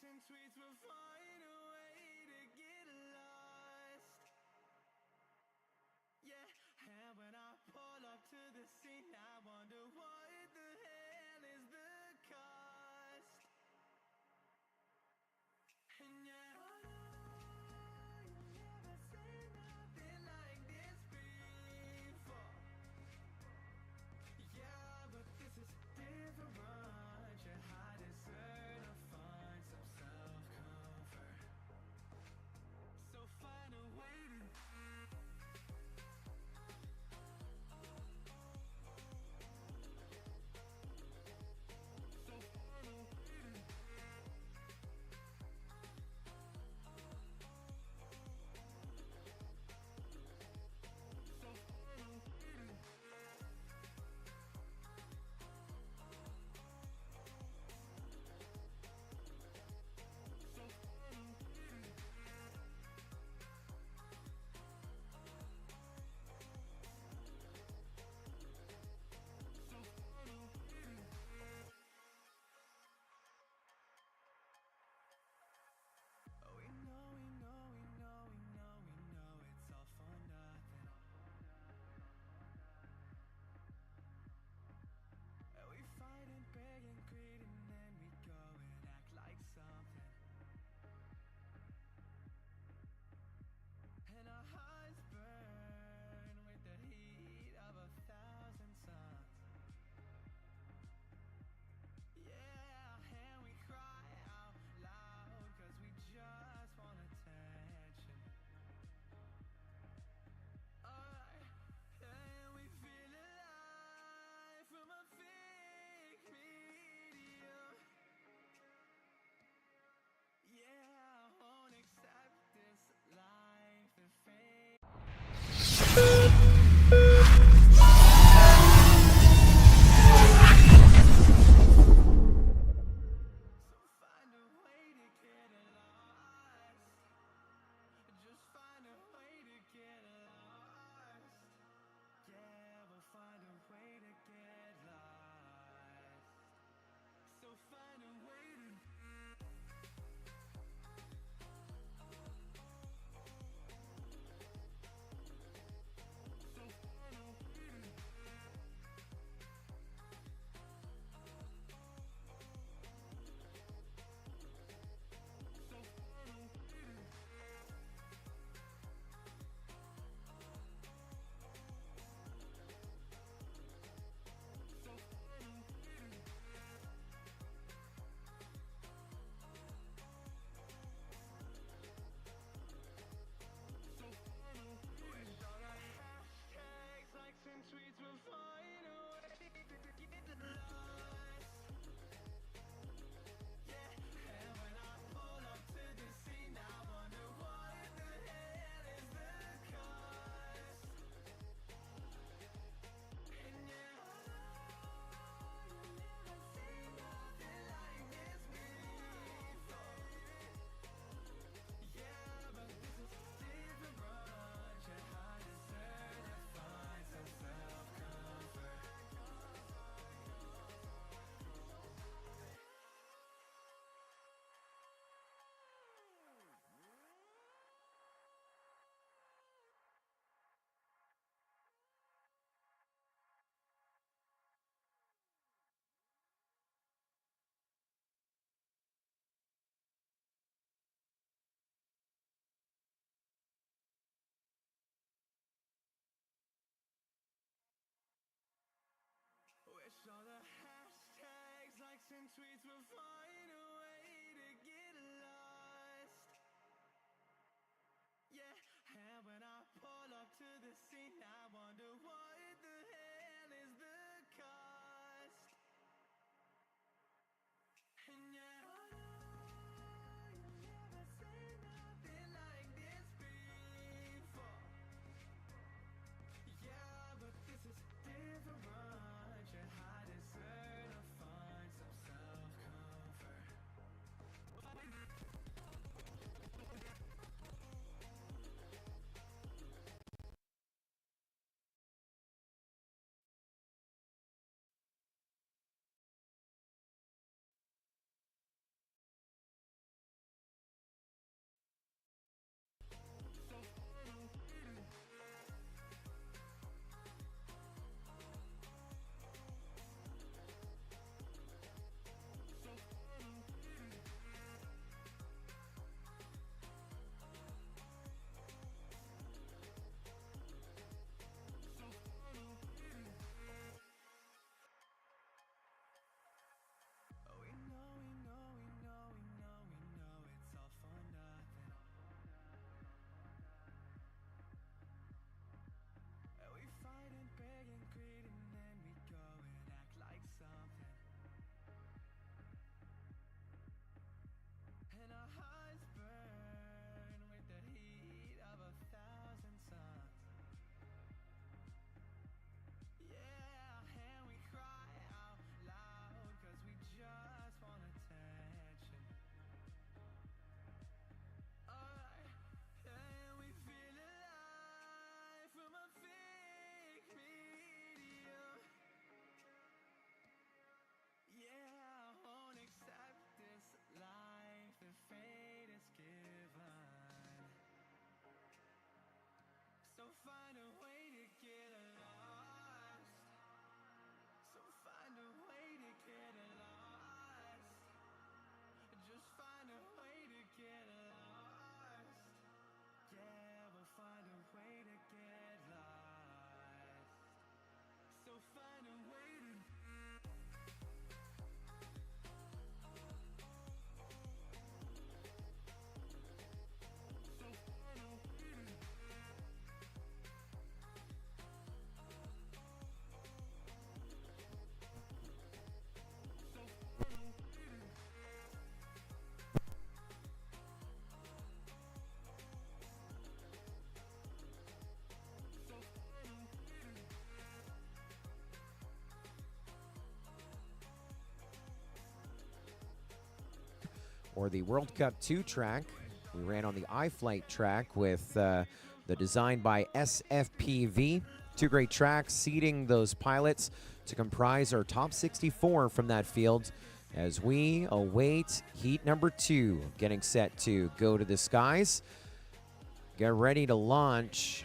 and tweets will find a way to get lost. Yeah, and when I pull up to the scene, I wonder what the hell is the cost. And yet I know you've never seen nothing like this before. Yeah, but this is different. Yeah, I deserve to find some self-comfort. So find a way to it's all for nothing. We fight and beg and greed, and then we go and act like something. And our hearts burn with the heat of 1,000 suns. Yeah, and we cry out loud, cause we just want attention. Alright, and we feel alive from a fake medium. Yeah, I won't accept this life that fades. Find a way to get lost. Just find a way to get lost. Yeah, we'll find a way to get lost. So find a way to and tweets will find a way to get lost. Yeah, and when I pull up to the scene, I wonder what the hell is the cost. And yeah, you've never seen nothing like this before. Yeah, but this is different. Yeah, I deserve to find some self-comfort. Wish all the hashtags, likes, and tweets will find a way to get lost. Yeah, and when I pull up to the scene, I wonder what the hell is the cost. And yeah, I know you've never seen nothing like this before. Yeah, but this is different. Yeah, I deserve to find some self-comfort. or the World Cup 2 track. We ran on the iFlight track with the design by SFPV. 2 great tracks, seeding those pilots to comprise our top 64 from that field as we await heat number 2, getting set to go to the skies. Get ready to launch.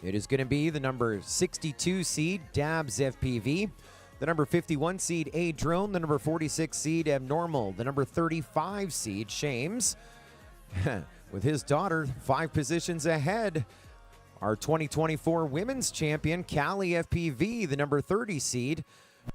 It is going to be the number 62 seed, Dabs FPV, the number 51 seed, A Drone, the number 46 seed, Abnormal, the number 35 seed, Shames, with his daughter 5 positions ahead. Our 2024 women's champion, Cali FPV, the number 30 seed,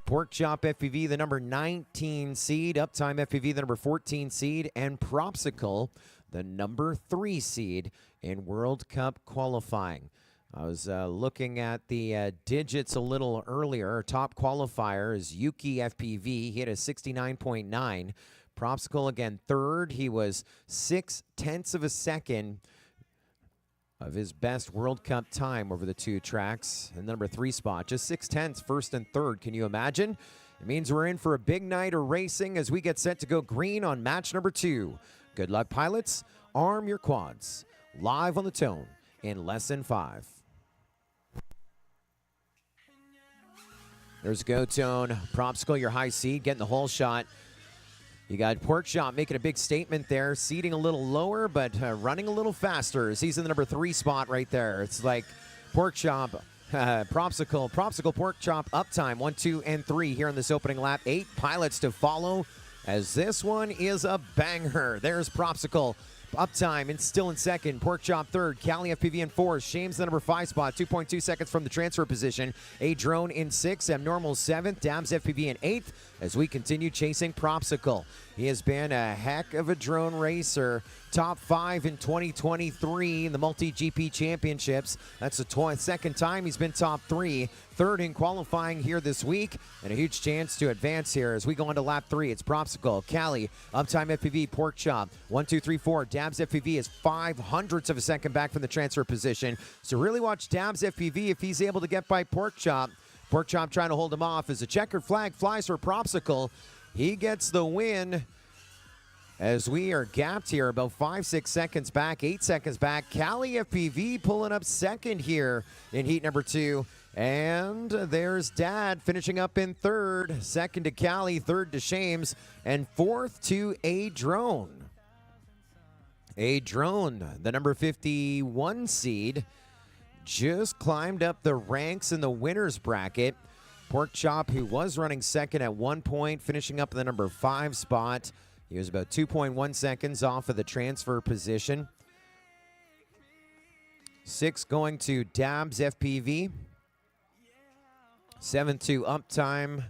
Pork Chop FPV, the number 19 seed, Uptime FPV, the number 14 seed, and Propsicle, the number 3 seed in World Cup qualifying. I was looking at the digits a little earlier. Our top qualifier is Yuki FPV. He hit a 69.9. Propsicle again third. He was 0.6 of a second of his best World Cup time over the 2 tracks. And the number 3 spot, just 0.6 first and third. Can you imagine? It means we're in for a big night of racing as we get set to go green on match number 2. Good luck, pilots. Arm your quads. Live on the tone in less than 5. There's Go Tone. Propsicle, your high seed, getting the whole shot. You got Pork Chop making a big statement there, seating a little lower, but running a little faster as he's in the number 3 spot right there. It's like Pork Chop, Propsicle, Pork Chop, Uptime, 1, 2, and 3 here in this opening lap. 8 pilots to follow as this one is a banger. There's Propsicle. Uptime and still in second. Pork Chop third. Cali FPV in fourth. Shames the number 5 spot. 2.2 seconds from the transfer position. A Drone in 6th. Abnormal 7th. Dabs FPV in 8th as we continue chasing Propsicle. He has been a heck of a drone racer. Top 5 in 2023 in the MultiGP championships. That's the second time he's been top 3. Third in qualifying here this week. And a huge chance to advance here as we go into lap 3. It's Propsicle, Cali, Uptime FPV, Pork Chop. 1, 2, 3, 4. Dabs FPV is 0.05 of a second back from the transfer position. So really watch Dabs FPV if he's able to get by Pork Chop. Pork Chop trying to hold him off as a checkered flag flies for Propsicle. He gets the win as we are gapped here about 5, 6 seconds back, 8 seconds back. Cali FPV pulling up second here in heat number 2. And there's Dad finishing up in third. Second to Cali, third to Shames, and fourth to A Drone. A Drone, the number 51 seed, just climbed up the ranks in the winner's bracket. Pork Chop, who was running second at one point, finishing up in the number 5 spot. He was about 2.1 seconds off of the transfer position. 6 going to Dabs FPV. 7 to Uptime.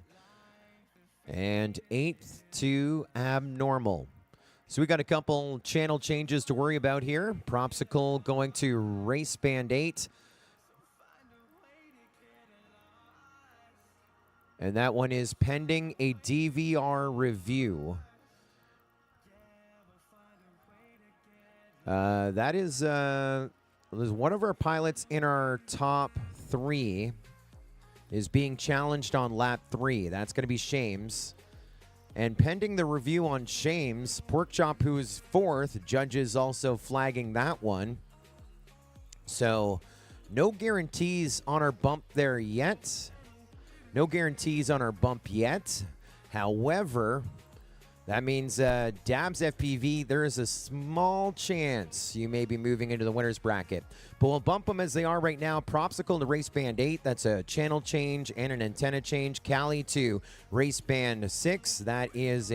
And 8th to Abnormal. So we got a couple channel changes to worry about here. Propsicle going to race band 8. And that one is pending a DVR review. That is one of our pilots in our top 3 is being challenged on lap 3. That's going to be Shames. And pending the review on Shames, Pork Chop, who is 4th, judges also flagging that one. So no guarantees on our bump there yet. No guarantees on our bump yet. However, that means Dabs FPV, there is a small chance you may be moving into the winner's bracket. But we'll bump them as they are right now. Propsicle to race band 8. That's a channel change and an antenna change. Cali to race band 6. That is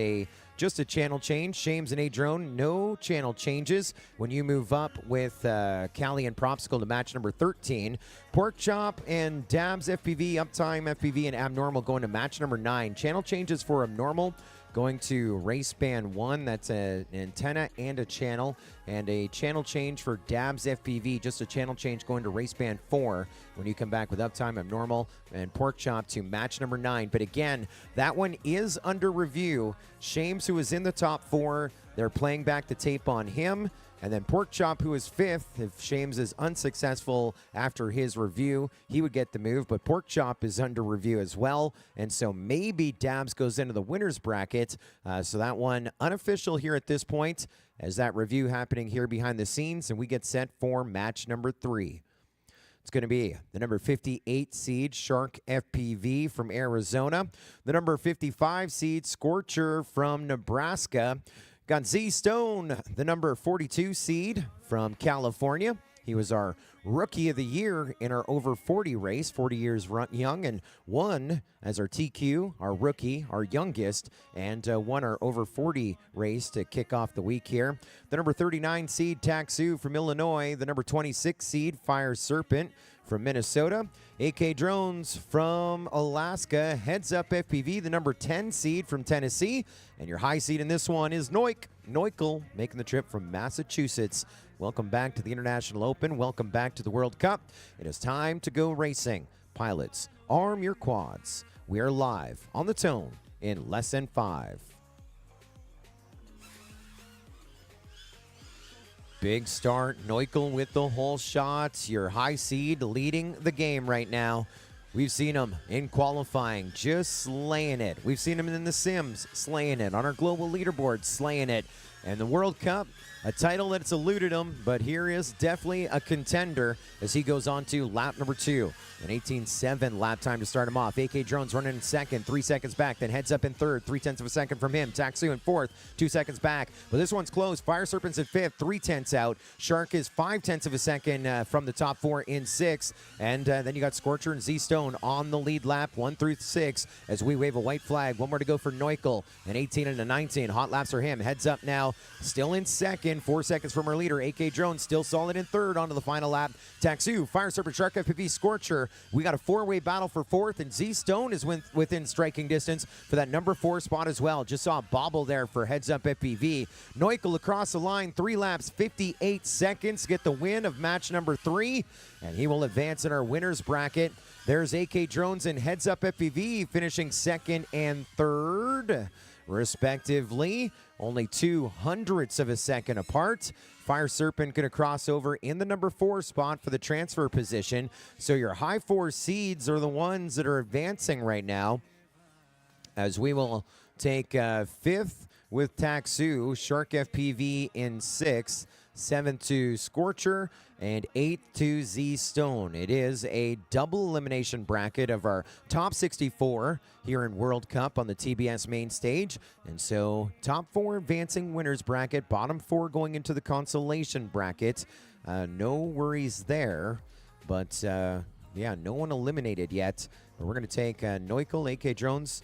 just a channel change. Shames and A Drone, no channel changes when you move up with Cali and Propsicle to match number 13. Pork Chop and Dabs FPV, Uptime FPV, and Abnormal going to match number 9. Channel changes for Abnormal going to race band 1. That's an antenna and a channel. And a channel change for Dabs FPV, just a channel change going to race band 4 when you come back with Uptime, Abnormal, and Pork Chop to match number 9. But again, that one is under review. Shames, who is in the top 4, they're playing back the tape on him. And then Pork Chop, who is 5th. If Shames is unsuccessful after his review, he would get the move. But Pork Chop is under review as well. And so maybe Dabs goes into the winner's bracket. So that one unofficial here at this point, as that review happening here behind the scenes. And we get set for match number 3. It's going to be the number 58 seed, Shark FPV from Arizona. The number 55 seed, Scorcher from Nebraska. Got Z Stone, the number 42 seed from California. He was our Rookie of the Year in our over 40 race, 40 years young, and won as our TQ, our rookie, our youngest, and won our over 40 race to kick off the week here. The number 39 seed, Taxu from Illinois. The number 26 seed, Fire Serpent from Minnesota. AK Drones from Alaska. Heads Up FPV, the number 10 seed from Tennessee. And your high seed in this one is Neukel, making the trip from Massachusetts. Welcome back to the International Open. Welcome back to the World Cup. It is time to go racing. Pilots, arm your quads. We are live on the Tone in less than 5. Big start. Neukel with the whole shot. Your high seed leading the game right now. We've seen him in qualifying, just slaying it. We've seen him in the Sims, slaying it. On our global leaderboard, slaying it. And the World Cup, a title that's eluded him, but here is definitely a contender as he goes on to lap number 2. An 18.7 lap time to start him off. AK Drones running in second, 3 seconds back, then Heads Up in third, 0.3 of a second from him. Taxu in fourth, 2 seconds back. But this one's close. Fire Serpent's in fifth, 0.3 out. Shark is 0.5 of a second from the top 4 in sixth. And then you got Scorcher and Z Stone on the lead lap, 1 through 6, as we wave a white flag. One more to go for Neukel, an 18 and a 19. Hot laps for him. Heads Up now, still in second, 4 seconds from our leader. AK Drone still solid in third, onto the final lap. Taxu, Fire Serpent, Shark FPV, Scorcher. We got a 4-way battle for fourth, and Z Stone is within striking distance for that number 4 spot as well. Just saw a bobble there for Heads Up FPV. Neukel across the line, 3 laps, 58 seconds, get the win of match number 3, and he will advance in our winner's bracket. There's AK Drones and Heads Up FPV finishing second and third, respectively. Only 0.02 of a second apart. Fire Serpent going to cross over in the number 4 spot for the transfer position. So your high 4 seeds are the ones that are advancing right now, as we will take 5th with Taxu, Shark FPV in 6th, 7th to Scorcher, and 8th to Z Stone. It is a double elimination bracket of our top 64 here in World Cup on the TBS main stage. And so top 4 advancing winners bracket, bottom 4 going into the consolation bracket. No worries there, but yeah, no one eliminated yet. But we're going to take Neukel, AK Drones,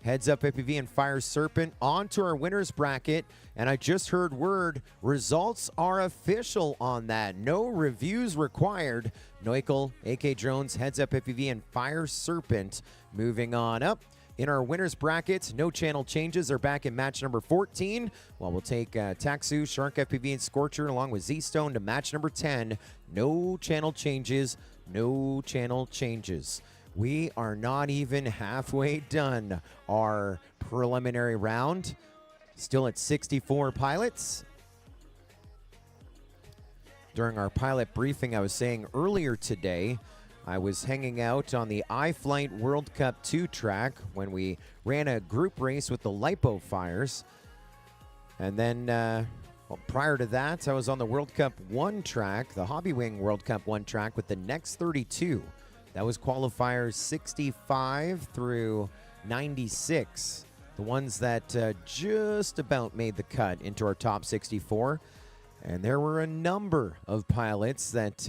Heads Up FPV, and Fire Serpent onto our winners bracket. And I just heard word, results are official on that. No reviews required. Neukel, AK Drones, Heads Up FPV, and Fire Serpent moving on up. In our winners bracket, no channel changes are back in match number 14. While we'll take Taxu, Shark FPV, and Scorcher along with Z Stone to match number 10. No channel changes, no channel changes. We are not even halfway done our preliminary round. Still at 64 pilots. During our pilot briefing, I was saying earlier today, I was hanging out on the iFlight World Cup 2 track when we ran a group race with the Lipo Fires. And then well, prior to that, I was on the World Cup 1 track, the Hobbywing World Cup 1 track with the Next 32. That was qualifiers 65 through 96. The ones that just about made the cut into our top 64. And there were a number of pilots that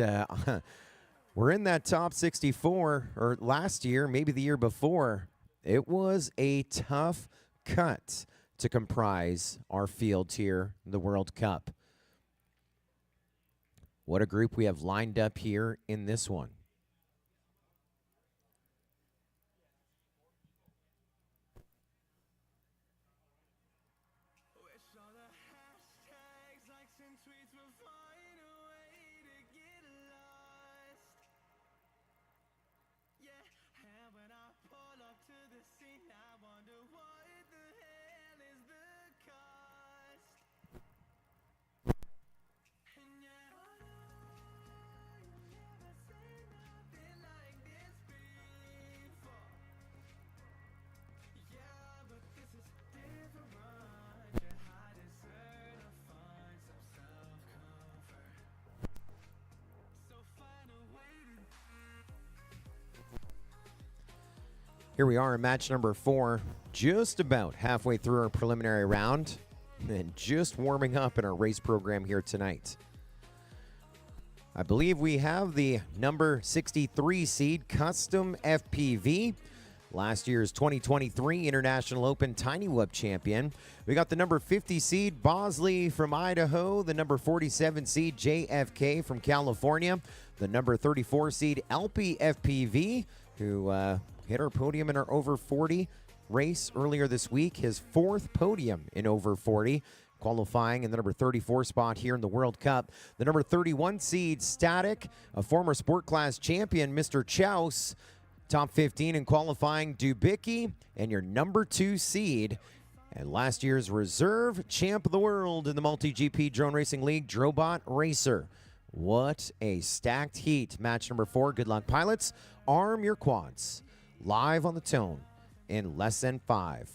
were in that top 64, or last year, maybe the year before. It was a tough cut to comprise our field here in the World Cup. What a group we have lined up here in this one. Here we are in match number 4, just about halfway through our preliminary round and just warming up in our race program here tonight. I believe we have the number 63 seed Custom FPV, last year's 2023 International Open Tiny Whoop champion. We got the number 50 seed Bosley from Idaho, the number 47 seed JFK from California, the number 34 seed LP FPV, who hit our podium in our over 40 race earlier this week, his 4th podium in over 40, qualifying in the number 34 spot here in the World Cup. The number 31 seed Static, a former sport class champion, Mr. Chouse, top 15 in qualifying, Dubicki, and your number 2 seed and last year's reserve champ of the world in the MultiGP Drone Racing League, Drobot Racer. What a stacked heat. Match number 4. Good luck, pilots. Arm your quads. Live on the tone in less than 5.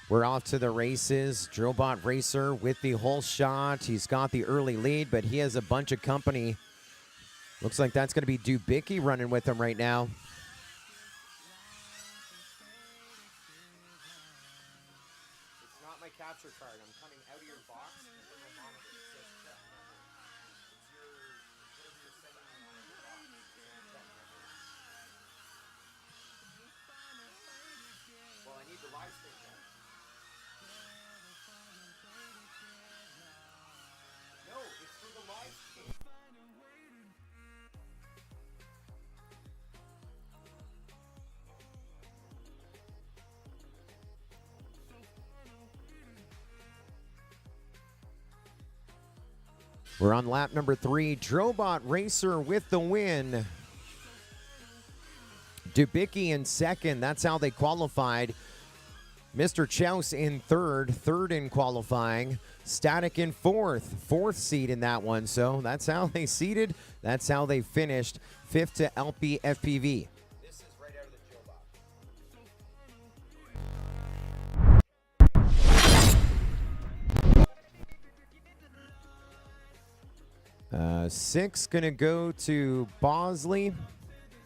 We're off to the races. Drobot Racer with the whole shot. He's got the early lead, but he has a bunch of company. Looks like that's going to be Dubicki running with him right now. It's not my capture card. I'm coming out of your box. Well, I need the live stream now. No, it's for the live stream. We're on lap number 3. Drobot Racer with the win. Dubicki in 2nd. That's how they qualified. Mr. Chouse in 3rd in qualifying. Static in 4th seed in that one. So that's how they seeded. That's how they finished. 5th to LP FPV. This is right out of the Joe box. 6 gonna go to Bosley.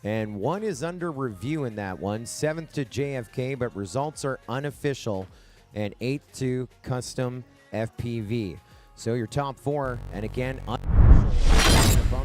And 1 is under review in that one. 7th to JFK, but results are unofficial. And 8th to Custom FPV. So your top 4, and again, bump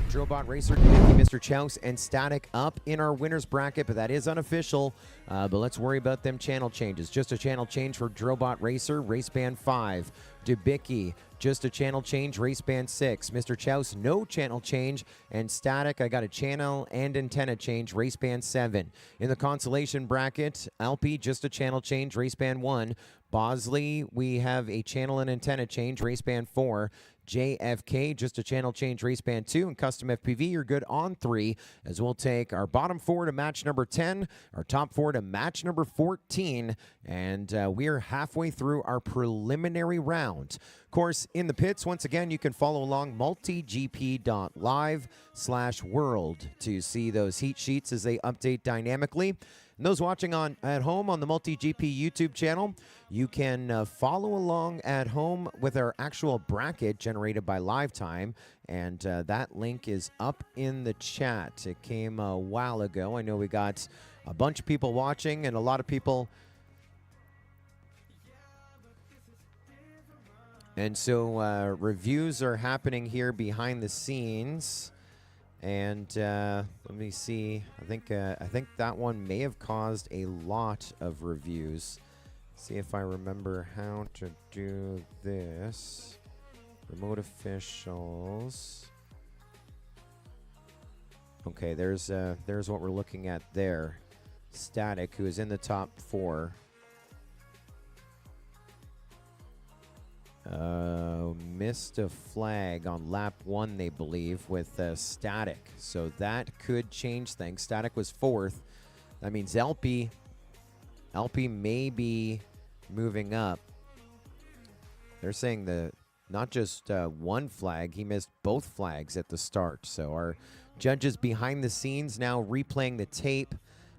Drobot Racer, Mr. Chouse, and Static up in our winners bracket, but that is unofficial. But let's worry about them channel changes. Just a channel change for Drobot Racer, race band 5. Dubicki, just a channel change, race band 6. Mr. Chouse, no channel change. And Static, I got a channel and antenna change, race band 7. In the consolation bracket, LP, just a channel change, race band 1. Bosley, we have a channel and antenna change, race band 4. JFK, just a channel change, race band 2, and Custom FPV, you're good on 3, as we'll take our bottom 4 to match number 10, our top 4 to match number 14, and we are halfway through our preliminary round. Of course, in the pits, once again, you can follow along multigp.live/world to see those heat sheets as they update dynamically. And those watching at home on the MultiGP YouTube channel, you can follow along at home with our actual bracket generated by Lifetime, and that link is up in the chat. It came a while ago. I know we got a bunch of people watching and a lot of people. And so reviews are happening here behind the scenes. And let me see. I think that one may have caused a lot of reviews. See if I remember how to do this. Remote officials. Okay, there's what we're looking at there. Static, who is in the top 4. Missed a flag on lap 1, they believe, with Static. So that could change things. Static was 4th. That means LP may be moving up. They're saying not just 1 flag, he missed both flags at the start. So our judges behind the scenes now replaying the tape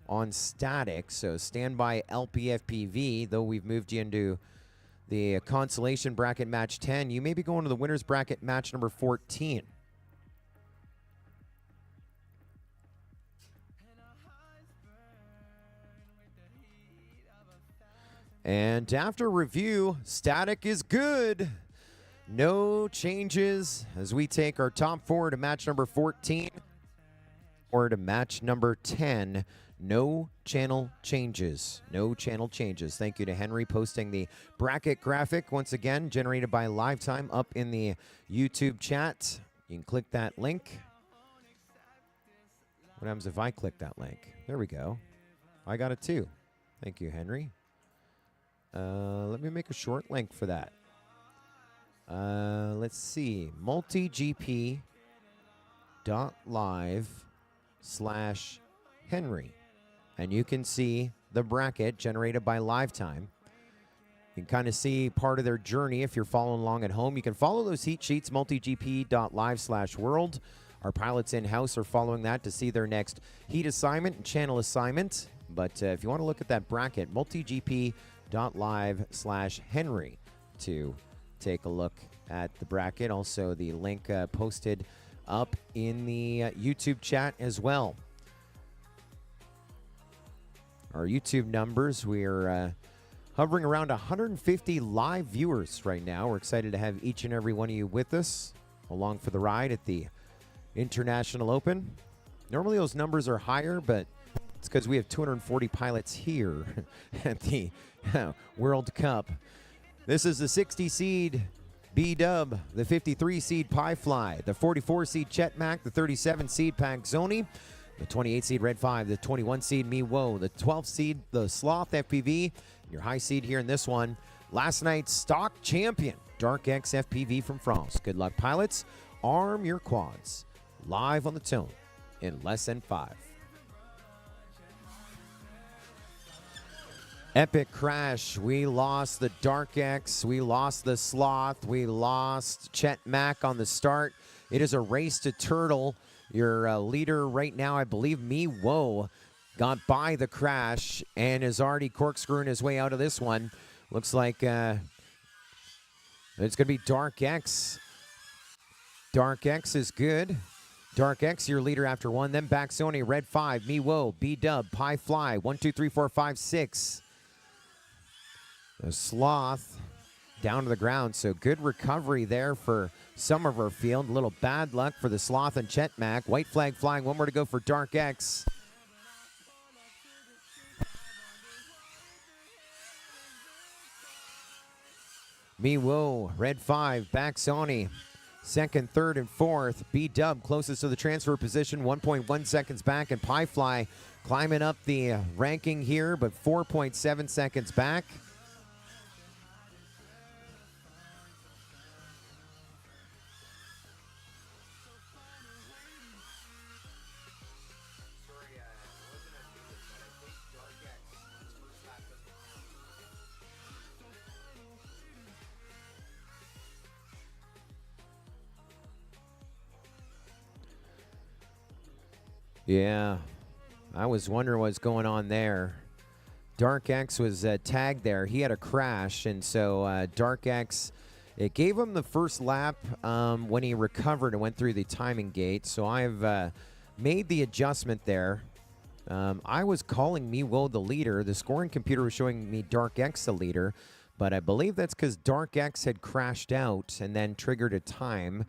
on Static. So stand by LPFPV, though we've moved you into the consolation bracket match 10. You may be going to the winners bracket match number 14. And after review, static is good. No changes as we take our top 4 to match number 14 or to match number 10. No channel changes. No channel changes. Thank you to Henry posting the bracket graphic once again, generated by Lifetime up in the YouTube chat. You can click that link. What happens if I click that link? There we go. I got it too. Thank you, Henry. Let me make a short link for that. Let's see. MultiGP.live/Henry. And you can see the bracket generated by Lifetime. You can kind of see part of their journey if you're following along at home. You can follow those heat sheets, multigp.live/world. Our pilots in-house are following that to see their next heat assignment and channel assignment. But if you want to look at that bracket, multigp.live/Henry to take a look at the bracket. Also, the link posted up in the YouTube chat as well. Our YouTube numbers, we're hovering around 150 live viewers right now. We're excited to have each and every one of you with us along for the ride at the International Open. Normally those numbers are higher, but it's because we have 240 pilots here at the World Cup. This is the 60 seed B-Dub, the 53 seed Pie Fly, the 44 seed Chet Mac, the 37 seed Paxoni, the 28 seed Red 5, the 21 seed Me Woe, the 12 seed the Sloth FPV, your high seed here in this one. Last night's stock champion, Dark X FPV from France. Good luck, pilots. Arm your quads. Live on the tone in less than 5. Epic crash. We lost the Dark X. We lost the Sloth. We lost Chet Mac on the start. It is a race to turtle. Your leader right now, I believe, Me Woe, got by the crash and is already corkscrewing his way out of this one. Looks like it's going to be Dark X. Dark X is good. Dark X, your leader after one. Then Paxoni, Red 5, Me Woe, B-Dub, Pie Fly, 1, 2, 3, 4, 5, 6. The Sloth down to the ground, so good recovery there for some of our field. A little bad luck for the Sloth and Chet Mac. White flag flying, one more to go for Dark X. Me Woe, Red 5, Paxoni, second, third, and fourth. B-Dub closest to the transfer position, 1.1 seconds back, and Pie Fly climbing up the ranking here, but 4.7 seconds back. Yeah, I was wondering what's going on there. Dark X was tagged there. He had a crash, and so Dark X, it gave him the first lap when he recovered and went through the timing gate. So I've made the adjustment there. I was calling Me Woe the leader. The scoring computer was showing me Dark X the leader, but I believe that's because Dark X had crashed out and then triggered a time.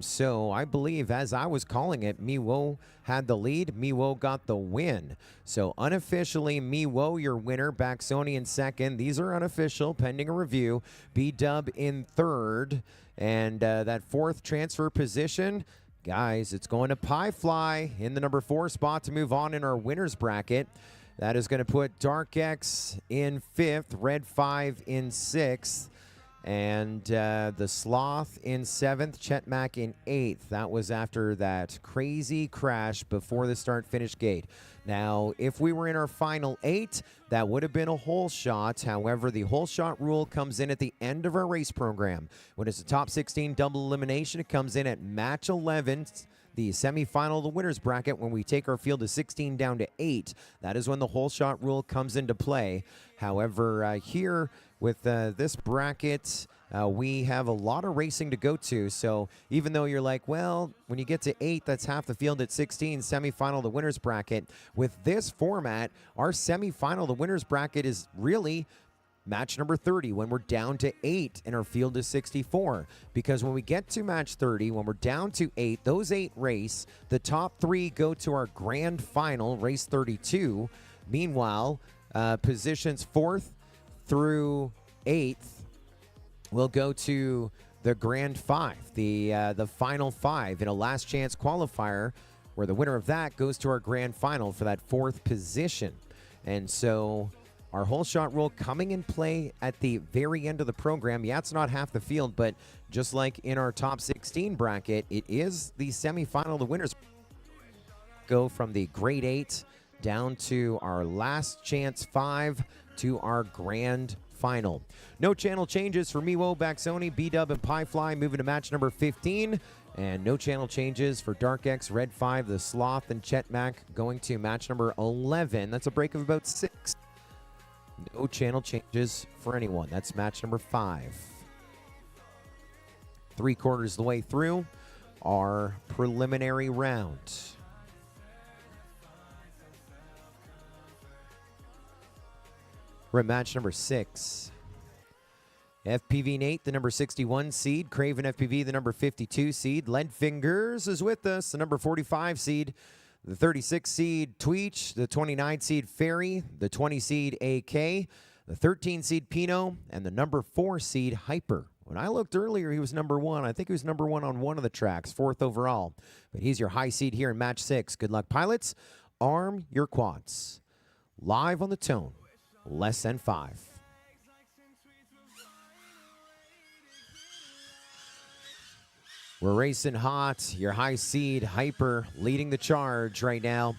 So I believe, as I was calling it, Me Woe had the lead. Me Woe got the win. So unofficially, Me Woe your winner. Paxoni in second. These are unofficial, pending a review. B-Dub in third. And that fourth transfer position, guys, it's going to Pie Fly in the number 4 spot to move on in our winners bracket. That is going to put Dark X in 5th, Red 5 in 6th. And the Sloth in 7th, Chet Mac in 8th. That was after that crazy crash before the start-finish gate. Now, if we were in our final 8, that would have been a hole shot. However, the hole shot rule comes in at the end of our race program. When it's a top 16 double elimination, it comes in at match 11. the semifinal of the winners bracket when we take our field of 16 down to 8. That is when the hole shot rule comes into play. However, here with this bracket, we have a lot of racing to go to. So even though you're like, well, when you get to 8, that's half the field at 16, semifinal of the winners bracket. With this format, our semifinal of the winners bracket is really match number 30 when we're down to 8 and our field is 64. Because when we get to match 30, when we're down to 8, those 8 race, the top 3 go to our grand final, race 32. Meanwhile, positions 4th through 8th will go to the grand 5, the final 5 in a last chance qualifier, where the winner of that goes to our grand final for that 4th position. And so our hole shot rule coming in play at the very end of the program. Yeah, it's not half the field, but just like in our top 16 bracket, it is the semifinal. The winners go from the grade 8 down to our last chance 5 to our grand final. No channel changes for Miwo, Baxoni, B-Dub, and Piefly moving to match number 15. And no channel changes for Dark X, Red 5, The Sloth, and Chet Mac going to match number 11. That's a break of about 6. No channel changes for anyone. That's match number 5. 3/4 of the way through our preliminary round. We're at match number 6. FPV Nate, the number 61 seed. Craven FPV, the number 52 seed. Lead Fingers is with us, the number 45 seed. The 36 seed Tweech, the 29 seed Fairy, the 20 seed AK, the 13 seed Pino, and the number 4 seed Hyper. When I looked earlier, he was number 1. I think he was number 1 on one of the tracks, 4th overall. But he's your high seed here in match 6. Good luck, pilots. Arm your quads. Live on the tone, less than 5. We're racing hot. Your high seed, Hyper, leading the charge right now.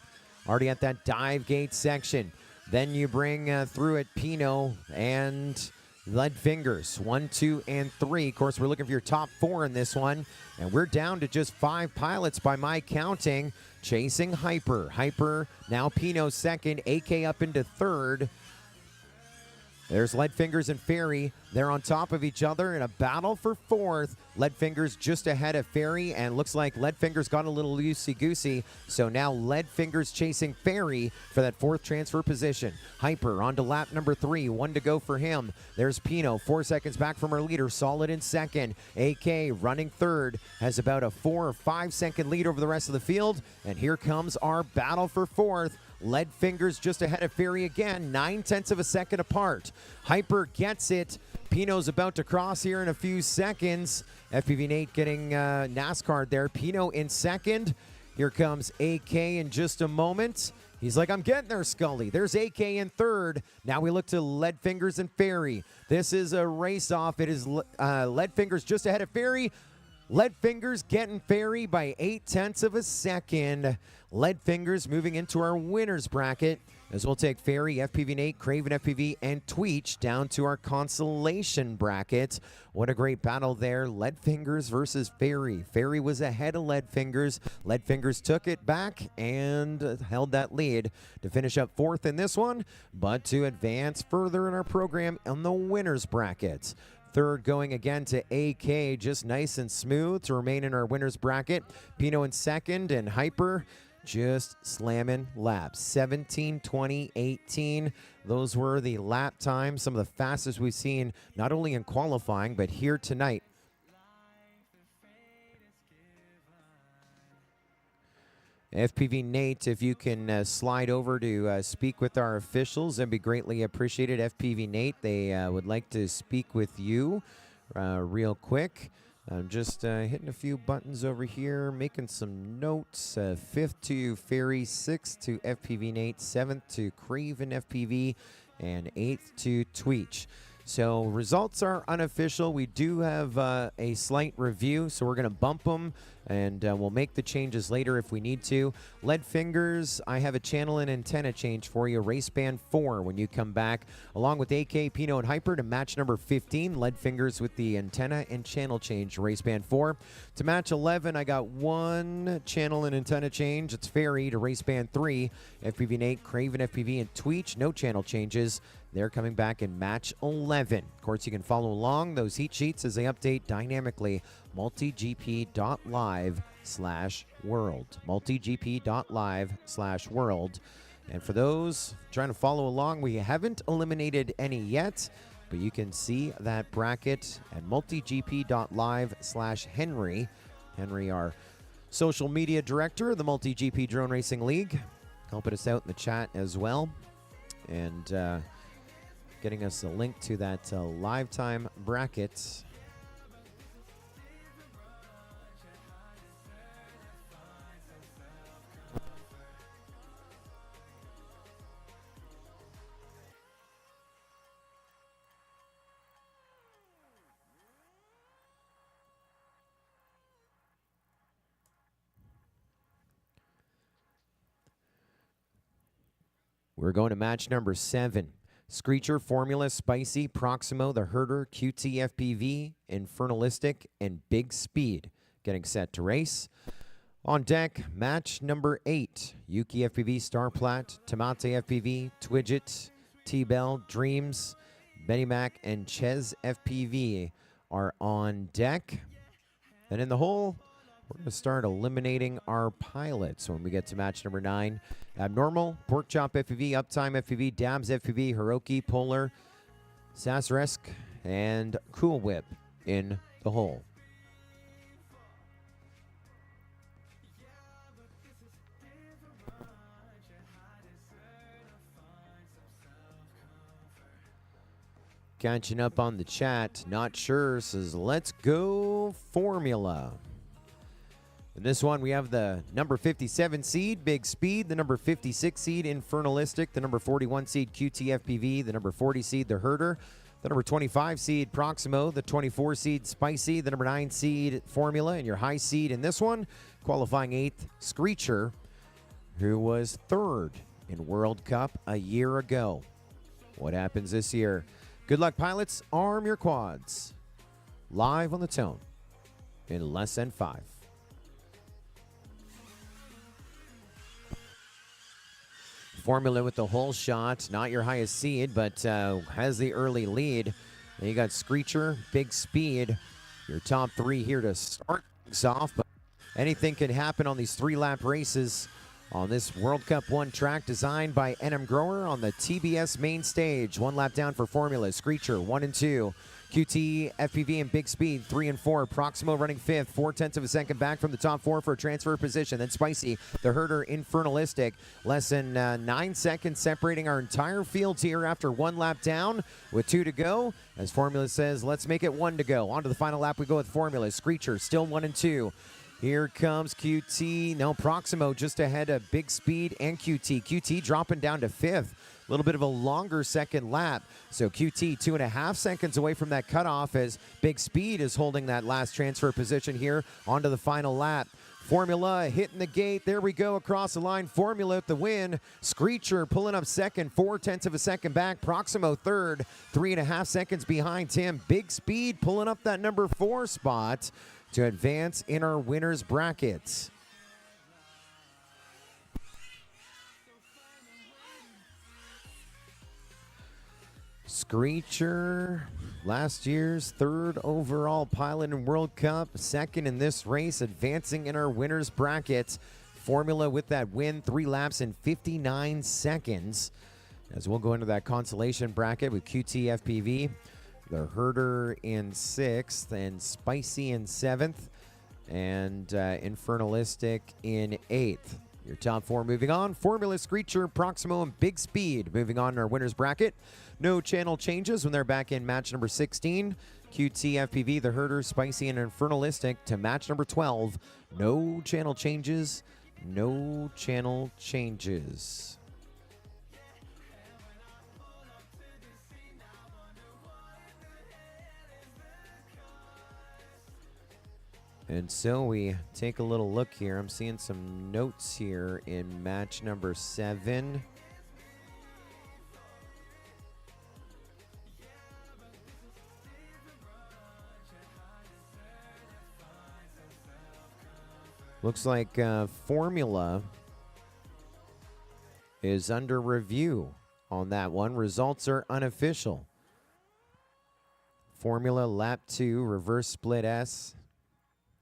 Already at that dive gate section. Then you bring through it Pino and Lead Fingers. 1, 2, and 3. Of course, we're looking for your top 4 in this one. And we're down to just 5 pilots by my counting. Chasing Hyper. Hyper, now Pino second. AK up into 3rd. There's Lead Fingers and Fairy. They're on top of each other in a battle for 4th. Lead Fingers just ahead of Fairy, and looks like Lead Fingers got a little loosey-goosey. So now Lead Fingers chasing Fairy for that 4th transfer position. Hyper on to lap number 3. 1 to go for him. There's Pino, 4 seconds back from her leader. Solid in 2nd. AK running 3rd. Has about a 4 or 5 second lead over the rest of the field. And here comes our battle for 4th. Lead Fingers just ahead of Fairy again, 9/10 of a second apart. Hyper gets it. Pino's about to cross here in a few seconds. FPV Nate getting NASCAR there. Pino in 2nd. Here comes AK in just a moment. He's like, I'm getting there, Scully. There's AK in 3rd. Now we look to Lead Fingers and Fairy. This is a race-off. It is Lead Fingers just ahead of Fairy. Lead Fingers getting Fairy by 8/10 of a second. Lead Fingers moving into our winners bracket, as we'll take Fairy, FPV Nate, Craven FPV, and Tweech down to our consolation bracket. What a great battle there. Lead Fingers versus Fairy. Fairy was ahead of Lead Fingers. Lead Fingers took it back and held that lead to finish up 4th in this one, but to advance further in our program on the winners bracket. 3rd going again to AK, just nice and smooth to remain in our winners bracket. Pino in 2nd, and Hyper just slamming laps. 17, 20, 18. Those were the lap times, some of the fastest we've seen, not only in qualifying, but here tonight. FPV Nate, if you can slide over to speak with our officials, that'd be greatly appreciated. FPV Nate, they would like to speak with you real quick. I'm just hitting a few buttons over here, making some notes. 5th to Fairy, 6th to FPV Nate, 7th to Craven FPV, and 8th to Tweech. So results are unofficial. We do have a slight review, so we're going to bump them, and we'll make the changes later if we need to. Lead Fingers, I have a channel and antenna change for you. Race Band 4 when you come back, along with AK, Pino, and Hyper to match number 15. Lead Fingers with the antenna and channel change, Race Band 4. To match 11, I got one channel and antenna change. It's Fairy to Race Band 3. FPV Nate, Craven FPV, and Tweech, no channel changes. They're coming back in match 11. Of course, you can follow along those heat sheets as they update dynamically. multigp.live/world. multigp.live/world. And for those trying to follow along, we haven't eliminated any yet, but you can see that bracket at multigp.live/Henry. Henry, our social media director of the MultiGP Drone Racing League, helping us out in the chat as well. And getting us a link to that live time bracket. We're going to match number 7. Screecher, Formula, Spicy, Proximo, The Herder, QT FPV, Infernalistic, and Big Speed getting set to race. On deck, match number 8. Yuki FPV, Starplat, Tamate FPV, Twidget, T-Bell, Dreams, Benny Mac, and Ches FPV are on deck. And in the hole, we're going to start eliminating our pilots when we get to match number 9. Abnormal, Pork Chop FPV, Uptime FPV, Dabs FPV, Hiroki, Polar, Sasaresk, and Cool Whip in the hole. Catching up on the chat, not sure, says let's go Formula. In this one, we have the number 57 seed, Big Speed, the number 56 seed, Infernalistic, the number 41 seed, QTFPV, the number 40 seed, The Herder, the number 25 seed, Proximo, the 24 seed, Spicy, the number 9 seed, Formula, and your high seed in this one, qualifying 8th, Screecher, who was 3rd in World Cup a year ago. What happens this year? Good luck, pilots. Arm your quads. Live on the tone in less than 5. Formula with the hole shot, not your highest seed, but has the early lead. And you got Screecher, Big Speed, your top 3 here to start things off. But anything can happen on these 3-lap races on this World Cup 1 track designed by NM Grower on the TBS main stage. 1 lap down for Formula, Screecher 1 and 2. QT, FPV, and Big Speed 3 and 4. Proximo running 5th, 0.4 of a second back from the top 4 for a transfer position. Then Spicy, The Herder, Infernalistic, less than 9 seconds separating our entire field here after 1 lap down with 2 to go. As Formula says, let's make it 1 to go. On to the final lap we go with Formula. Screecher still 1 and 2. Here comes QT. No, Proximo just ahead of Big Speed and QT. QT dropping down to 5th. A little bit of a longer second lap. So QT 2.5 seconds away from that cutoff as Big Speed is holding that last transfer position here onto the final lap. Formula hitting the gate. There we go across the line. Formula at the win. Screecher pulling up second, 0.4 of a second back. Proximo third, 3.5 seconds behind him. Big Speed pulling up that number 4 spot to advance in our winners brackets. Screecher, last year's 3rd overall pilot in World Cup, 2nd in this race, advancing in our winners brackets. Formula with that win, 3 laps in 59 seconds. As we'll go into that consolation bracket with QT FPV, The Herder in 6th, and Spicy in 7th, and Infernalistic in 8th. Your top 4 moving on. Formula, Screecher, Proximo, and Big Speed moving on in our winners bracket. No channel changes when they're back in match number 16. QT FPV, The Herder, Spicy, and Infernalistic to match number 12. No channel changes. No channel changes. And so we take a little look here. I'm seeing some notes here in match number 7. Looks like formula is under review on that one. Results are unofficial. Formula lap 2, reverse split S,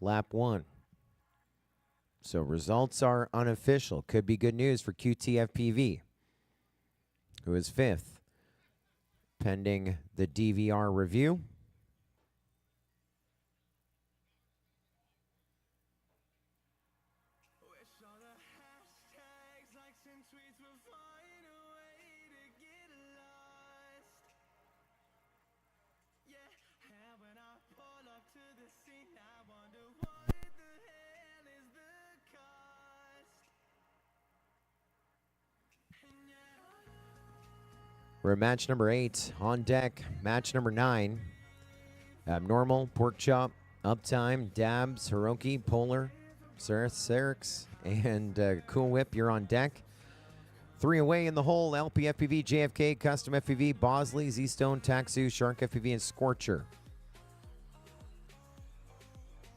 lap 1. So results are unofficial. Could be good news for QTFPV, who is 5th, pending the DVR review. We're at match number 8. On deck, match number 9. Abnormal, Pork Chop, Uptime, Dabs, Hiroki, Polar, Serix, and Cool Whip, you're on deck. 3 away in the hole, LP FPV, JFK, Custom FPV, Bosley, Z-Stone, Taxu, Shark FPV, and Scorcher.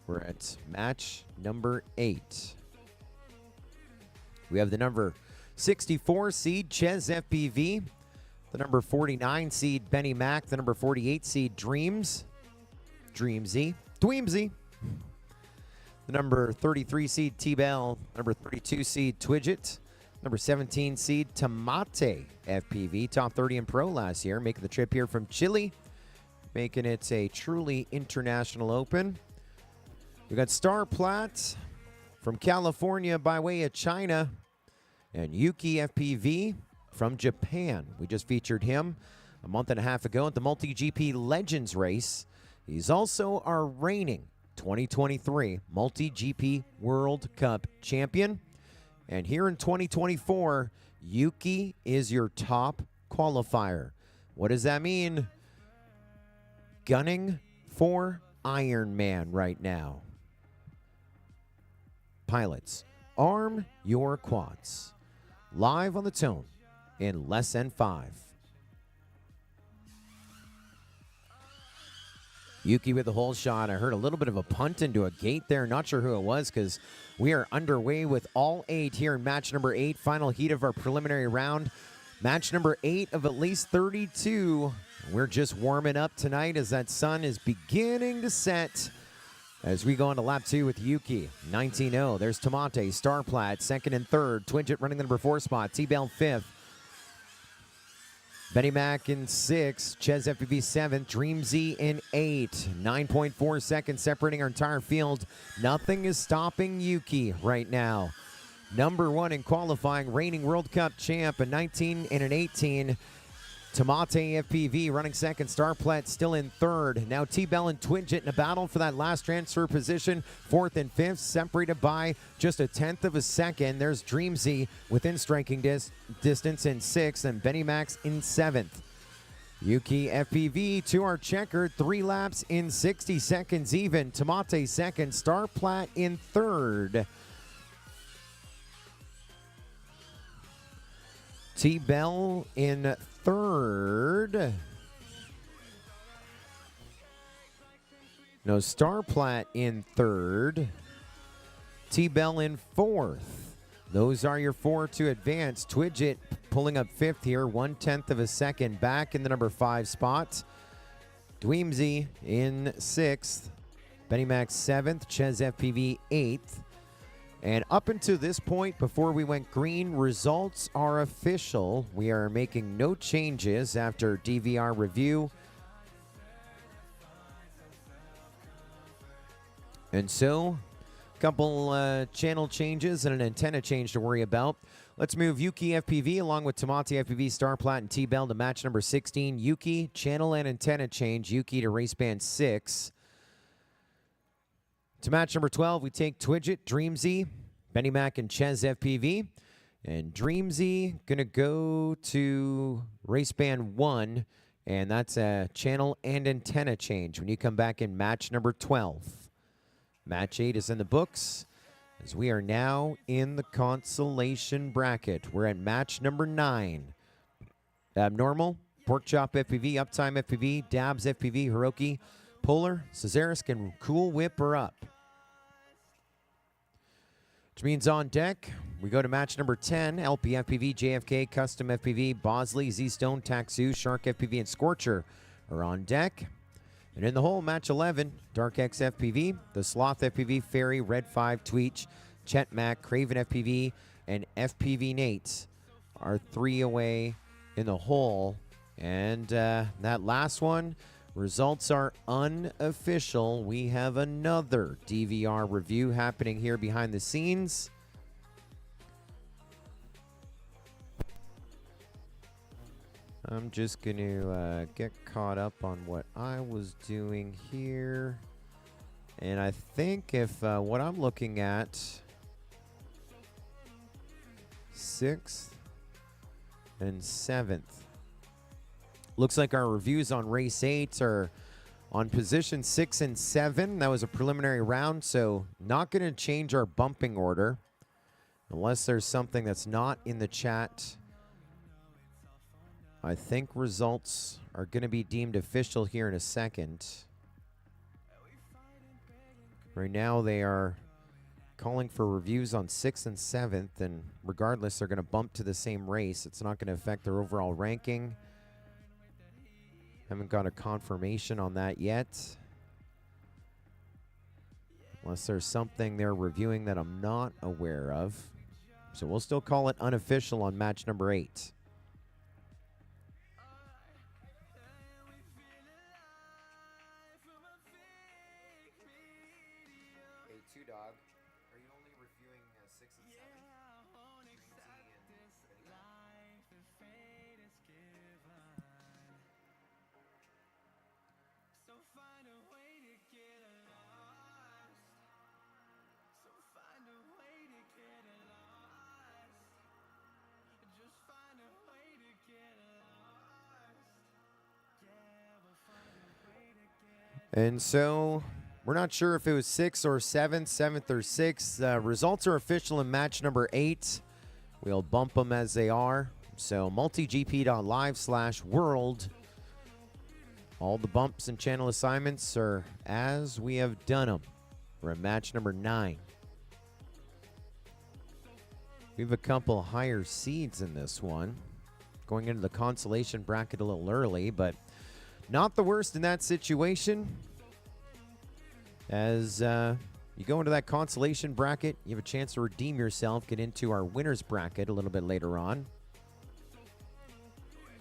We're at match number 8. We have the number 64 seed, Ches FPV. The number 49 seed, Benny Mac. The number 48 seed, Dreamsy. Dweemsy. The number 33 seed, T-Bell. Number 32 seed, Twidget. Number 17 seed, Tomate FPV. Top 30 in pro last year. Making the trip here from Chile. Making it a truly international open. We got Star Plat from California by way of China. And Yuki FPV from Japan. We just featured him a month and a half ago at the MultiGP Legends race. He's also our reigning 2023 MultiGP World Cup champion. And here in 2024, Yuki is your top qualifier. What does that mean? Gunning for Iron Man right now. Pilots, arm your quads. Live on the tone in less than 5. Yuki with the hole shot. I heard a little bit of a punt into a gate there. Not sure who it was because we are underway with all 8 here in match number 8. Final heat of our preliminary round. Match number 8 of at least 32. We're just warming up tonight as that sun is beginning to set as we go into lap 2 with Yuki. 19-0. There's Tomate, Starplat, 2nd and 3rd. Twidget running the number 4 spot. T-Bell 5th. Benny Mac in 6th, Ches FPV 7th, Dreamsy in 8th. 9.4 seconds separating our entire field. Nothing is stopping Yuki right now. Number 1 in qualifying, reigning World Cup champ, a 19 and an 18. Tomate FPV running 2nd, Starplat still in 3rd. Now T-Bell and Twidget in a battle for that last transfer position. 4th and 5th, separated by just a 1/10 of a second. There's Dreamsy within striking distance in 6th, and Benny Max in 7th. Yuki FPV to our checkered, 3 laps in 60 seconds even. Tomate 2nd, Starplat in 3rd. T-Bell in 3rd. No, Starplat in 3rd. T-Bell in 4th. Those are your 4 to advance. Twidget pulling up 5th here, 1/10 of a second back in the number 5 spot. Dweemsy in 6th. Benny Mac 7th. Ches FPV 8th. And up until this point, before we went green, results are official. We are making no changes after DVR review. And so, a couple channel changes and an antenna change to worry about. Let's move Yuki FPV along with Tomate FPV, Starplat, and T-Bell to match number 16. Yuki, channel and antenna change. Yuki to race band 6. To match number 12, we take Twidget, Dreamsy, Benny Mac, and Ches FPV. And Dreamsy going to go to race band 1, and that's a channel and antenna change when you come back in match number 12. Match 8 is in the books as we are now in the consolation bracket. We're at match number 9. Abnormal, Pork Chop FPV, Uptime FPV, Dabs FPV, Hiroki, Polar, Cesarisk, and Cool Whip are up. Which means on deck, we go to match number 10, LP FPV, JFK, Custom FPV, Bosley, Z-Stone, Taxu, Shark FPV, and Scorcher are on deck. And in the hole, match 11, Dark X FPV, the Sloth FPV, Fairy, Red 5, Tweech, Chet Mac, Craven FPV, and FPV Nate are 3 away in the hole. And that last one, results are unofficial. We have another DVR review happening here behind the scenes. I'm just going to get caught up on what I was doing here. And I think if what I'm looking at, 6th and 7th. Looks like our reviews on race 8 are on position 6 and 7. That was a preliminary round, so not going to change our bumping order unless there's something that's not in the chat. I think results are going to be deemed official here in a second. Right now they are calling for reviews on 6th and 7th, and regardless, they're going to bump to the same race. It's not going to affect their overall ranking. Haven't got a confirmation on that yet. Unless there's something they're reviewing that I'm not aware of. So we'll still call it unofficial on match number 8. Dog, are you only reviewing 6 and 7? And so we're not sure if it was 6th or 7th, 7th or 6th. Results are official in match number 8. We'll bump them as they are. So multigp.live/world. All the bumps and channel assignments are as we have done them. We're at match number 9. We have a couple higher seeds in this one. Going into the consolation bracket a little early, but not the worst in that situation. As you go into that consolation bracket, you have a chance to redeem yourself, get into our winner's bracket a little bit later on.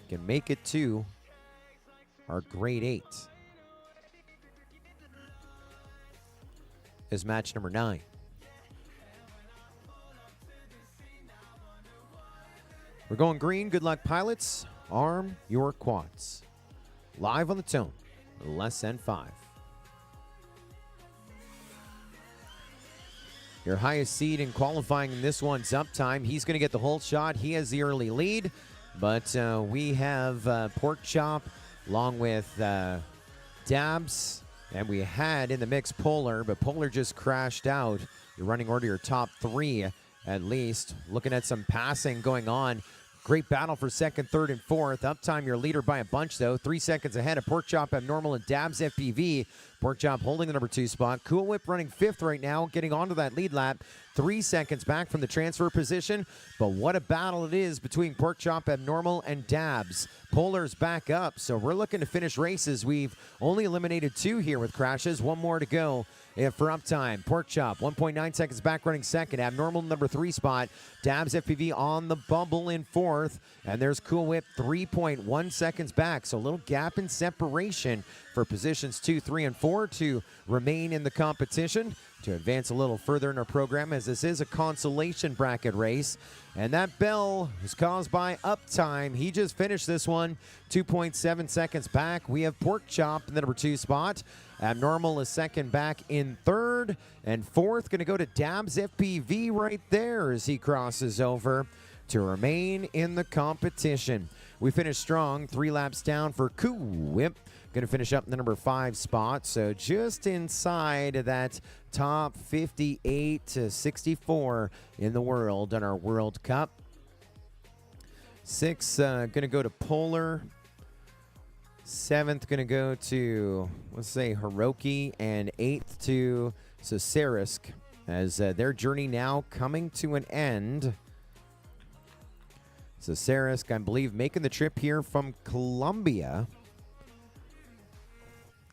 You can make it to our grade 8. Is match number 9. We're going green. Good luck, pilots. Arm your quads. Live on the tone. Less than 5. Your highest seed in qualifying in this one's Uptime. He's going to get the whole shot. He has the early lead. But we have Pork Chop along with Dabs. And we had in the mix Polar, but Polar just crashed out. You're running order your top 3 at least. Looking at some passing going on. Great battle for 2nd, 3rd, and 4th. Uptime, your leader by a bunch, though. 3 seconds ahead of Pork Chop Abnormal and Dabs FPV. Pork Chop holding the number 2 spot. Cool Whip running 5th right now, getting onto that lead lap. 3 seconds back from the transfer position. But what a battle it is between Pork Chop Abnormal and Dabs. Polar's back up, so we're looking to finish races. We've only eliminated 2 here with crashes. 1 more to go. For Uptime, Pork Chop, 1.9 seconds back running 2nd. Abnormal, number 3 spot. Dabs FPV on the bubble in 4th. And there's Cool Whip, 3.1 seconds back. So a little gap in separation for positions 2, 3, and 4 to remain in the competition. To advance a little further in our program, as this is a consolation bracket race. And that bell was caused by Uptime. He just finished this one 2.7 seconds back. We have Pork Chop in the number 2 spot. Abnormal is 2nd back in 3rd. And 4th going to go to Dabs FPV right there as he crosses over. to remain in the competition. We finished strong, 3 laps down for Cool Whip. Going to finish up in the number 5 spot, so just inside of that top 58 to 64 in the world on our World Cup. 6 going to go to Polar. 7th going to go to, let's say, Hiroki, and 8th to Sosarisk, as their journey now coming to an end. Sosarisk, I believe, making the trip here from Colombia,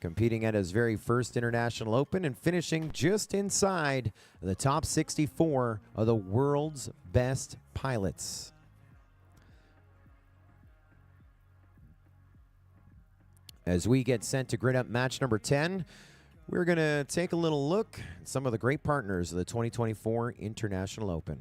competing at his very first International Open and finishing just inside the top 64 of the world's best pilots. As we get sent to grid up match number 10, we're going to take a little look at some of the great partners of the 2024 International Open.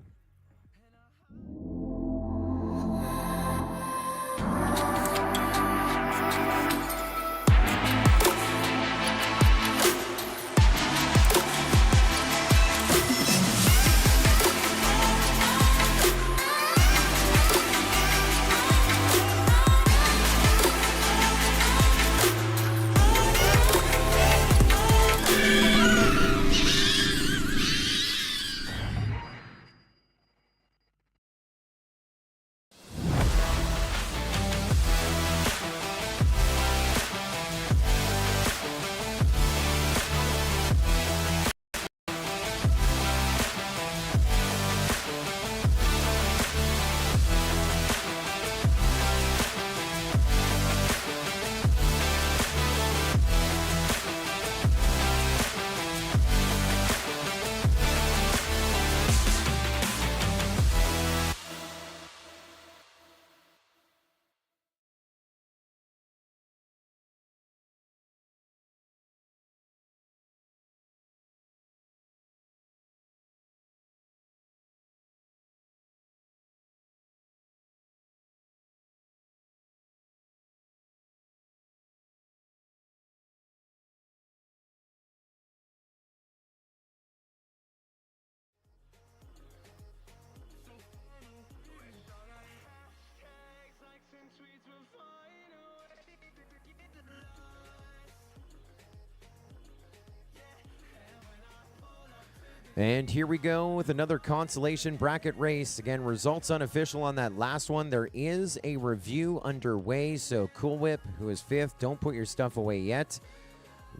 And here we go with another consolation bracket race. Again, results unofficial on that last one. There is a review underway, so Cool Whip, who is 5th, don't put your stuff away yet.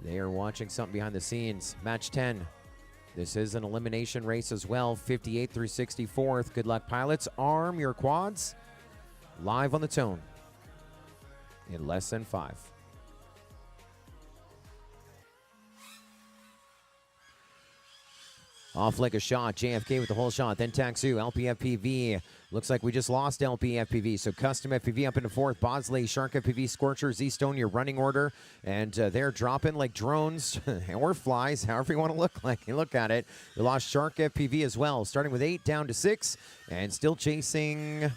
They are watching something behind the scenes. Match 10. This is an elimination race as well, 58th through 64th. Good luck, pilots. Arm your quads. Live on the tone in less than 5. Off like a shot, JFK with the whole shot, then Taxu, LPFPV. Looks like we just lost LPFPV, so Custom FPV up into 4th. Bosley, Shark FPV, Scorcher, Z-Stone, your running order. And they're dropping like drones or flies, however you want to look at it. We lost Shark FPV as well, starting with 8 down to 6, and still chasing,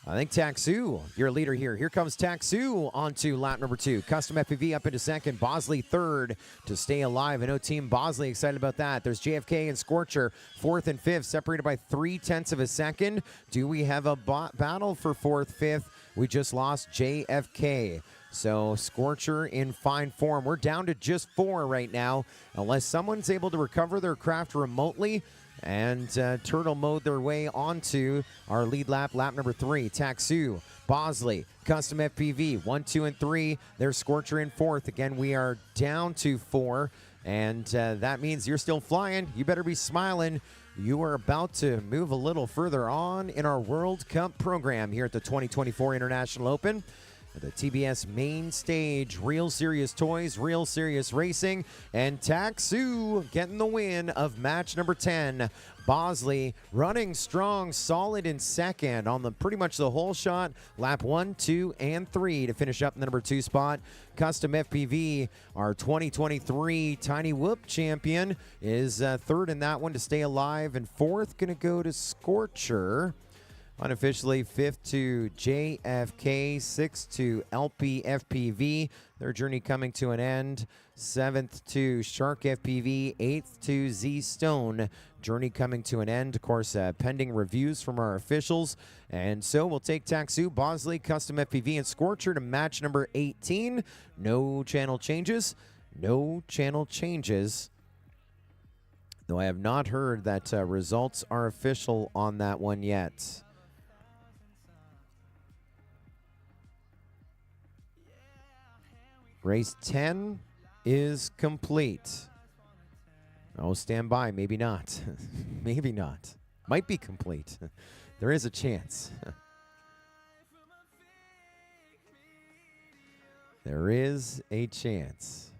I think, Taxu, your leader here. Here comes Taxu onto lap number 2. Custom FPV up into 2nd. Bosley 3rd to stay alive. I know Team Bosley excited about that. There's JFK and Scorcher 4th and 5th, separated by 0.3 of a second. Do we have a battle for 4th, 5th? We just lost JFK. So Scorcher in fine form. We're down to just 4 right now. Unless someone's able to recover their craft remotely and turtle mode their way onto our lead lap, lap number 3. Taxu, Bosley, Custom FPV, 1, 2, and 3. There's Scorcher in 4th. Again, we are down to 4, and that means you're still flying. You better be smiling. You are about to move a little further on in our World Cup program here at the 2024 International Open. The TBS main stage, real serious toys, real serious racing, and Taxu getting the win of match number 10. Bosley running strong, solid in 2nd on the pretty much the whole shot. Lap 1, 2, and 3 to finish up in the number 2 spot. Custom FPV, our 2023 Tiny Whoop champion, is 3rd in that one to stay alive, and 4th going to go to Scorcher. Unofficially, 5th to JFK, 6th to LPFPV. Their journey coming to an end. 7th to Shark FPV, 8th to Z-Stone, journey coming to an end. Of course, pending reviews from our officials. And so we'll take Taksu, Bosley, Custom FPV, and Scorcher to match number 18. No channel changes. No channel changes. Though I have not heard that results are official on that one yet. Race 10 is complete. Oh, stand by. Maybe not. Maybe not. Might be complete. There is a chance. There is a chance.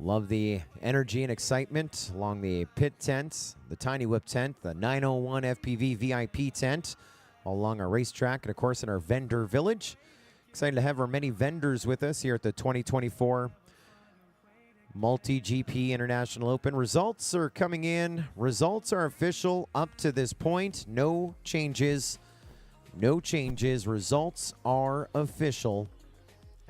Love the energy and excitement along the pit tent, the Tiny Whip tent, the 901 FPV VIP tent, all along our racetrack, and of course in our vendor village. Excited to have our many vendors with us here at the 2024 MultiGP International Open. Results are coming in. Results are official up to this point. No changes. No changes. Results are official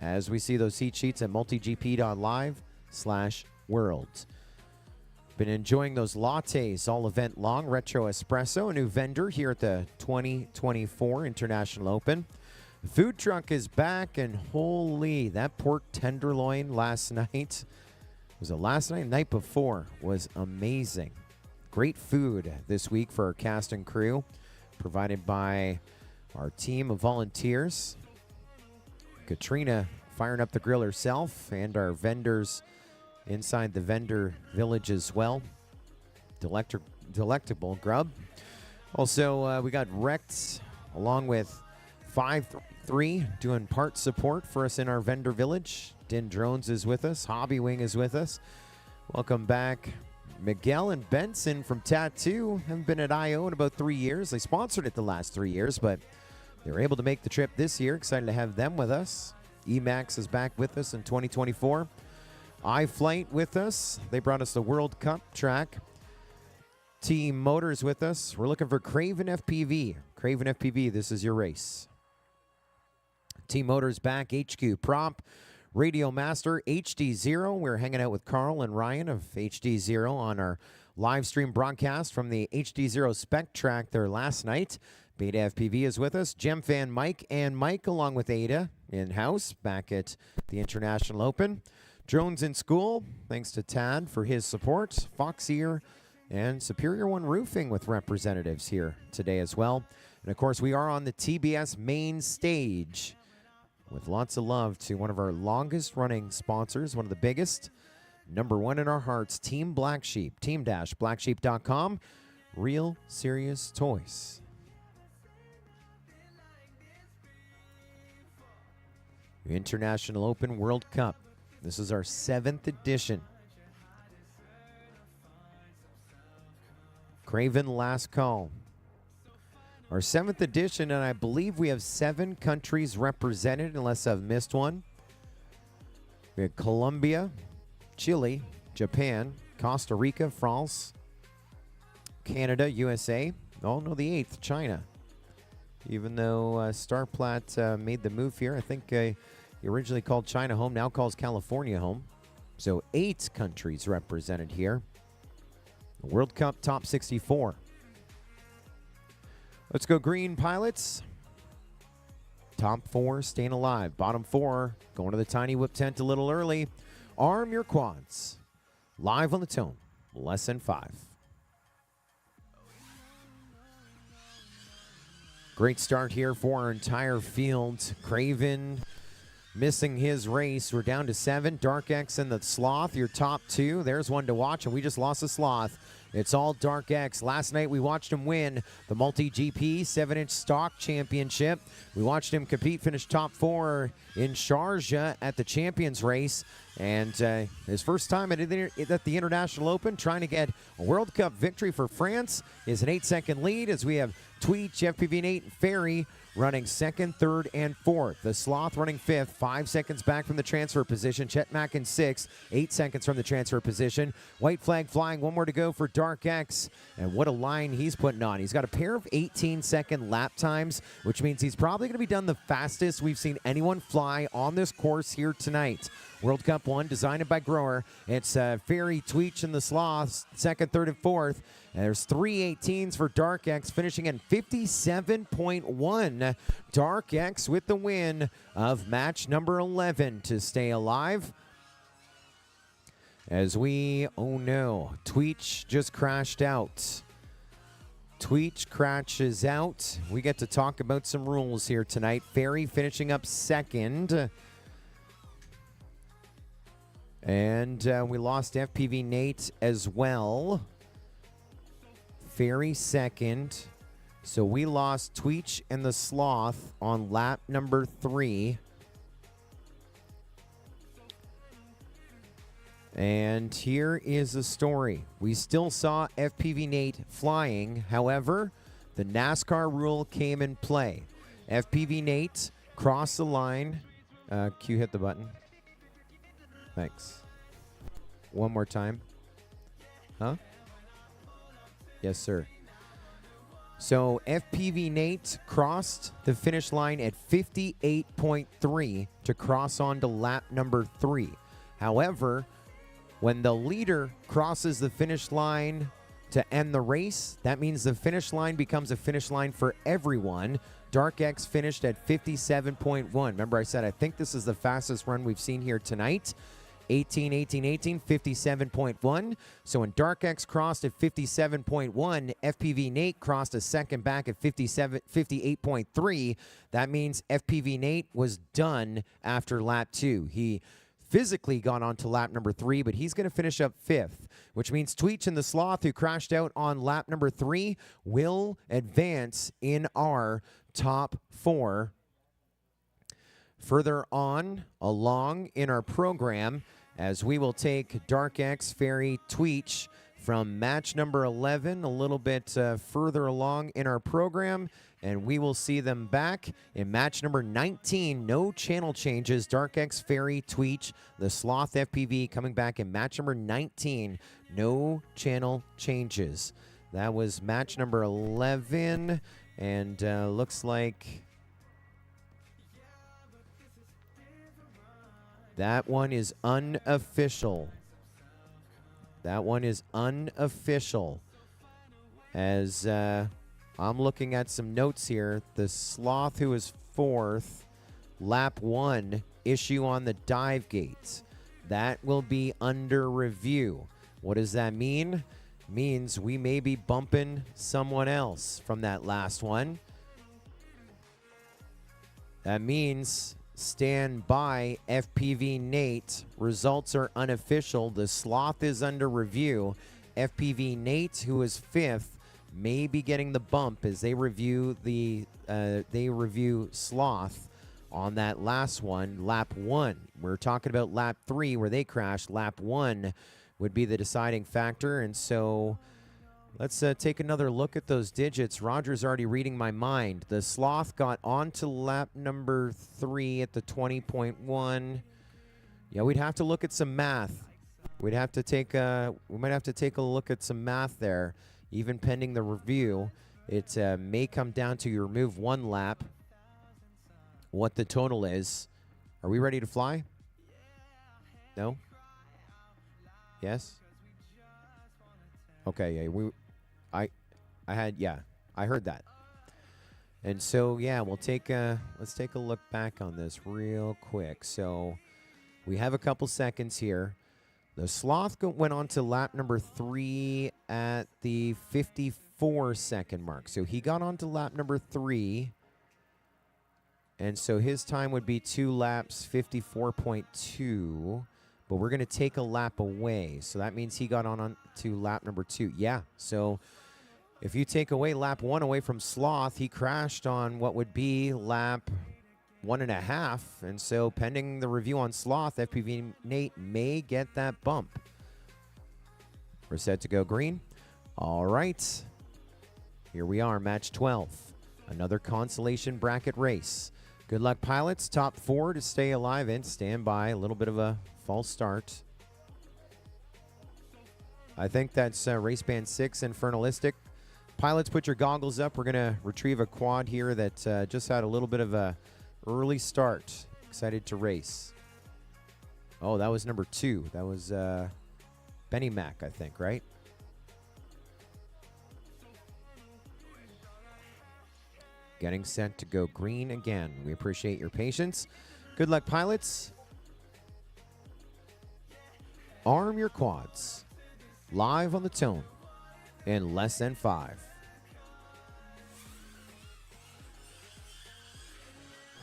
as we see those heat sheets at multigp.live/world. Been enjoying those lattes all event long. Retro Espresso, a new vendor here at the 2024 International Open. The food truck is back, and holy, that pork tenderloin last night, was it last night? Night before, was amazing. Great food this week for our cast and crew, provided by our team of volunteers. Katrina firing up the grill herself, and our vendors inside the vendor village as well. Delectable grub. Also, we got Wrecked along with 5-3 doing part support for us in our vendor village. Din Drones is with us. Hobby Wing is with us. Welcome back. Miguel and Benson from Tattoo haven't been at I.O. in about 3 years. They sponsored it the last 3 years, but they were able to make the trip this year. Excited to have them with us. Emax is back with us in 2024. iFlight with us. They brought us the World Cup track. Team Motors with us. We're looking for Craven FPV. Craven FPV, this is your race. Team Motors back. HQ Prop. Radio Master. HD0. We're hanging out with Carl and Ryan of HD0 on our live stream broadcast from the HD0 Spec track there last night. Beta FPV is with us. GemFan Mike and Mike along with Ada in-house back at the International Open. Drones in School, thanks to Tad for his support. Foxeer and Superior One Roofing with representatives here today as well. And of course, we are on the TBS main stage with lots of love to one of our longest running sponsors, one of the biggest, #1 in our hearts, Team Black Sheep, team-blacksheep.com, Real Serious Toys. International Open World Cup. This is our 7th edition. Craven Last Call. Our 7th edition, and I believe we have 7 countries represented, unless I've missed one. We have Colombia, Chile, Japan, Costa Rica, France, Canada, USA. Oh, no, the 8th, China. Even though Starplat made the move here, I think he originally called China home, now calls California home. So 8 countries represented here. The World Cup Top 64. Let's go green, pilots. Top 4 staying alive. Bottom 4 going to the Tiny Whip tent a little early. Arm your quads. Live on the tone. Lesson 5. Great start here for our entire field. Craven missing his race. We're down to 7. Dark X and the Sloth, your top 2. There's one to watch, and we just lost the Sloth. It's all Dark X. Last night we watched him win the MultiGP 7-inch stock championship. We watched him compete, finish top 4 in Sharjah at the Champions Race. And his first time at the International Open, trying to get a World Cup victory for France, is an 8-second lead as we have Tweech, FPV Nate, and Ferry running 2nd, 3rd, and 4th. The Sloth running 5th, 5 seconds back from the transfer position. Chet Mack in 6th, 8 seconds from the transfer position. White flag flying, one more to go for Dark X, and what a line he's putting on. He's got a pair of 18-second lap times, which means he's probably going to be done the fastest we've seen anyone fly on this course here tonight. World Cup 1, designed by Grower. It's Fairy, Tweech, and the Sloths, second, third, and fourth. And there's 3:18s for Dark X, finishing in 57.1. Dark X with the win of match number 11 to stay alive. As we, oh no, Tweech just crashed out. Tweech crashes out. We get to talk about some rules here tonight. Fairy finishing up second. And we lost FPV Nate as well. Fairy second. So we lost Tweech and the Sloth on lap number 3. And here is the story. We still saw FPV Nate flying. However, the NASCAR rule came in play. FPV Nate crossed the line. Q, hit the button. Thanks. One more time. Huh? Yes, sir. So FPV Nate crossed the finish line at 58.3 to cross on to lap number 3. However, when the leader crosses the finish line to end the race, that means the finish line becomes a finish line for everyone. Dark X finished at 57.1. Remember I said I think this is the fastest run we've seen here tonight. 18, 18, 18, 57.1. So when Dark X crossed at 57.1, FPV Nate crossed a second back at 58.3. That means FPV Nate was done after lap 2. He physically got on to lap number 3, but he's going to finish up 5th, which means Tweech and the Sloth, who crashed out on lap number 3, will advance in our top 4. Further on along in our program, as we will take Dark X, Fairy, Tweech from match number 11 a little bit further along in our program, and we will see them back in match number 19. No channel changes. Dark X, Fairy, Tweech, the Sloth FPV coming back in match number 19. No channel changes. That was match number 11, and looks like that one is unofficial. That one is unofficial. As I'm looking at some notes here, the Sloth, who is 4th, lap 1, issue on the dive gates. That will be under review. What does that mean? Means we may be bumping someone else from that last one. That means stand by, FPV Nate. Results are unofficial. The Sloth is under review. FPV Nate, who is 5th, may be getting the bump as they review the Sloth on that last one, lap 1. We're talking about lap 3 where they crashed. Lap 1 would be the deciding factor, and so let's take another look at those digits. Roger's already reading my mind. The Sloth got onto lap number 3 at the 20.1. Yeah, we'd have to look at some math. We'd have to take we might have to take a look at some math there. Even pending the review, it may come down to you remove 1 lap, what the total is. Are we ready to fly? No? Yes? Okay, yeah, I heard that. And so, yeah, we'll take let's take a look back on this real quick. So we have a couple seconds here. The Sloth went on to lap number 3 at the 54-second mark. So he got on to lap number 3. And so his time would be 2 laps, 54.2. But we're going to take a lap away. So that means he got on to lap number 2. Yeah, so if you take away lap 1 away from Sloth, he crashed on what would be lap 1.5. And so pending the review on Sloth, FPV Nate may get that bump. We're set to go green. All right. Here we are, match 12. Another consolation bracket race. Good luck, pilots. Top 4 to stay alive and stand by. A little bit of a false start. I think that's race band 6, Infernalistic. Pilots, put your goggles up. We're going to retrieve a quad here that just had a little bit of a early start. Excited to race. Oh, that was number 2. That was Benny Mac, I think, right? Getting set to go green again. We appreciate your patience. Good luck, pilots. Arm your quads. Live on the tone in less than 5.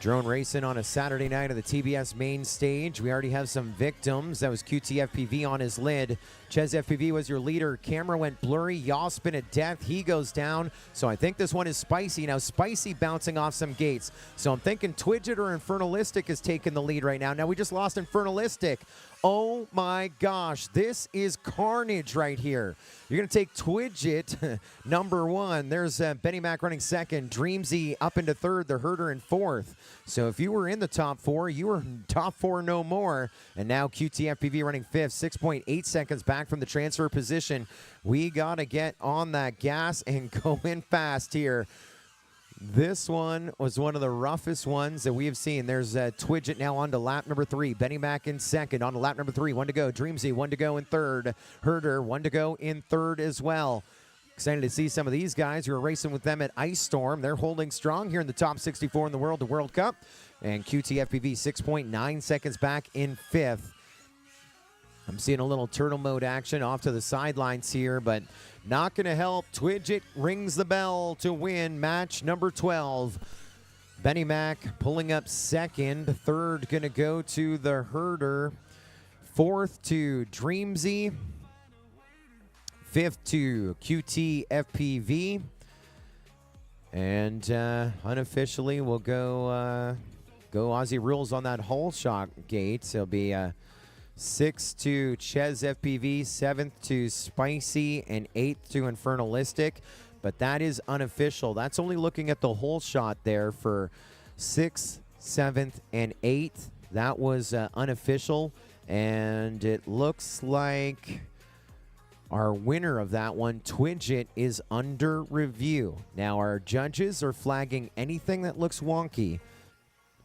Drone racing on a Saturday night of the TBS main stage. We already have some victims. That was QTFPV on his lid. Ches FPV was your leader. Camera went blurry. Yaw spin at death. He goes down. So I think this one is Spicy. Now Spicy bouncing off some gates. So I'm thinking Twidget or Infernalistic is taking the lead right now. Now we just lost Infernalistic. Oh my gosh, this is carnage right here. You're going to take Twidget, number 1. There's Benny Mac running second. Dreamsy up into third. The Herder in fourth. So if you were in the top 4, you were top 4 no more. And now QTFPV running fifth, 6.8 seconds back from the transfer position. We got to get on that gas and go in fast here. This one was one of the roughest ones that we have seen. There's Twidget now on to lap number 3. Benny Mac in second on to lap number 3. 1 to go. Dreamsy 1 to go in third. Herder 1 to go in third as well. Excited to see some of these guys who are racing with them at Ice Storm. They're holding strong here in the top 64 in the world, the World Cup. And QTFPV 6.9 seconds back in fifth. I'm seeing a little turtle mode action off to the sidelines here, but not going to help. Twidget rings the bell to win match number 12. Benny Mac pulling up second. Third going to go to the Herder. Fourth to Dreamsy. Fifth to QTFPV. And unofficially we'll go Aussie rules on that hole shot gate. It'll be 6th to Ches FPV, 7th to Spicy, and 8th to Infernalistic. But that is unofficial. That's only looking at the whole shot there for 6th, 7th, and 8th. That was unofficial. And it looks like our winner of that one, Twidget, is under review. Now, our judges are flagging anything that looks wonky.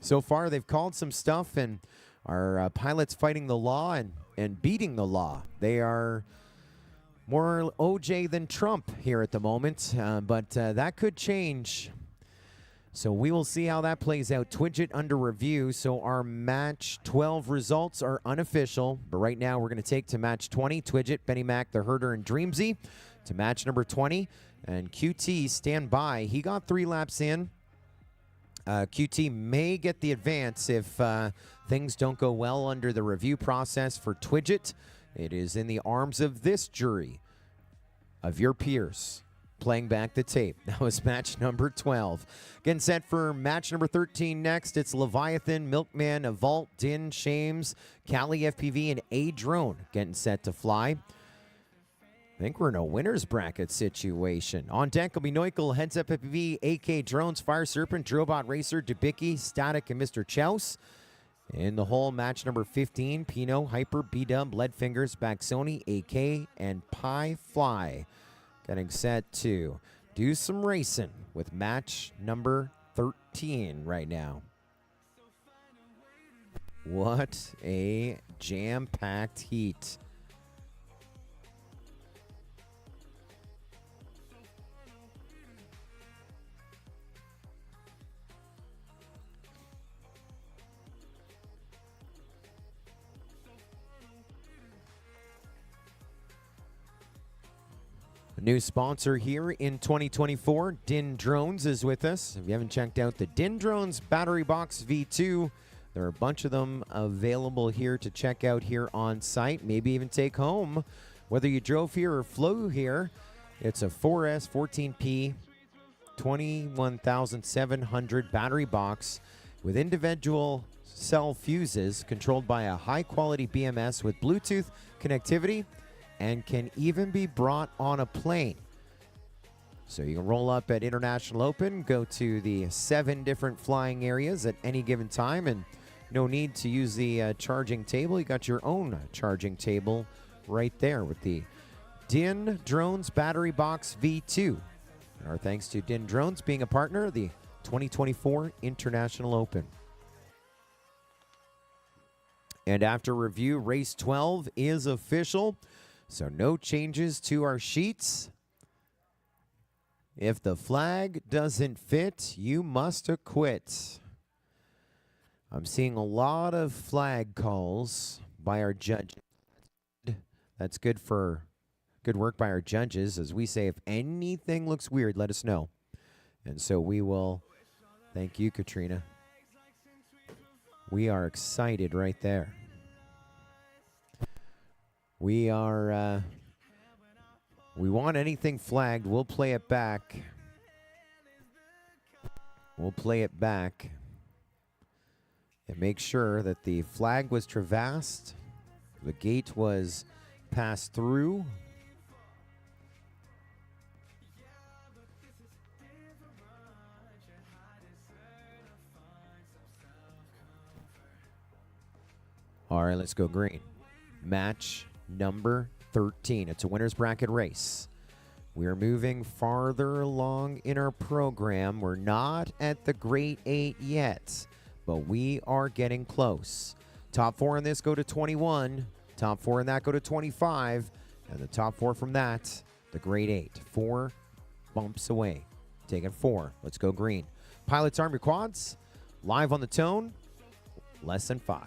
So far, they've called some stuff, and our pilots fighting the law and beating the law. They are more OJ than Trump here at the moment, but that could change. So we will see how that plays out. Twidget under review. So our match 12 results are unofficial, but right now we're going to take to match 20. Twidget, Benny Mac, the Herder, and Dreamsy to match number 20. And QT, stand by. He got 3 laps in. QT may get the advance if things don't go well under the review process for Twidget. It is in the arms of this jury, of your peers, playing back the tape. That was match number 12. Getting set for match number 13 next. It's Leviathan, Milkman, Vault, Din, Shames, Cali FPV, and A Drone getting set to fly. I think we're in a winner's bracket situation. On deck will be Neukel, Heads Up FPV, AK Drones, Fire Serpent, Drobot Racer, Dubicki, Static, and Mr. Chouse. In the hole, match number 15, Pino, Hyper, B-Dub, Leadfingers, Baxoni, AK, and Pie Fly. Getting set to do some racing with match number 13 right now. What a jam-packed heat. New sponsor here in 2024, Din Drones is with us. If you haven't checked out the Din Drones Battery Box V2, there are a bunch of them available here to check out here on site, maybe even take home. Whether you drove here or flew here, it's a 4S 14P 21,700 battery box with individual cell fuses controlled by a high-quality BMS with Bluetooth connectivity, and can even be brought on a plane. So you can roll up at International Open, go to the 7 different flying areas at any given time, and no need to use the charging table. You got your own charging table right there with the Din Drones Battery Box V2. And our thanks to Din Drones being a partner of the 2024 International Open. And after review, race 12 is official, so no changes to our sheets. If the flag doesn't fit, you must acquit. I'm seeing a lot of flag calls by our judges. That's good work by our judges. As we say, if anything looks weird, let us know. And so we will. Thank you, Katrina. We are excited right there. We are, we want anything flagged. We'll play it back. We'll play it back and make sure that the flag was traversed, the gate was passed through. All right, let's go green. Match number 13. It's a winner's bracket race. We are moving farther along in our program. We're not at the Great 8 yet, but we are getting close. Top 4 in this go to 21. Top 4 in that go to 25. And the top 4 from that, the Great 8. 4 bumps away. Taking 4. Let's go green. Pilots, arm your quads. Live on the tone. Less than 5.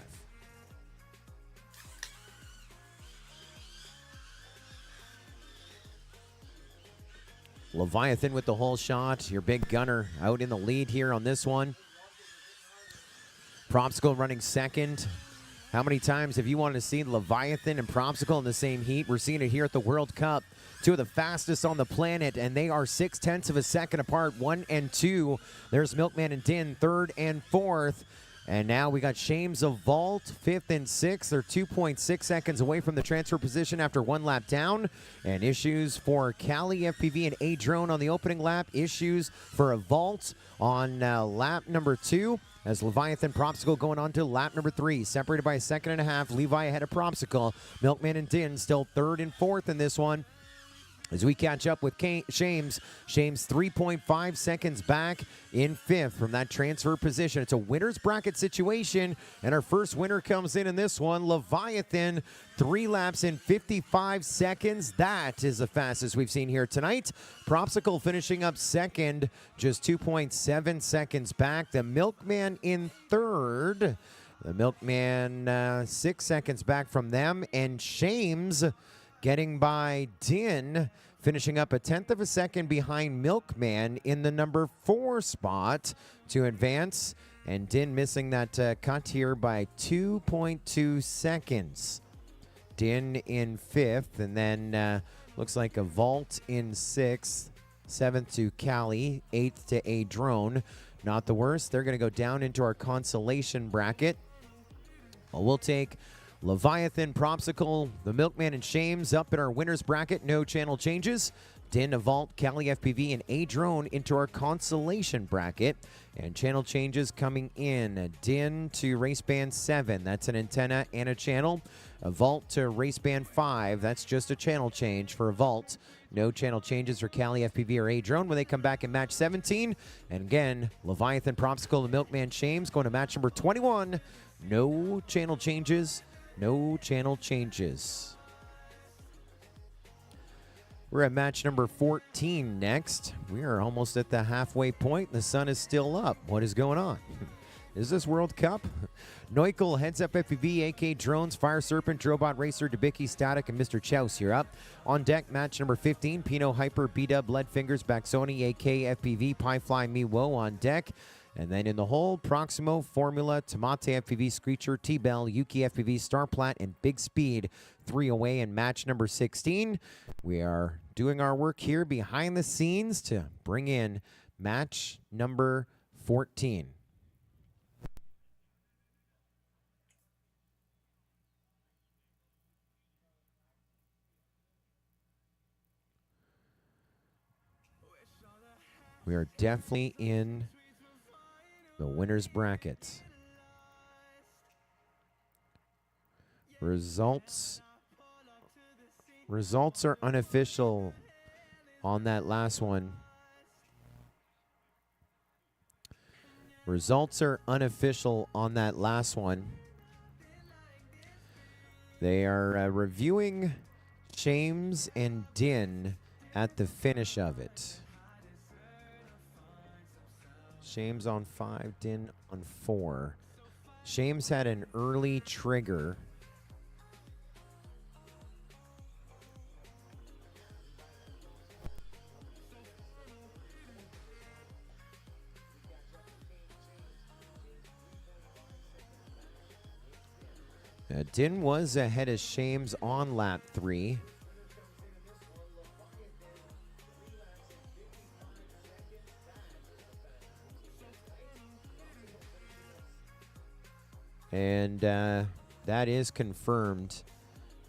Leviathan with the hole shot. Your big gunner out in the lead here on this one. Propsicle running second. How many times have you wanted to see Leviathan and Propsicle in the same heat? We're seeing it here at the World Cup. Two of the fastest on the planet, and they are 0.6 of a second apart, 1 and 2. There's Milkman and Din, 3rd and 4th. And now we got Shames of Vault, 5th and 6th. They're 2.6 seconds away from the transfer position after 1 lap down. And issues for Cali FPV and A-Drone on the opening lap. Issues for a Vault on lap number 2. As Leviathan Propsicle going on to lap number 3. Separated by a 1.5 seconds. Levi ahead of Propsicle. Milkman and Din still 3rd and 4th in this one. As we catch up with Shames, 3.5 seconds back in 5th from that transfer position. It's a winner's bracket situation, and our first winner comes in this one. Leviathan, 3 laps in 55 seconds. That is the fastest we've seen here tonight. Propsicle finishing up 2nd, just 2.7 seconds back. The Milkman in 3rd. The Milkman 6 seconds back from them, and Shames getting by Din, finishing up a 1/10 of a second behind Milkman in the number 4 spot to advance. And Din missing that cut here by 2.2 seconds. Din in 5th, and then looks like a Vault in 6th. 7th to Cali, 8th to A-Drone. Not the worst. They're going to go down into our consolation bracket. We'll take Leviathan, Propsicle, the Milkman, and Shames up in our winner's bracket. No channel changes. Din, a Vault, Cali FPV, and A-Drone into our consolation bracket. And channel changes coming in. Din to race band 7. That's an antenna and a channel. A Vault to race band 5. That's just a channel change for a Vault. No channel changes for Cali FPV or A-Drone when they come back in match 17. And again, Leviathan, Propsicle, the Milkman, Shames going to match number 21. No channel changes. No channel changes. We're at match number 14 next. We are almost at the halfway point. The sun is still up. What is going on? Is this World Cup? Neukel, Heads Up FPV, AK Drones, Fire Serpent, Drobot Racer, Debicki, Static, and Mr. Chouse here up. On deck, match number 15. Pino, Hyper, B-Dub, Lead Fingers, Baxoni, AK, FPV, Piefly, Miwo on deck. And then in the hole, Proximo, Formula, Tomate FPV, Screecher, T-Bell, Yuki FPV, Starplat, and Big Speed. 3 away in match number 16. We are doing our work here behind the scenes to bring in match number 14. We are definitely in the winner's bracket. Results Results are unofficial on that last one. Results are unofficial on that last one. They are reviewing Shames and Din at the finish of it. Shames on 5, Din on 4. Shames had an early trigger. Din was ahead of Shames on lap 3. And that is confirmed.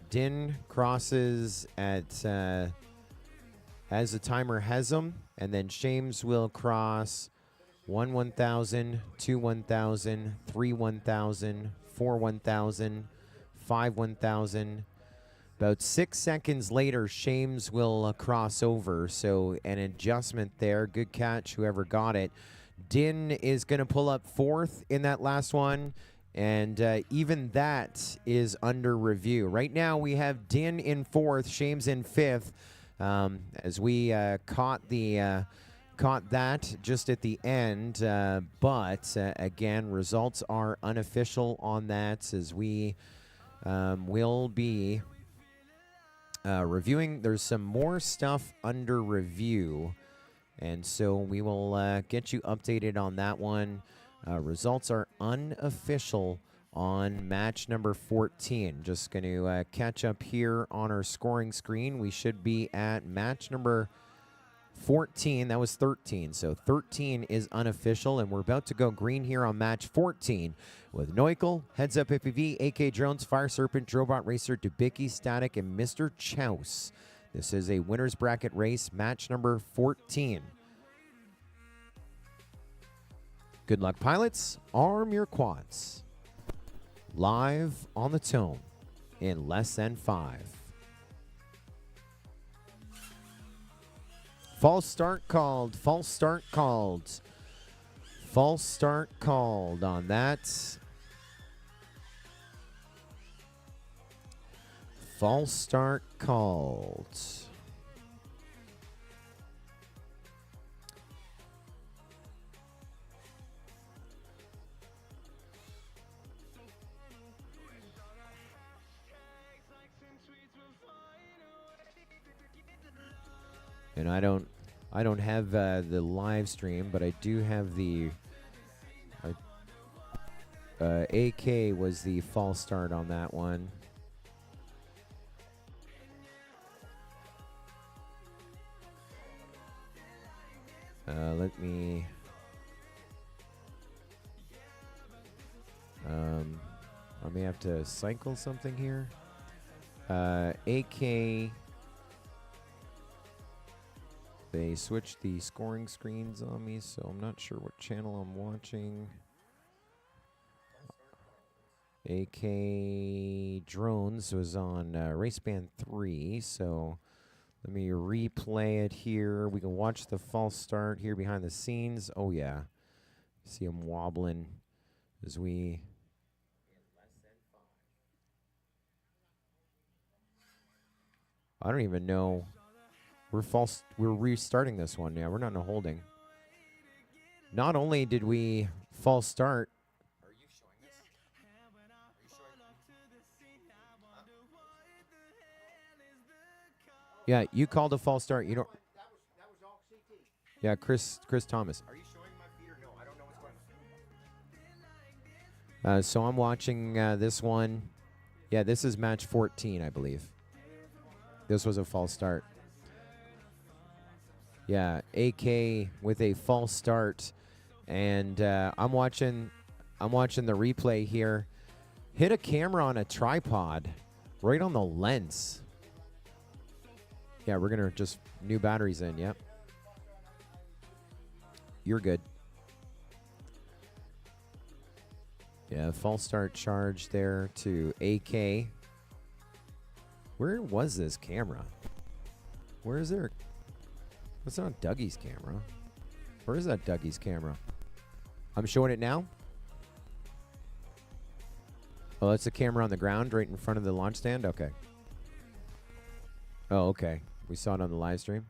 Din crosses at as the timer has him, and then Shames will cross 1 1,000, 2 1,000, 3 1,000, 4 1,000, 5 1,000. About 6 seconds later, Shames will cross over. So an adjustment there. Good catch, whoever got it. Din is going to pull up 4th in that last one. And even that is under review. Right now, we have Din in 4th, Shames in 5th. As we caught that just at the end. But again, results are unofficial on that, as we will be reviewing. There's some more stuff under review, and so we will get you updated on that one. Results are unofficial on match number 14. Just going to catch up here on our scoring screen. We should be at match number 14. That was 13. So 13 is unofficial, and we're about to go green here on match 14 with Neukel, Heads Up FPV, AK Drones, Fire Serpent, Drobot Racer, Dubicki, Static, and Mr. Chouse. This is a winner's bracket race, match number 14. Good luck, pilots. Arm your quads. Live on the tone in less than 5. False start called. False start called. False start called on that. False start called. And I don't have the live stream, but I do have the AK was the false start on that one. Let me I may have to cycle something here. AK, they switched the scoring screens on me, so I'm not sure what channel I'm watching. AK Drones was on Race Band 3, so let me replay it here. We can watch the false start here behind the scenes. Oh, yeah. See him wobbling as we... I don't even know. We're restarting this one. Yeah, we're not in a holding. Not only did we false start. Are you showing this? Are you showing? Yeah, you called a false start. You don't. That was all CT. Yeah, Chris Thomas. Are you showing my feed or no? I don't know what's going on. So I'm watching this one. Yeah, this is match 14, I believe. This was a false start. Yeah, AK with a false start, and I'm watching the replay here. Hit a camera on a tripod, right on the lens. Yeah, we're gonna just new batteries in. Yep, you're good. Yeah, false start charge there to AK. Where was this camera? Where is there? That's not Dougie's camera. Where is that Dougie's camera? I'm showing it now. Oh, that's the camera on the ground right in front of the launch stand? Okay. Oh, okay. We saw it on the live stream.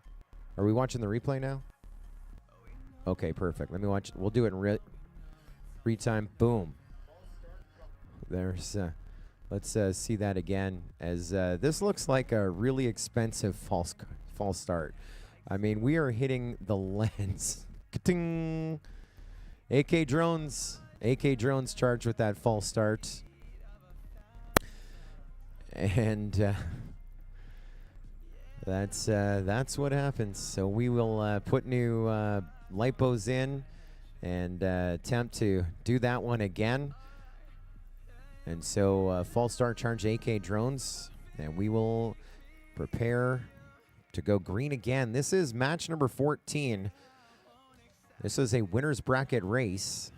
Are we watching the replay now? Okay, perfect. Let me watch. We'll do it in real time. Boom. There's. Let's see that again. As this looks like a really expensive false start. I mean, we are hitting the lens. Ka-ting! AK drones charged with that false start, and that's what happens. So we will put new lipos in and attempt to do that one again. And so false start charge AK drones, and we will prepare to go green again. This is match number 14. This is a winner's bracket race.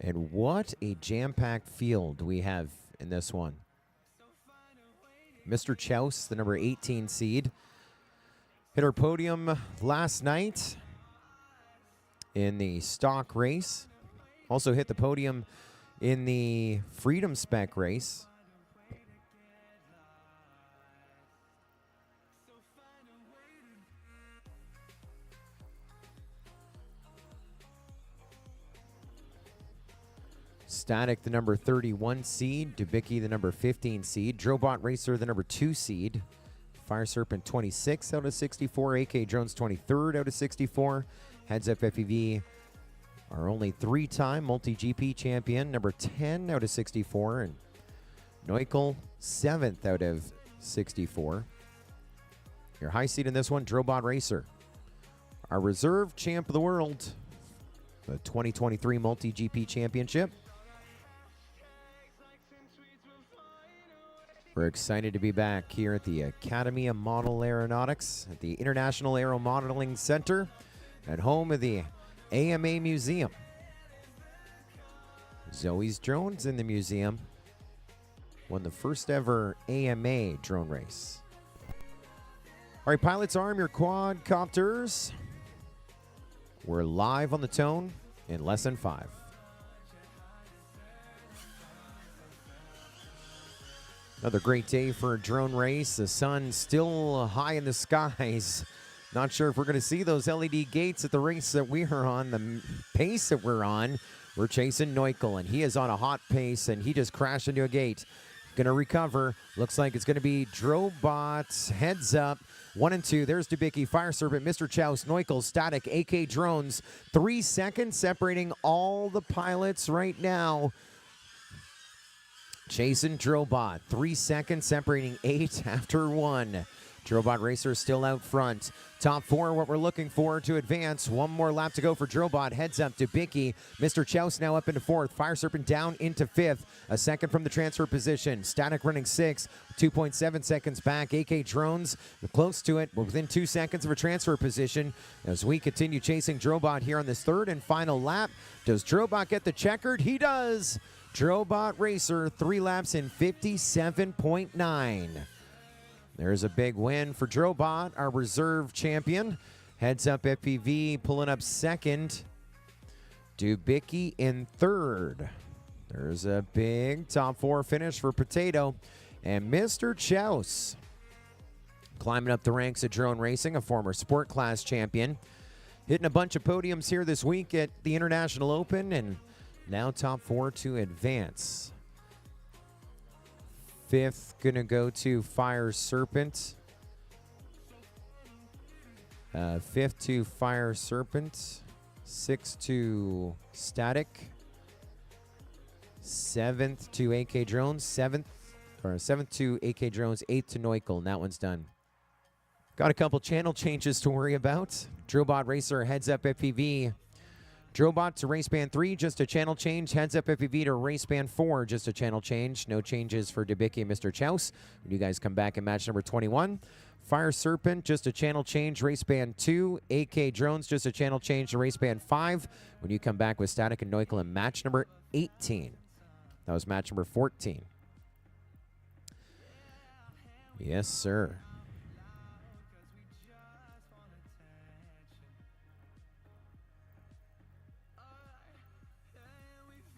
And what a jam-packed field we have in this one. Mr. Chouse, the number 18 seed, hit our podium last night in the stock race. Also hit the podium in the Freedom Spec race. Static, the number 31 seed. Dubicki, the number 15 seed. Drobot Racer, the number 2 seed. Fire Serpent, 26 out of 64. AK Drones, 23rd out of 64. Heads Up FEV, our only 3-time MultiGP champion, number 10 out of 64. And Neukel, 7th out of 64. Your high seed in this one, Drobot Racer. Our reserve champ of the world, the 2023 MultiGP championship. We're excited to be back here at the Academy of Model Aeronautics at the International Aero Modeling Center at home of the AMA Museum. Zoe's drones in the museum won the first ever AMA drone race. All right, pilots, arm your quadcopters. We're live on the tone in less than 5. Another great day for a drone race. The sun still high in the skies. Not sure if we're going to see those LED gates at the race that we are on, the pace that we're on. We're chasing Neukel, and he is on a hot pace, and he just crashed into a gate. Going to recover. Looks like it's going to be Drobot. Heads up. 1 and 2. There's Dubicki, Fire Serpent, Mr. Chouse, Neukel, Static, AK Drones. 3 seconds separating all the pilots right now. Chasing Drobot. 3 seconds separating 8 after 1. Drobot Racer still out front. Top 4, what we're looking for to advance. 1 more lap to go for Drobot. Heads up, Dubicki. Mr. Chouse now up into 4th. Fire Serpent down into 5th. A second from the transfer position. Static running 6th. 2.7 seconds back. AK Drones close to it. We're within 2 seconds of a transfer position as we continue chasing Drobot here on this 3rd and final lap. Does Drobot get the checkered? He does. Drobot Racer, 3 laps in 57.9. There's a big win for Drobot, our reserve champion. Heads Up FPV pulling up 2nd. Dubicki in 3rd. There's a big top 4 finish for Potato. And Mr. Chouse climbing up the ranks of drone racing, a former sport class champion. Hitting a bunch of podiums here this week at the International Open, and now top 4 to advance. 5th gonna go to Fire Serpent. 5th to Fire Serpent. 6th to Static. 7th to AK Drones. 7th to AK Drones. 8th to Neukel, and that one's done. Got a couple channel changes to worry about. Drobot Racer, Heads Up FPV. Drobot to race band 3, just a channel change. Heads Up FPV to race band 4, just a channel change. No changes for Dubicki and Mr. Chouse when you guys come back in match number 21. Fire Serpent, just a channel change. Race band 2. AK Drones, just a channel change to race band 5 when you come back with Static and Neukel in match number 18. That was match number 14. Yes, sir.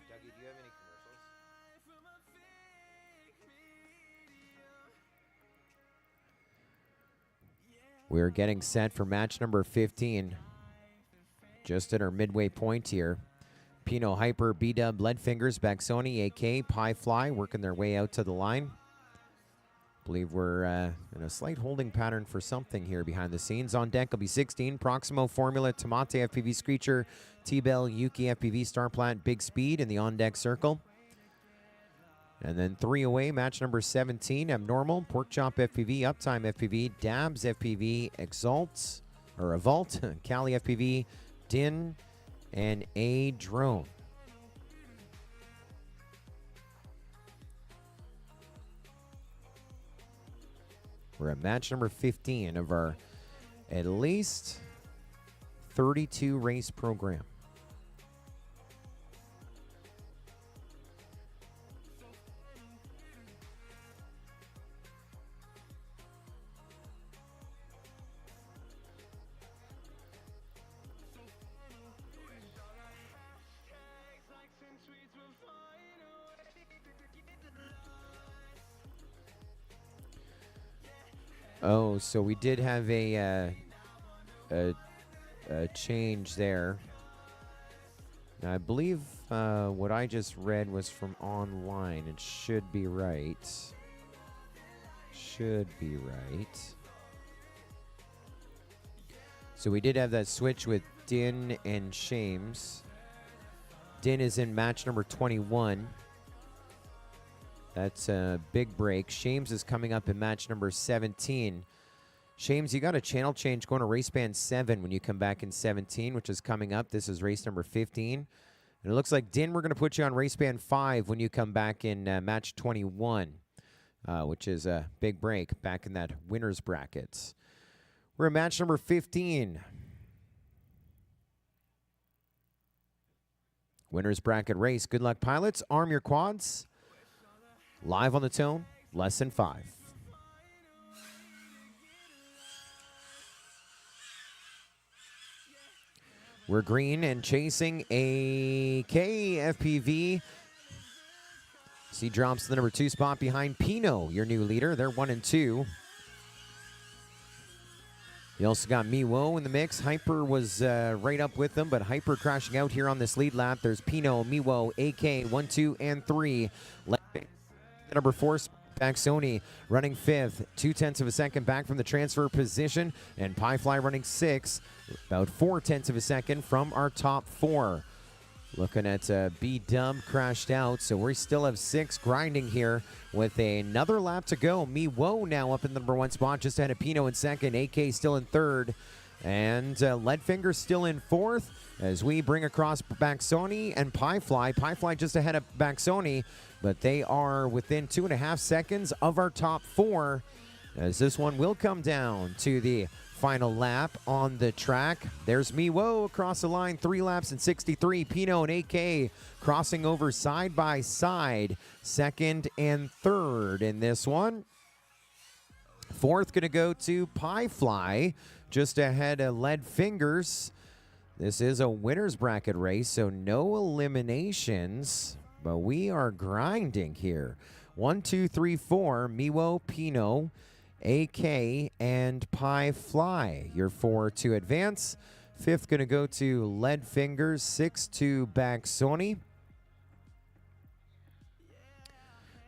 Dougie, do you have any commercials? We're getting set for match number 15. Just at our midway point here. Pino, Hyper, B-Dub, Leadfingers, Baxoni, AK, Pie Fly working their way out to the line. Believe we're in a slight holding pattern for something here behind the scenes. On deck will be 16, Proximo, Formula, Tomate, FPV Screecher, T-Bell, Yuki, FPV, Starplant, Big Speed in the on-deck circle. And then 3 away, match number 17, Abnormal, Pork Chop FPV, Uptime FPV, Dabs FPV, Exalt, or Evault, Cali FPV, Din, and a drone. We're at match number 15 of our at least 32 race program. Oh, so we did have a change there. Now, I believe what I just read was from online. It should be right. Should be right. So we did have that switch with Din and Shames. Din is in match number 21. That's a big break. Shames is coming up in match number 17. Shames, you got a channel change going to race band 7 when you come back in 17, which is coming up. This is race number 15. And it looks like, Din, we're going to put you on race band 5 when you come back in match 21, which is a big break back in that winner's brackets. We're at match number 15. Winner's bracket race. Good luck, pilots. Arm your quads. Live on the tone, less than 5. We're green and chasing a KFPV. C drops to the number 2 spot behind Pino, your new leader. They're 1 and 2. You also got Miwo in the mix. Hyper was right up with them, but Hyper crashing out here on this lead lap. There's Pino, Miwo, AK, 1, 2, and 3. Number 4, Baxoni running 5th, 0.2 of a second back from the transfer position, and Piefly running 6th, about 0.4 of a second from our top 4. Looking at B-Dub crashed out, so we still have 6 grinding here with another lap to go. Miwo now up in the number 1 spot, just ahead of Pino in 2nd, AK still in 3rd, and Leadfinger still in 4th as we bring across Baxoni and Piefly. Piefly just ahead of Baxoni, but they are within 2.5 seconds of our top 4 as this one will come down to the final lap on the track. There's Miwo across the line, 3 laps and 63. Pino and AK crossing over side by side, 2nd and 3rd in this one. 4th going to go to Piefly, just ahead of Leadfingers. This is a winner's bracket race, so no eliminations, but we are grinding here. 1, 2, 3, 4, Miwo, Pino, AK, and Piefly. Your 4 to advance. 5th going to go to Leadfingers, 6th to Baxoni.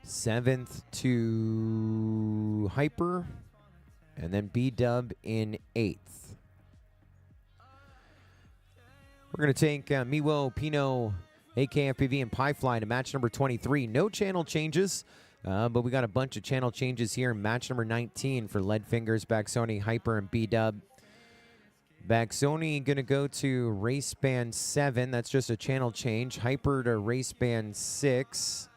7th to Hyper, and then B-Dub in 8th. We're going to take Miwo, Pino, AKFPV, and Piefly to match number 23. No channel changes, but we got a bunch of channel changes here in match number 19 for Leadfingers, Baxoni, Hyper, and B-Dub. Baxoni going to go to race band 7. That's just a channel change. Hyper to race band 6.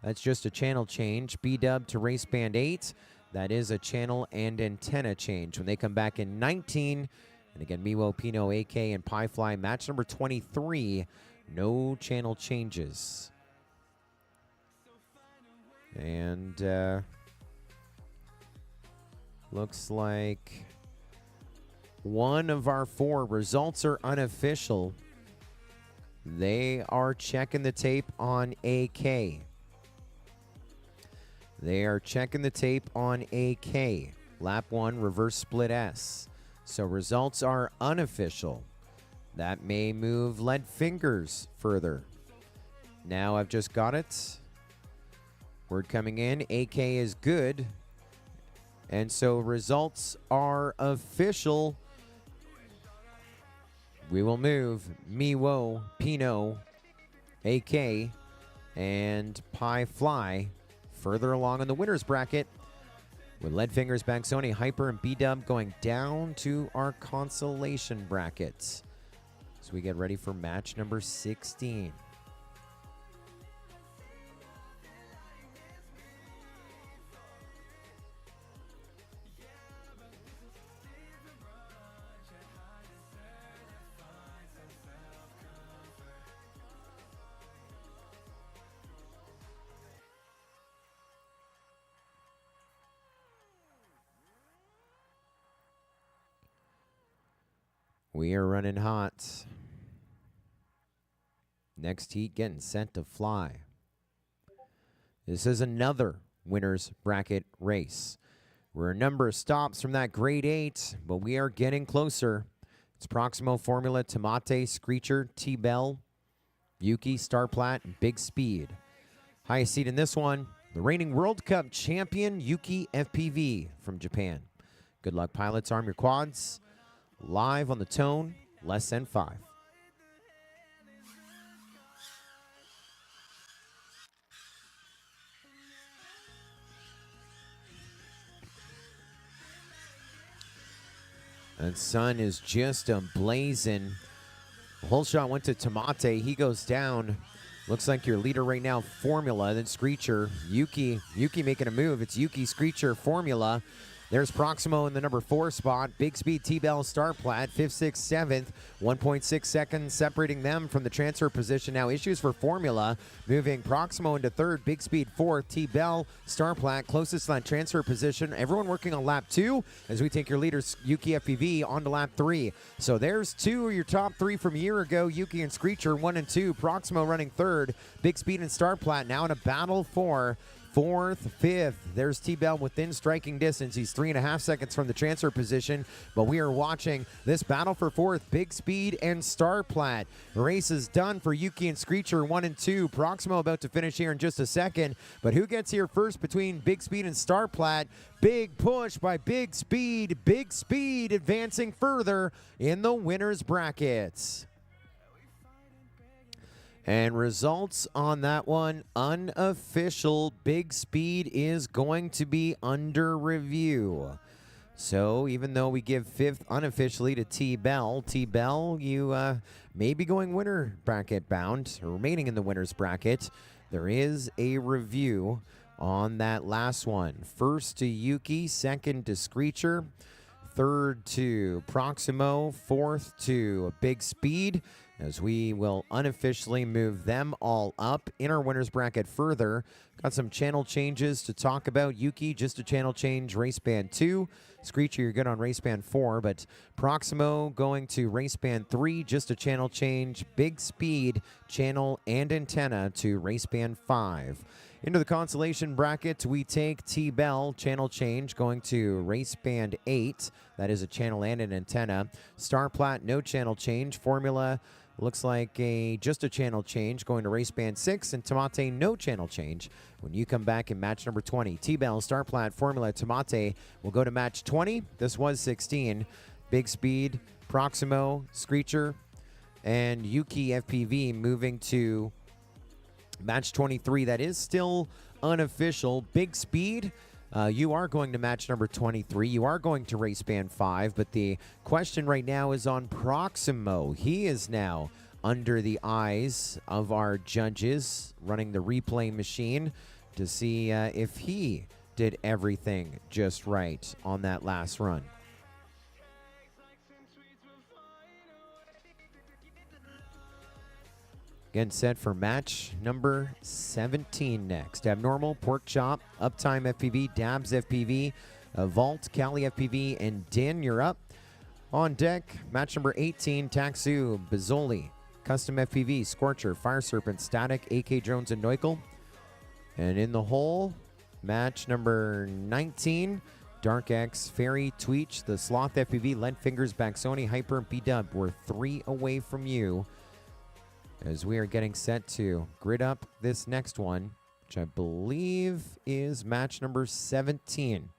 That's just a channel change. B-Dub to race band 8. That is a channel and antenna change. When they come back in 19, and again, Miwo, Pino, AK, and Piefly, match number 23, no channel changes. And Looks like one of our 4 results are unofficial. They are checking the tape on AK. They are checking the tape on AK. Lap 1, reverse split S. So results are unofficial. That may move lead fingers further. Now I've just got it. Word coming in. AK is good. And so results are official. We will move Miwo, Pino, AK, and Pie Fly further along in the winner's bracket, with Leadfingers, Bangsoni, Hyper, and B-Dub going down to our consolation brackets. So we get ready for match number 16. We are running hot. Next heat getting set to fly. This is another winner's bracket race. We're a number of stops from that grade 8, but we are getting closer. It's Proximo, Formula, Tomate, Screecher, T-Bell, Yuki, Starplat, and Big Speed. Highest seed in this one, the reigning World Cup champion, Yuki FPV from Japan. Good luck, pilots. Arm your quads. Live on the tone, less than 5. And sun is just ablazing. The whole shot went to Tomate. He goes down. Looks like your leader right now, Formula, then Screecher. Yuki making a move. It's Yuki, Screecher, Formula. There's Proximo in the number 4 spot. Big Speed, T-Bell, Starplat, 5th, 6th, 7th. 1.6 seconds separating them from the transfer position. Now issues for Formula, moving Proximo into 3rd. Big Speed 4th. T-Bell, Starplat, closest to that transfer position. Everyone working on lap 2 as we take your leaders, Yuki FPV, on to lap 3. So there's 2 of your top 3 from a year ago. Yuki and Screecher, 1 and 2. Proximo running 3rd. Big Speed and Starplat now in a battle for 4th, 5th. There's T-Bell within striking distance. He's 3.5 seconds from the transfer position, but we are watching this battle for 4th. Big Speed and Starplat. The race is done for Yuki and Screecher, 1 and 2. Proximo about to finish here in just a second, but who gets here first between Big Speed and Starplat? Big push by Big Speed. Big Speed advancing further in the winner's brackets. And results on that one, unofficial. Big Speed is going to be under review. So even though we give 5th unofficially to T-Bell, you may be going winner bracket bound, or remaining in the winner's bracket. There is a review on that last one. 1st to Yuki, 2nd to Screecher, 3rd to Proximo, 4th to Big Speed, as we will unofficially move them all up in our winner's bracket further. Got some channel changes to talk about. Yuki, just a channel change, race band 2. Screecher, you're good on race band 4, but Proximo going to race band 3, just a channel change. Big Speed, channel and antenna to race band 5. Into the consolation bracket, we take T-Bell, channel change, going to race band 8. That is a channel and an antenna. Starplat, no channel change. Formula, looks like just a channel change, going to race band 6, and Tomate, no channel change. When you come back in match number 20, T-Bell, Starplat, Formula, Tomate will go to match 20. This was 16. Big Speed, Proximo, Screecher, and Yuki FPV moving to match 23. That is still unofficial. Big Speed, you are going to match number 23. You are going to race band 5, but the question right now is on Proximo. He is now under the eyes of our judges running the replay machine to see if he did everything just right on that last run. Again, set for match number 17 next. Abnormal, Pork Chop, Uptime FPV, Dabs FPV, Vault, Cali FPV, and Dan, you're up. On deck, match number 18, Taxu, Bizzoli, Custom FPV, Scorcher, Fire Serpent, Static, AK Drones, and Neukel. And in the hole, match number 19, Dark X, Fairy, Tweech, the Sloth FPV, Lent Fingers, Baxoni, Hyper, and B-Dub. We're 3 away from you as we are getting set to grid up this next one, which I believe is match number 17.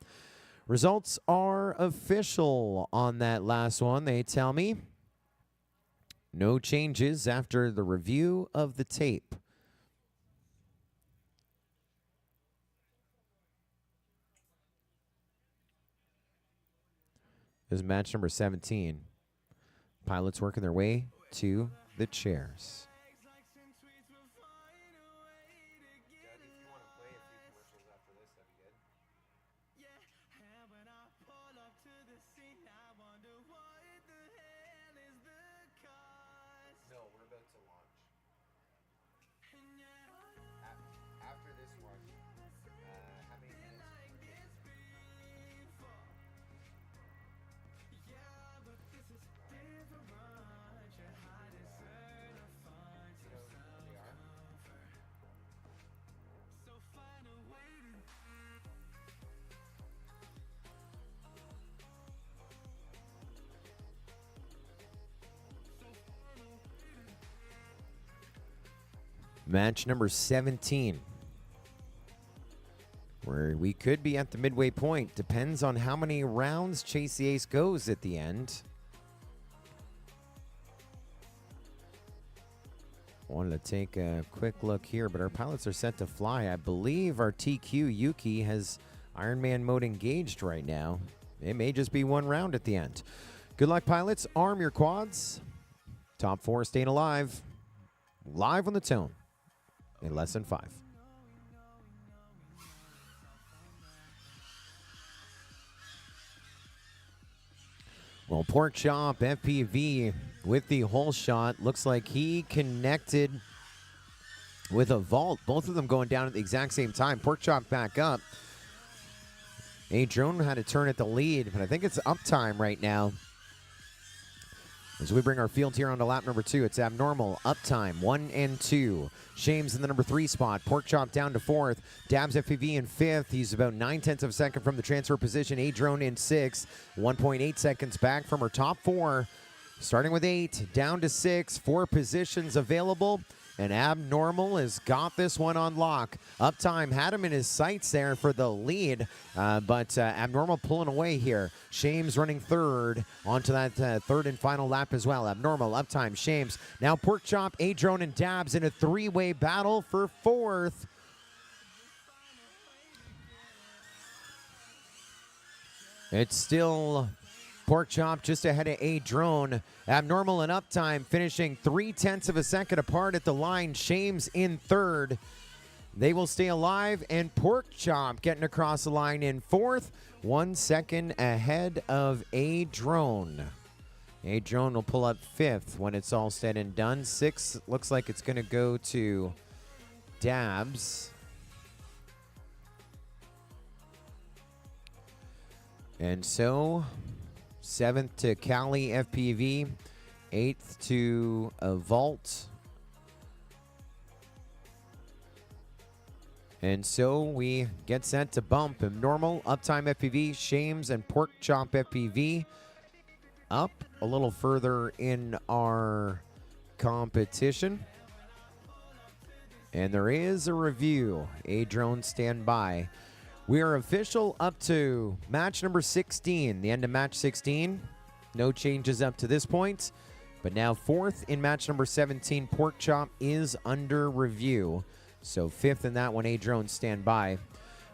Results are official on that last one, they tell me. No changes after the review of the tape. This is match number 17. Pilots working their way to the chairs. Match number 17, where we could be at the midway point. Depends on how many rounds Chase the Ace goes at the end. Wanted to take a quick look here, but our pilots are set to fly. I believe our TQ Yuki has Ironman mode engaged right now. It may just be one round at the end. Good luck, pilots. Arm your quads. Top 4 staying alive. Live on the tone in less than 5. Well, Pork Chop FPV with the hole shot. Looks like he connected with a vault. Both of them going down at the exact same time. Pork Chop back up. A drone had to turn at the lead, but I think it's uptime right now. As we bring our field here onto lap number 2, it's Abnormal, Uptime, 1 and 2. Shames in the number 3 spot. Pork Chop down to 4th. Dabs FPV in 5th. He's about 9/10 of a second from the transfer position. A-Drone in 6th. 1.8 seconds back from her top 4. Starting with 8, down to 6. 4 positions available. And Abnormal has got this one on lock. Uptime had him in his sights there for the lead, but Abnormal pulling away here. Shames running 3rd onto that 3rd and final lap as well. Abnormal, Uptime, Shames. Now Pork Chop, A-Drone, and Dabs in a 3-way battle for 4th. It's still Pork Chop just ahead of A-Drone. Abnormal and Uptime finishing 0.3 of a second apart at the line. Shames in 3rd. They will stay alive, and Pork Chop getting across the line in 4th. 1 second ahead of A-Drone. A-Drone will pull up 5th when it's all said and done. 6th looks like it's going to go to Dabs. And so 7th to Cali FPV, 8th to Vault. And so we get set to bump Abnormal, Uptime FPV, Shames, and Pork Chop FPV up a little further in our competition. And there is a review. A-Drone stand by. We are official up to match number 16, the end of match 16. No changes up to this point. But now 4th in match number 17, Pork Chop is under review. So 5th in that one, A-Drone stand by.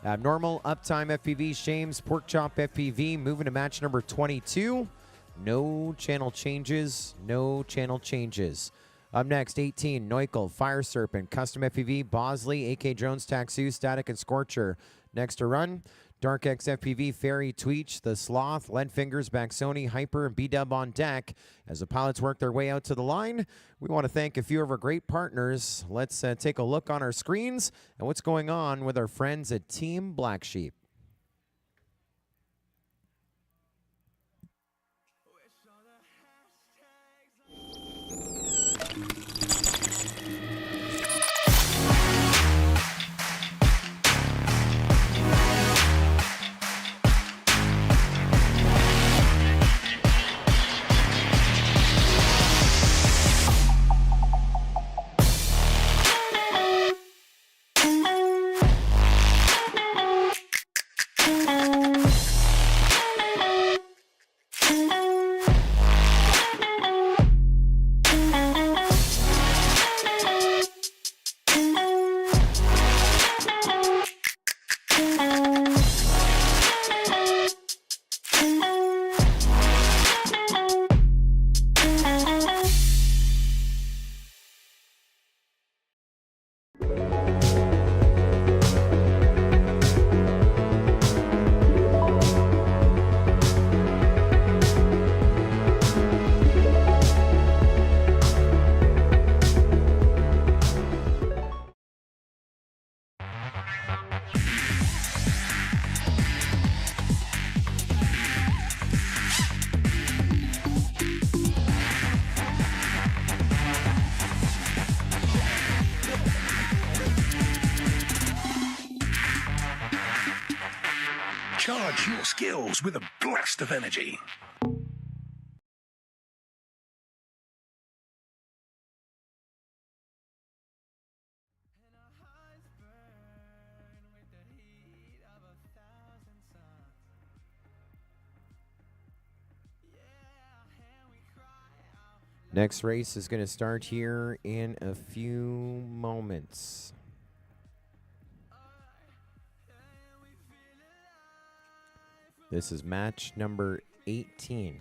Abnormal, Uptime FPV, Shames, Pork Chop FPV, moving to match number 22. No channel changes, no channel changes. Up next, 18, Neukel, Fire Serpent, Custom FPV, Bosley, AK Drones, Taxu, Static, and Scorcher. Next to run, Dark X FPV, Fairy, Tweech, the Sloth, Lead Fingers, Baxoni, Hyper, and B-Dub on deck. As the pilots work their way out to the line, we want to thank a few of our great partners. Let's take a look on our screens and what's going on with our friends at Team Black Sheep. Charge your skills with a blast of energy. Next race is going to start here in a few moments. This is match number 18.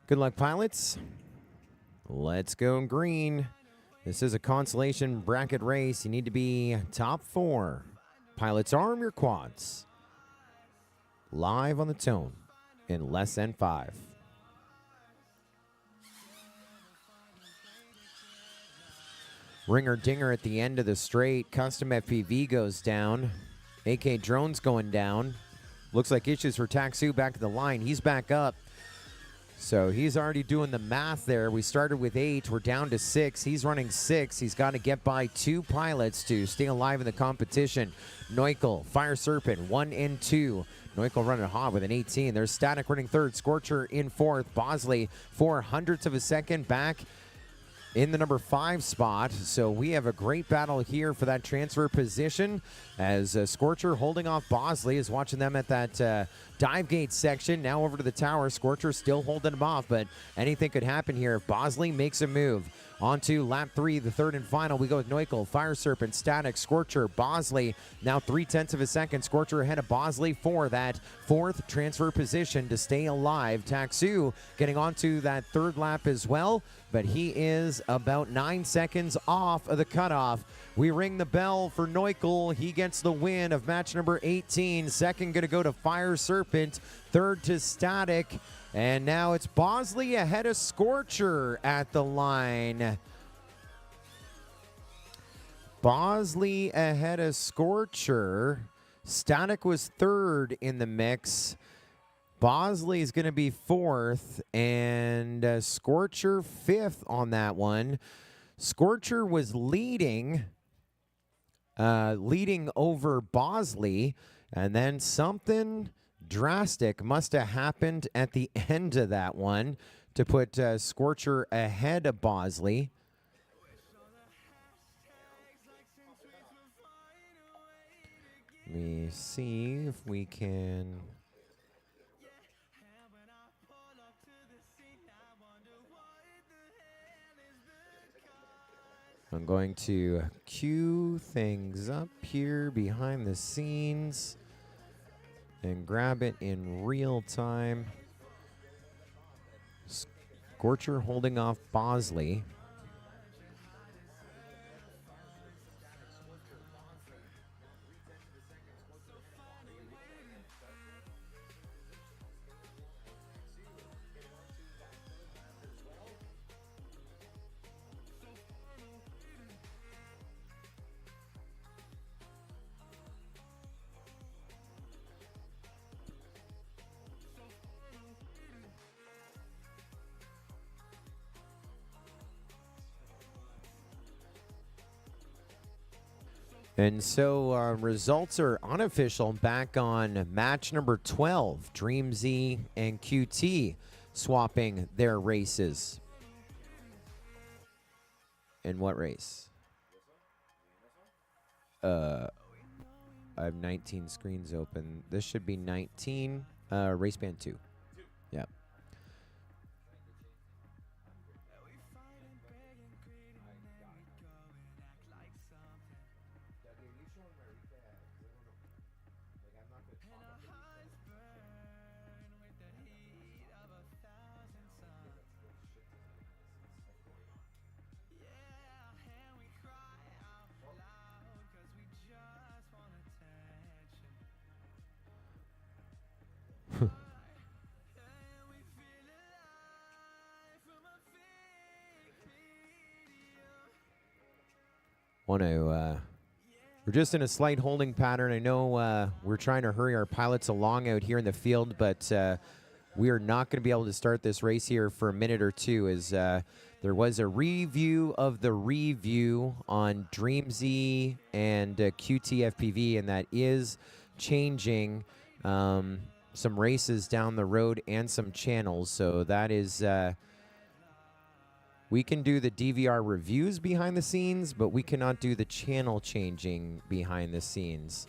Good luck, pilots. Let's go green. This is a consolation bracket race. You need to be top 4. Pilots, arm your quads. Live on the tone in less than 5. Ringer dinger at the end of the straight. Custom FPV goes down. AK drone's going down. Looks like issues for Taxu back at the line. He's back up. So he's already doing the math there. We started with 8. We're down to 6. He's running 6. He's got to get by 2 pilots to stay alive in the competition. Neuchel, Fire Serpent, 1 and 2. Neuchel running hot with an 18. There's Static running 3rd. Scorcher in 4th. Bosley, 0.04 of a second back in the number 5 spot. So we have a great battle here for that transfer position as Scorcher holding off Bosley is watching them at that dive gate section. Now over to the tower. Scorcher still holding him off, but anything could happen here if Bosley makes a move. On to lap 3, the 3rd and final. We go with Neuchel, Fire Serpent, Static, Scorcher, Bosley. Now 0.3 of a second. Scorcher ahead of Bosley for that 4th transfer position to stay alive. Taxu getting onto that 3rd lap as well, but he is about 9 seconds off of the cutoff. We ring the bell for Neuchel. He gets the win of match number 18. 2nd going to go to Fire Serpent. 3rd to Static. And now it's Bosley ahead of Scorcher at the line. Bosley ahead of Scorcher. Static was 3rd in the mix. Bosley is going to be 4th, and Scorcher 5th on that one. Scorcher was leading over Bosley, and then something drastic must have happened at the end of that one to put Scorcher ahead of Bosley. Let me see if we can... I'm going to cue things up here behind the scenes and grab it in real time. Scorcher holding off Bosley. And so results are unofficial back on match number 12. Dream Z and QT swapping their races. In what race? I have 19 screens open. This should be 19. Race band 2. Yep. We're just in a slight holding pattern. I know we're trying to hurry our pilots along out here in the field, but we are not going to be able to start this race here for a minute or two as There was a review of the review on Dreamzy and QTFPV, and that is changing some races down the road and some channels. So that is, we can do the DVR reviews behind the scenes, but we cannot do the channel changing behind the scenes,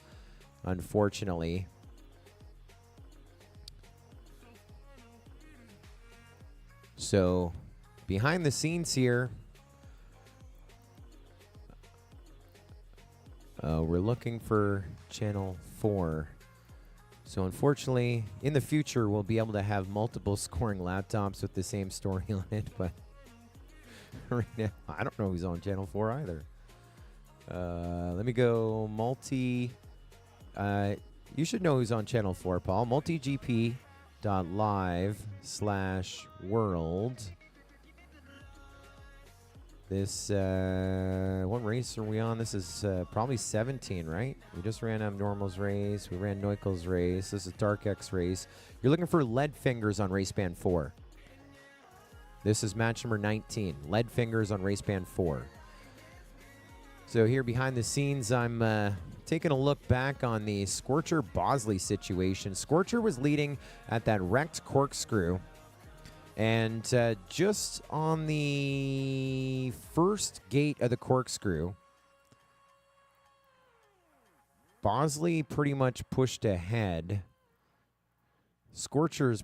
unfortunately. So behind the scenes here, we're looking for channel 4. So unfortunately, in the future, we'll be able to have multiple scoring laptops with the same story on it, but right now, I don't know who's on channel 4 either. Let me go multi. You should know who's on channel 4, Paul. MultiGP.live/world. This, what race are we on? This is probably 17, right? We just ran Abnormal's race. We ran Neukel's race. This is Dark X race. You're looking for Lead Fingers on race band 4. This is match number 19. Lead Fingers on race band 4. So here behind the scenes, I'm taking a look back on the Scorcher-Bosley situation. Scorcher was leading at that wrecked corkscrew. And just on the first gate of the corkscrew, Bosley pretty much pushed ahead. Scorcher's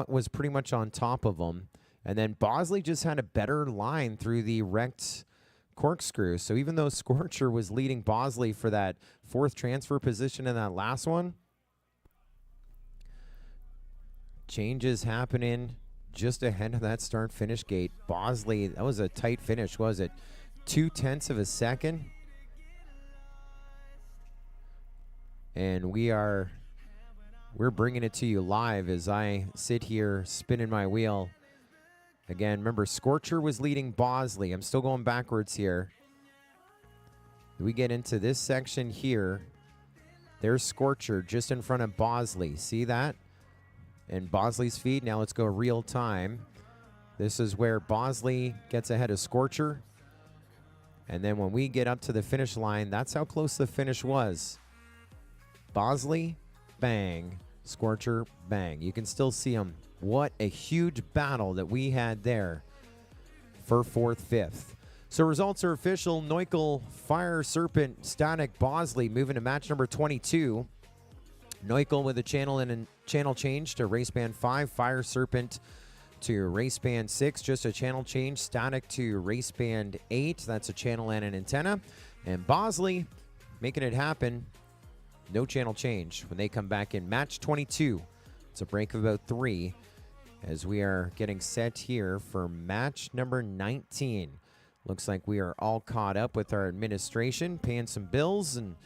was pretty much on top of him. And then Bosley just had a better line through the wrecked corkscrew. So even though Scorcher was leading Bosley for that 4th transfer position in that last one, changes happening just ahead of that start-finish gate. Bosley, that was a tight finish, was it? 0.2 of a second. And we're bringing it to you live as I sit here spinning my wheel. Again, remember, Scorcher was leading Bosley. I'm still going backwards here. We get into this section here. There's Scorcher just in front of Bosley. See that? And Bosley's feed. Now let's go real time. This is where Bosley gets ahead of Scorcher. And then when we get up to the finish line, that's how close the finish was. Bosley, bang. Scorcher, bang. You can still see them. What a huge battle that we had there for 4th, 5th. So results are official. Neukel, Fire Serpent, Static, Bosley moving to match number 22. Neukel with a channel and a channel change to race band 5. Fire Serpent to race band 6. Just a channel change. Static to race band 8. That's a channel and an antenna. And Bosley making it happen. No channel change when they come back in match 22. It's a break of about 3 as we are getting set here for match number 19. Looks like we are all caught up with our administration, paying some bills and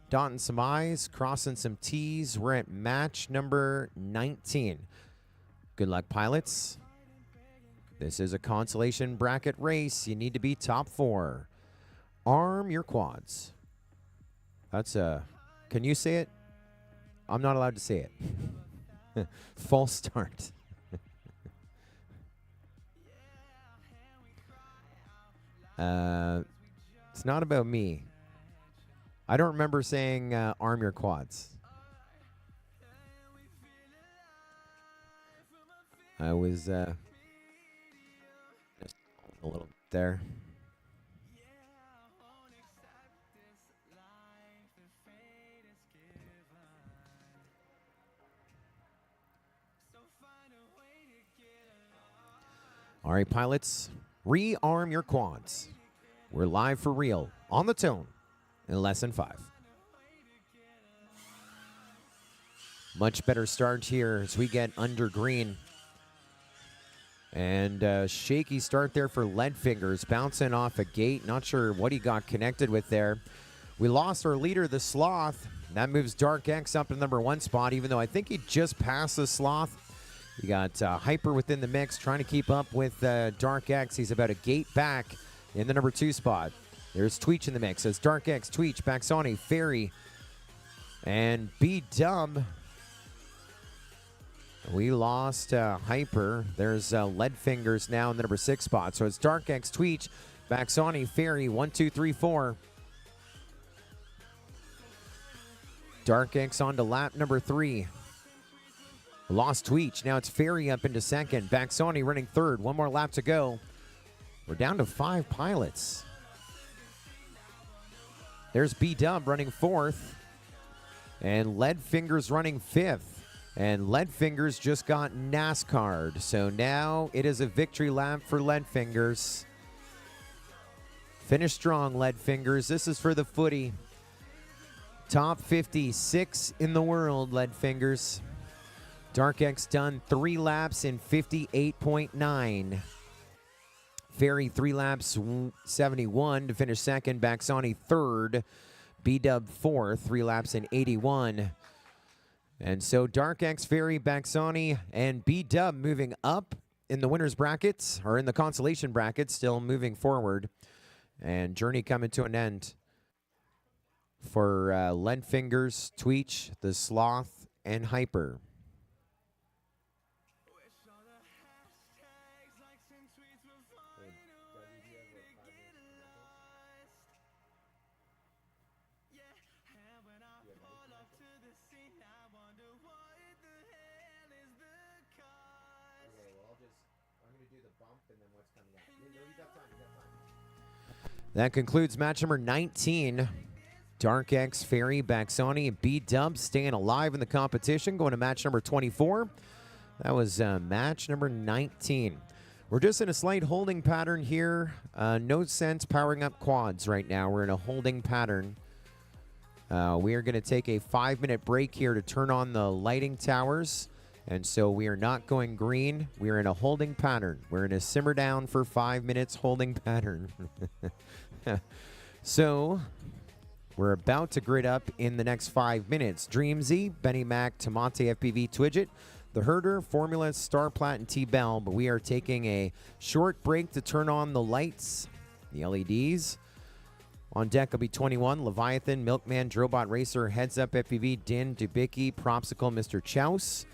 dotting some I's, crossing some T's. We're at match number 19. Good luck, pilots. This is a consolation bracket race. You need to be top 4. Arm your quads. That's a... Can you say it? I'm not allowed to say it. False start. It's not about me. I don't remember saying arm your quads. I was a little bit there. All right, pilots, rearm your quads. We're live for real, on the tone, in lesson 5. Much better start here as we get under green. And shaky start there for Lead Fingers, bouncing off a gate. Not sure what he got connected with there. We lost our leader, the Sloth. That moves Dark X up to the number 1 spot, even though I think he just passed the Sloth. You got Hyper within the mix, trying to keep up with Dark X. He's about a gate back in the number 2 spot. There's Tweech in the mix. It's Dark X, Tweech, Baxani, Fairy, and Be Dumb. We lost Hyper. There's Lead Fingers now in the number 6 spot. So it's Dark X, Tweech, Baxani, Fairy, 1, 2, 3, 4. Dark X on to lap number 3. Lost Tweech. Now it's Fairy up into second. Baxani running third. One more lap to go. We're down to 5 pilots. There's B-Dub running 4th. And Lead Fingers running 5th. And Lead Fingers just got NASCAR'd. So now it is a victory lap for Lead Fingers. Finish strong, Lead Fingers. This is for the footy. Top 56 in the world, Lead Fingers. Dark X done 3 laps in 58.9. Fairy 3 laps, 71 to finish second. Baxani third. B-Dub fourth, 3 laps in 81. And so Dark X, Fairy, Baxani, and B-Dub moving up in the winner's brackets, or in the consolation bracket, still moving forward. And journey coming to an end for Lead Fingers, Tweech, the Sloth, and Hyper. That concludes match number 19. Dark X, Fairy, Baxani, and B-Dub staying alive in the competition. Going to match number 24. That was match number 19. We're just in a slight holding pattern here. No sense powering up quads right now. We're in a holding pattern. We are going to take a 5-minute break here to turn on the lighting towers. And so we are not going green. We are in a holding pattern. We're in a simmer down for 5 minutes holding pattern. So we're about to grid up in the next 5 minutes. Dreamzy, Benny Mac, Tamante FPV, Twidget, The Herder, Formula, Star Plat, and T-Bell. But we are taking a short break to turn on the lights, the LEDs. On deck will be 21, Leviathan, Milkman, Drobot Racer, Heads Up FPV, Din, Dubicki, Propsicle, Mr. Chouse.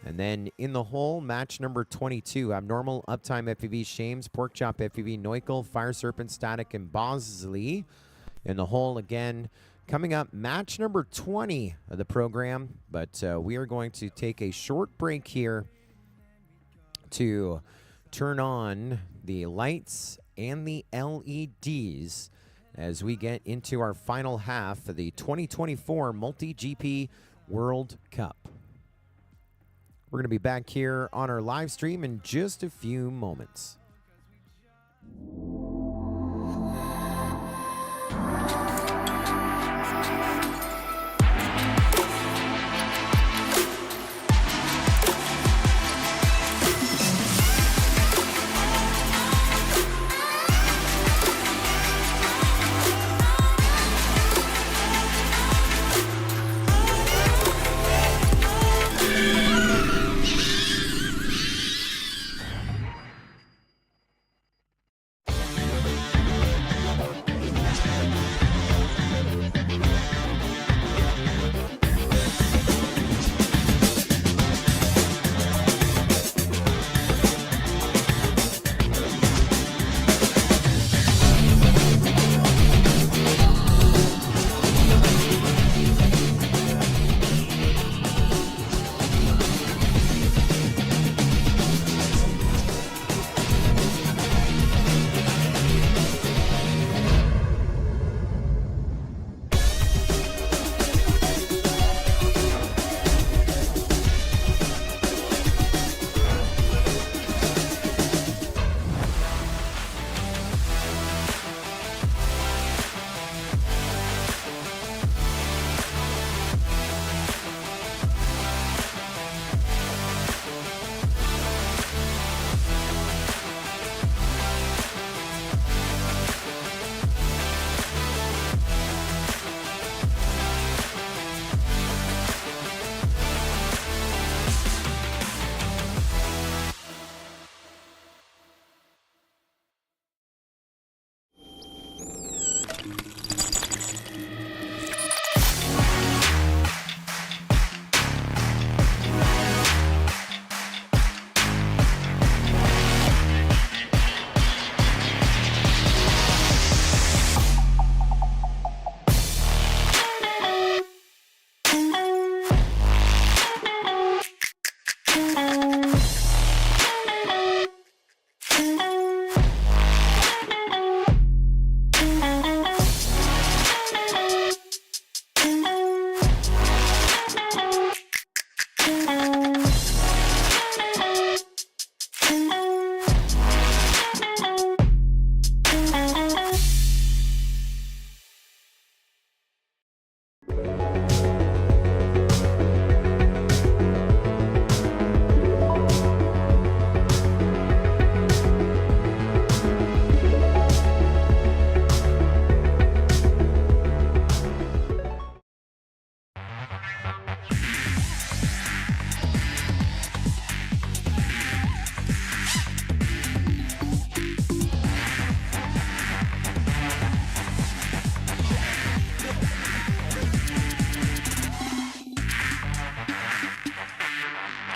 And then in the hole, match number 22, Abnormal, Uptime FPV, Shames, Pork Chop FPV, Neukel, Fire Serpent, Static, and Bosley. In the hole again, coming up, match number 20 of the program. But we are going to take a short break here to turn on the lights and the LEDs as we get into our final half of the 2024 MultiGP World Cup. We're going to be back here on our live stream in just a few moments.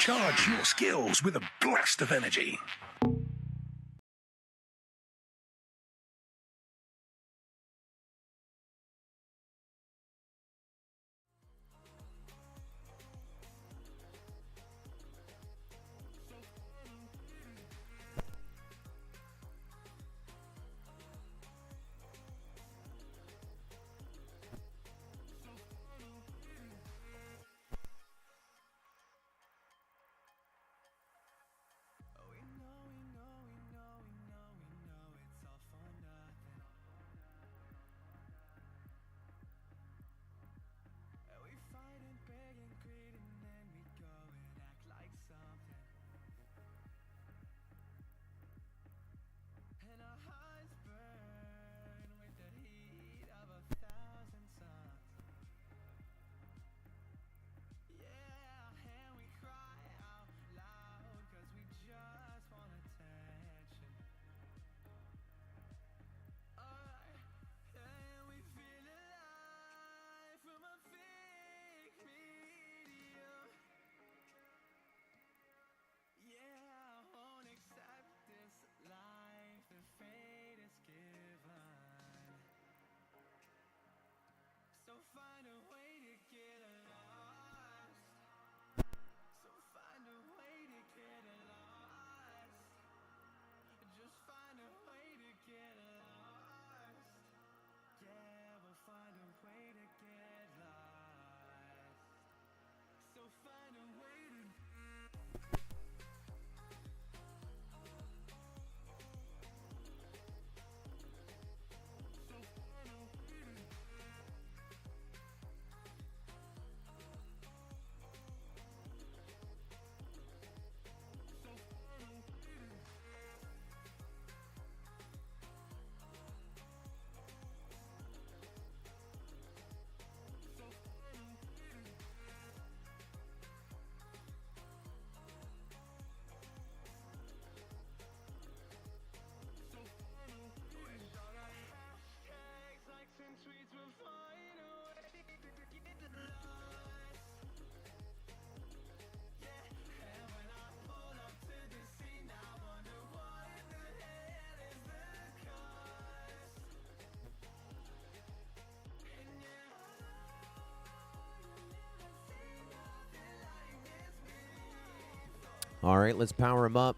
Charge your skills with a blast of energy. All right, let's power them up.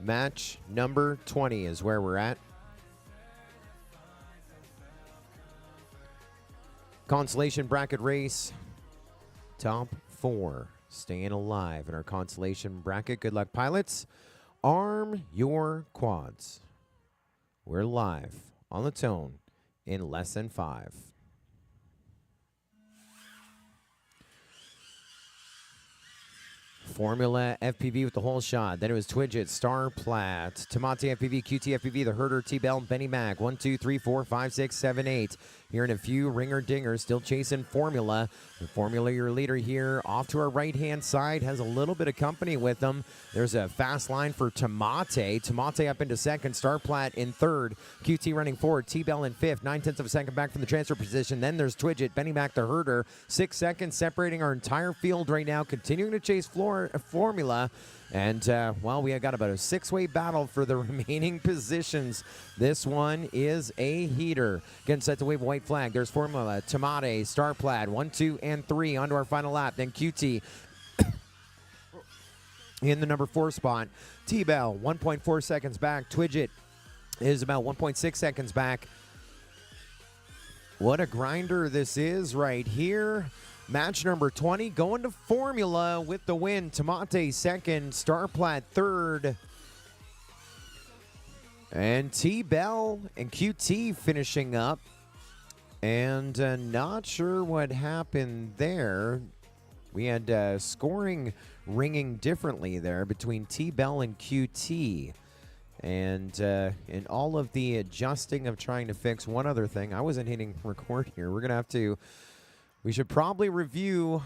Match number 20 is where we're at. Consolation bracket race. Top 4 staying alive in our consolation bracket. Good luck, pilots. Arm your quads. We're live on the tone in less than 5. Formula FPV with the whole shot. Then it was Twidget, Star Plat, Tamate FPV, QT FPV, the Herder, T-Bell, Benny Mac. 1, 2, 3, 4, 5, 6, 7, 8. Here in a few ringer dingers, still chasing Formula. The Formula, your leader here, off to our right-hand side, has a little bit of company with them. There's a fast line for Tamate. Tamate up into second, Star Plat in third, QT running forward, T-Bell in fifth, 9/10 of a second back from the transfer position. Then there's Twidget, Benny Mac, the Herder. 6 seconds separating our entire field right now, continuing to chase Formula. And, well, we have got about a 6-way battle for the remaining positions. This one is a heater. Getting set to wave a white flag. There's Formula, Tamate, Star Plaid, 1, 2, and 3 onto our final lap. Then QT in the number 4 spot. T-Bell, 1.4 seconds back. Twidget is about 1.6 seconds back. What a grinder this is right here. Match number 20 going to Formula with the win. Tamate second, Starplat third. And T-Bell and QT finishing up. And not sure what happened there. We had scoring ringing differently there between T-Bell and QT. And in all of the adjusting of trying to fix one other thing, I wasn't hitting record here. We're going to have to... We should probably review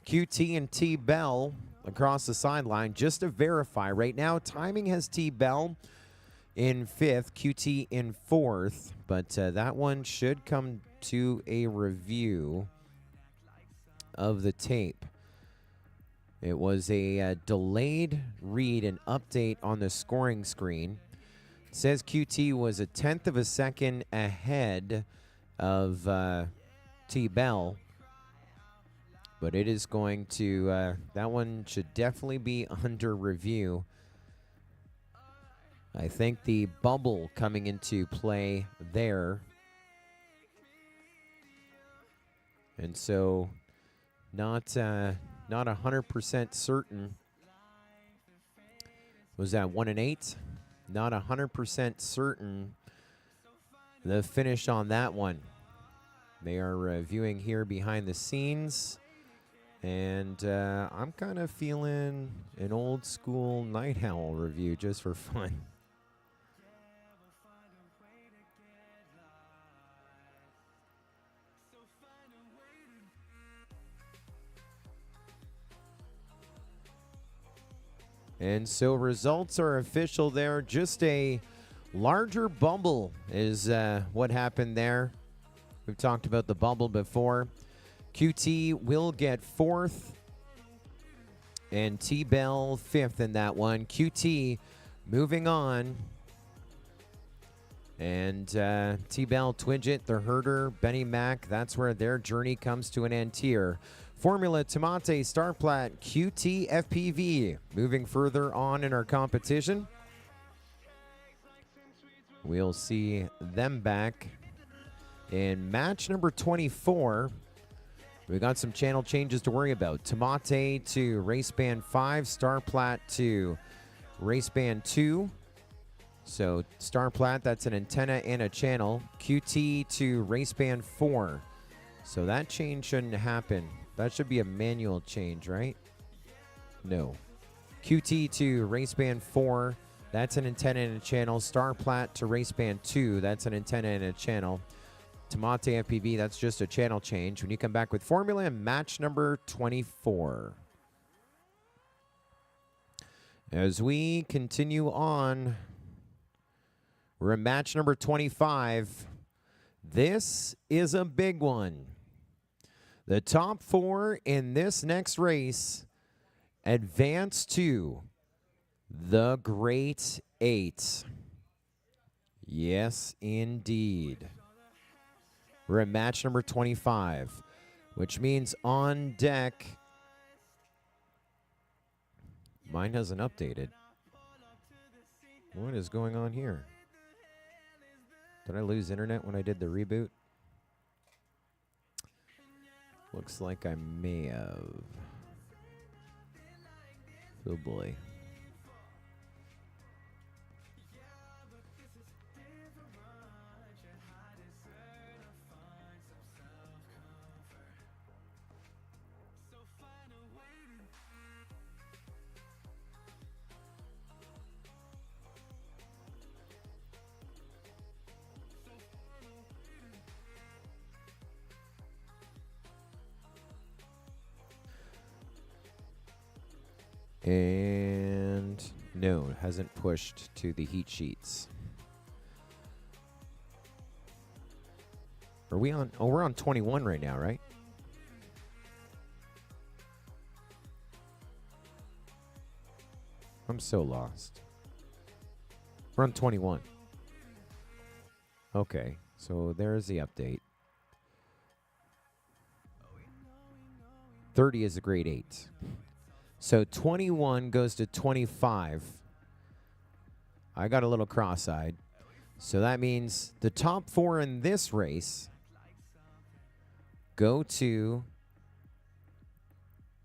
QT and T-Bell across the sideline just to verify. Right now, timing has T-Bell in 5th, QT in 4th, but that one should come to a review of the tape. It was a delayed read and update on the scoring screen. It says QT was a 1/10 of a second ahead of T-Bell. But it is going to, that one should definitely be under review. I think the bubble coming into play there. And so not 100% certain. Was that 1 and 8? Not 100% certain the finish on that one. They are reviewing here behind the scenes. And I'm kind of feeling an old school Night Owl review just for fun. And so results are official there. Just a larger bubble is what happened there. We've talked about the bubble before. QT will get 4th and T-Bell 5th in that one. QT moving on. And T-Bell, Twidget, the Herder, Benny Mac, that's where their journey comes to an end here. Formula, Tomate, Starplat, QT, FPV. Moving further on in our competition. We'll see them back in match number 24. We got some channel changes to worry about. Tomate to race band 5, Starplat to race band 2. So Starplat, that's an antenna and a channel. QT to race band 4. So that change shouldn't happen. That should be a manual change, right? No. QT to race band 4. That's an antenna and a channel. Starplat to race band 2. That's an antenna and a channel. Tomate FPV, that's just a channel change. When you come back with formula and match number 24. As we continue on, we're in match number 25. This is a big one. The top 4 in this next race advance to the Great 8. Yes, indeed. We're at match number 25, which means on deck. Mine hasn't updated. What is going on here? Did I lose internet when I did the reboot? Looks like I may have. Oh boy. And no, it hasn't pushed to the heat sheets. Are we on? Oh, we're on 21 right now, right? I'm so lost. We're on 21. Okay, so there's the update. 30 is a grade 8. So 21 goes to 25. I got a little cross-eyed. So that means the top 4 in this race go to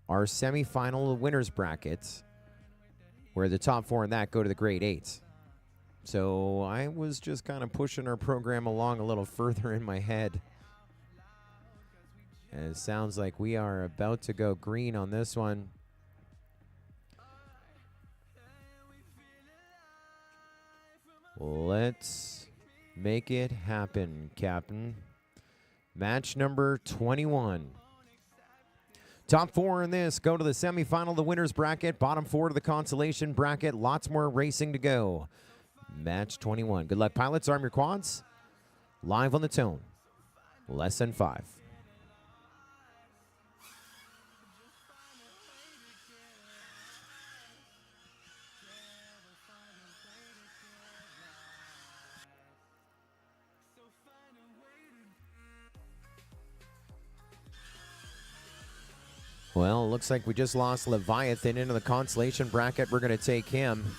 our semifinal winners brackets, where the top 4 in that go to the grade 8. So I was just kind of pushing our program along a little further in my head. And it sounds like we are about to go green on this one. Let's make it happen, Captain. Match number 21. Top 4 in this go to the semifinal, the winner's bracket. Bottom 4 to the consolation bracket. Lots more racing to go. Match 21. Good luck, pilots. Arm your quads. Live on the tone. Less than 5. Well, looks like we just lost Leviathan into the consolation bracket. We're going to take him.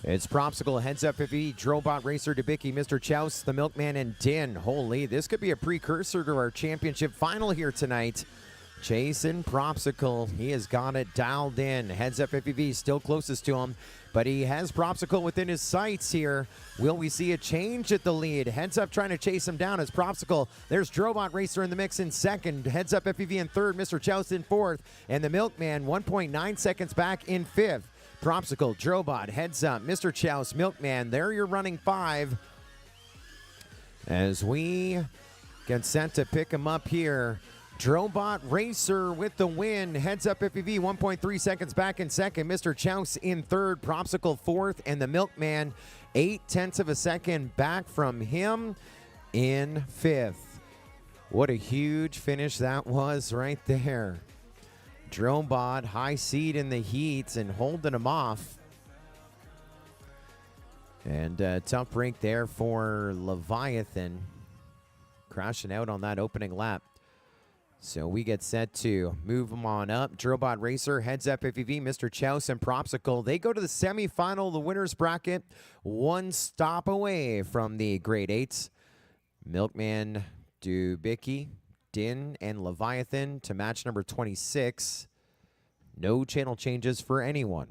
It's Propsicle, Heads Up FPV, Drobot Racer, Debicki, Mr. Chouse, the Milkman, and Din. Holy, this could be a precursor to our championship final here tonight. Jason Propsicle, he has got it dialed in. Heads Up FPV still closest to him, but he has Propsicle within his sights here. Will we see a change at the lead? Heads Up trying to chase him down as Propsicle. There's Drobot Racer in the mix in second. Heads Up FPV in third, Mr. Chouse in fourth, and the Milkman 1.9 seconds back in fifth. Propsicle, Drobot, Heads Up, Mr. Chouse, Milkman, there you're running 5. As we get set to pick him up here, Drobot Racer with the win. Heads Up FPV 1.3 seconds back in second. Mr. Chouse in third. Propsicle fourth. And the Milkman 0.8 of a second back from him in fifth. What a huge finish that was right there. Drobot high seed in the heats and holding him off. And tough break there for Leviathan. Crashing out on that opening lap. So we get set to move them on up. Drobot Racer, Heads Up FPV, Mr. Chouse, and Propsicle. They go to the semifinal, the winner's bracket. One stop away from the grade 8s. Milkman, Dubicki, Din, and Leviathan to match number 26. No channel changes for anyone.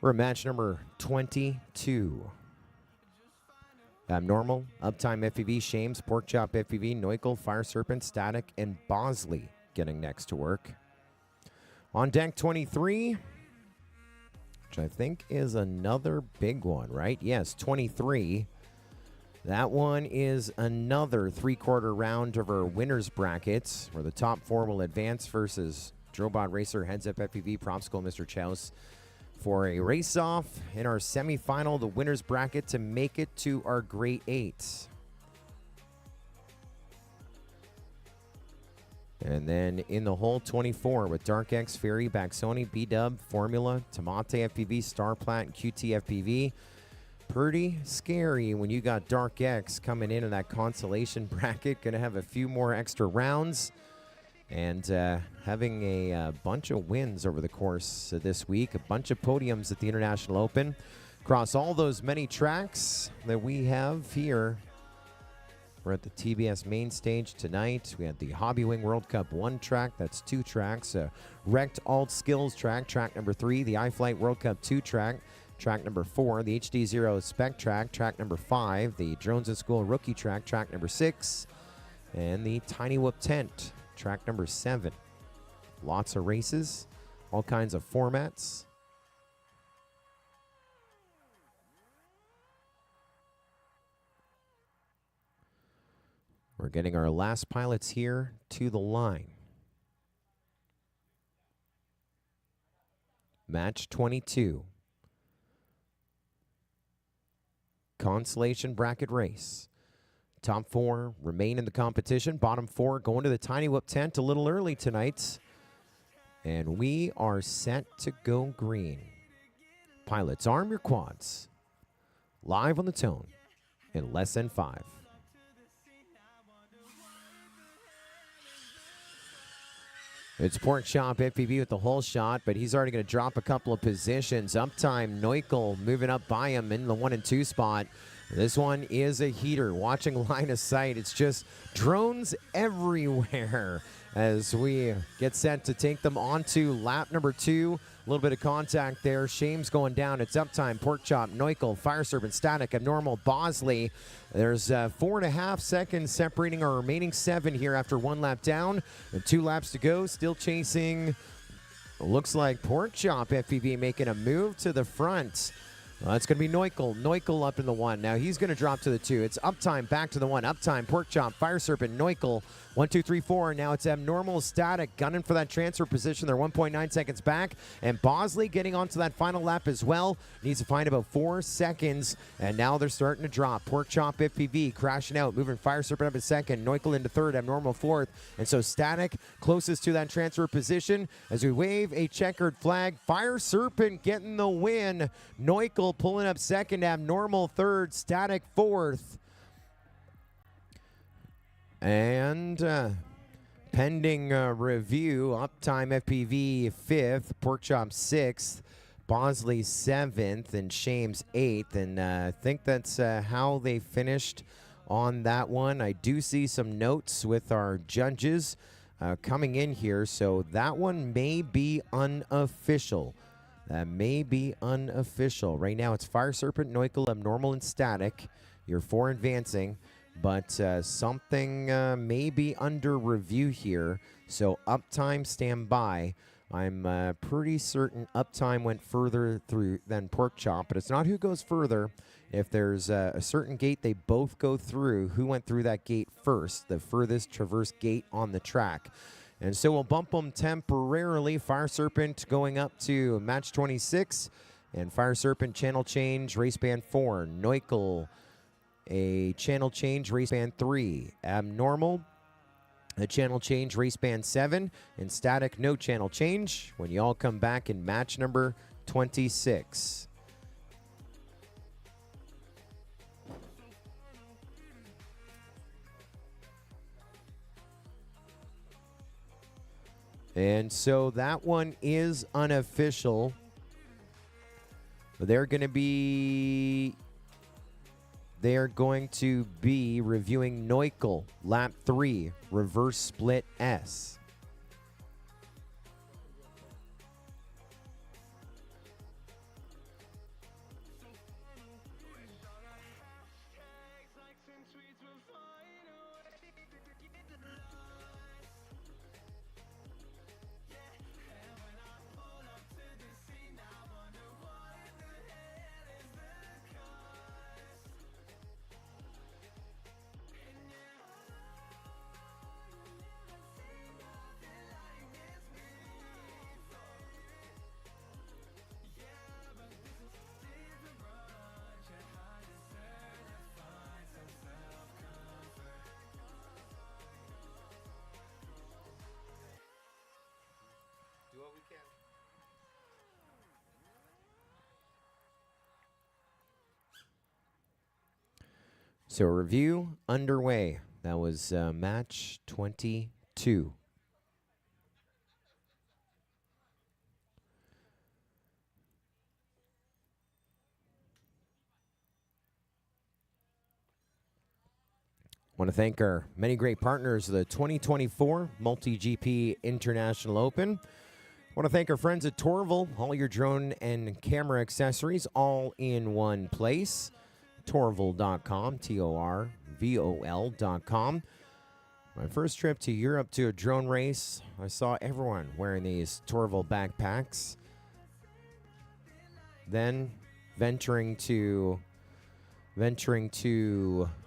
We're at match number 22. Abnormal, Uptime FPV, Shames, Porkchop FPV, Neukel, Fire Serpent, Static, and Bosley getting next to work. On deck 23, which I think is another big one, right? Yes, 23. That one is another three-quarter round of our winner's brackets, where the top 4 will advance versus Drobot Racer, Heads Up FPV, Propsicle, Mr. Chouse, for a race-off in our semifinal, the winner's bracket, to make it to our grade 8. And then in the hole 24 with Dark X, Fairy, Baxoni, B-Dub, Formula, Tomate FPV, Starplat, and QT FPV. Pretty scary when you got Dark X coming in that consolation bracket. Going to have a few more extra rounds. And having a bunch of wins over the course of this week. A bunch of podiums at the International Open. Across all those many tracks that we have here We're at the TBS main stage tonight. We had the Hobby Wing World Cup 1 track. That's 2 tracks. Rect Alt Skills track, track number 3. The iFlight World Cup 2 track, track number 4. The HD0 Spec track, track number 5. The Drones in School Rookie track, track number 6. And the Tiny Whoop Tent, track number 7. Lots of races, all kinds of formats. We're getting our last pilots here to the line. Match 22. Consolation bracket race. Top 4 remain in the competition. Bottom 4 going to the Tiny Whoop Tent a little early tonight. And we are set to go green. Pilots, arm your quads. Live on the tone in less than 5. It's Pork Chop FPV with the whole shot, but he's already going to drop a couple of positions. Uptime, Neukel moving up by him in the 1 and 2 spot. This one is a heater. Watching line of sight, it's just drones everywhere as we get set to take them onto lap number 2. A little bit of contact there. Shame's going down. It's Uptime, Pork Chop, Neukel, Fire Serpent, Static, Abnormal, Bosley. There's 4.5 seconds separating our remaining 7 here after 1 lap down. And 2 laps to go. Still chasing. Looks like Pork Chop FPV making a move to the front. It's going to be Neukel. Neukel up in the 1. Now he's going to drop to the 2. It's Uptime back to the 1. Uptime, Pork Chop, Fire Serpent, Neukel. 1, 2, 3, 4. Now it's Abnormal, Static gunning for that transfer position. They're 1.9 seconds back. And Bosley getting onto that final lap as well. Needs to find about 4 seconds. And now they're starting to drop. Pork Chop FPV crashing out. Moving Fire Serpent up in 2nd. Neukel into 3rd. Abnormal 4th. And so Static closest to that transfer position. As we wave a checkered flag. Fire Serpent getting the win. Neukel pulling up 2nd. Abnormal 3rd. Static 4th. And pending review, Uptime FPV 5th, Pork Chop 6th, Bosley 7th, and Shames 8th. And I think that's how they finished on that one. I do see some notes with our judges coming in here, so that one may be unofficial. That may be unofficial. Right now it's Fire Serpent, Neukel, Abnormal, and Static. You're 4 advancing. But something may be under review here. So Uptime, stand by. I'm pretty certain Uptime went further through than Pork Chop, but it's not who goes further. If there's a certain gate they both go through, who went through that gate first, the furthest traversed gate on the track. And so we'll bump them temporarily. Fire Serpent going up to match 26. And Fire Serpent channel change, race band 4. Neukel, a channel change, race band 3. Abnormal, a channel change, race band 7. And Static, no channel change when you all come back in match number 26. And so that one is unofficial. They're going to be reviewing Neukel, lap 3, reverse split S. So review underway. That was match 22. Want to thank our many great partners of the 2024 MultiGP International Open. Want to thank our friends at Torval, all your drone and camera accessories all in one place. Torval.com, Torvol.com. My first trip to Europe to a drone race, I saw everyone wearing these Torval backpacks. Then venturing to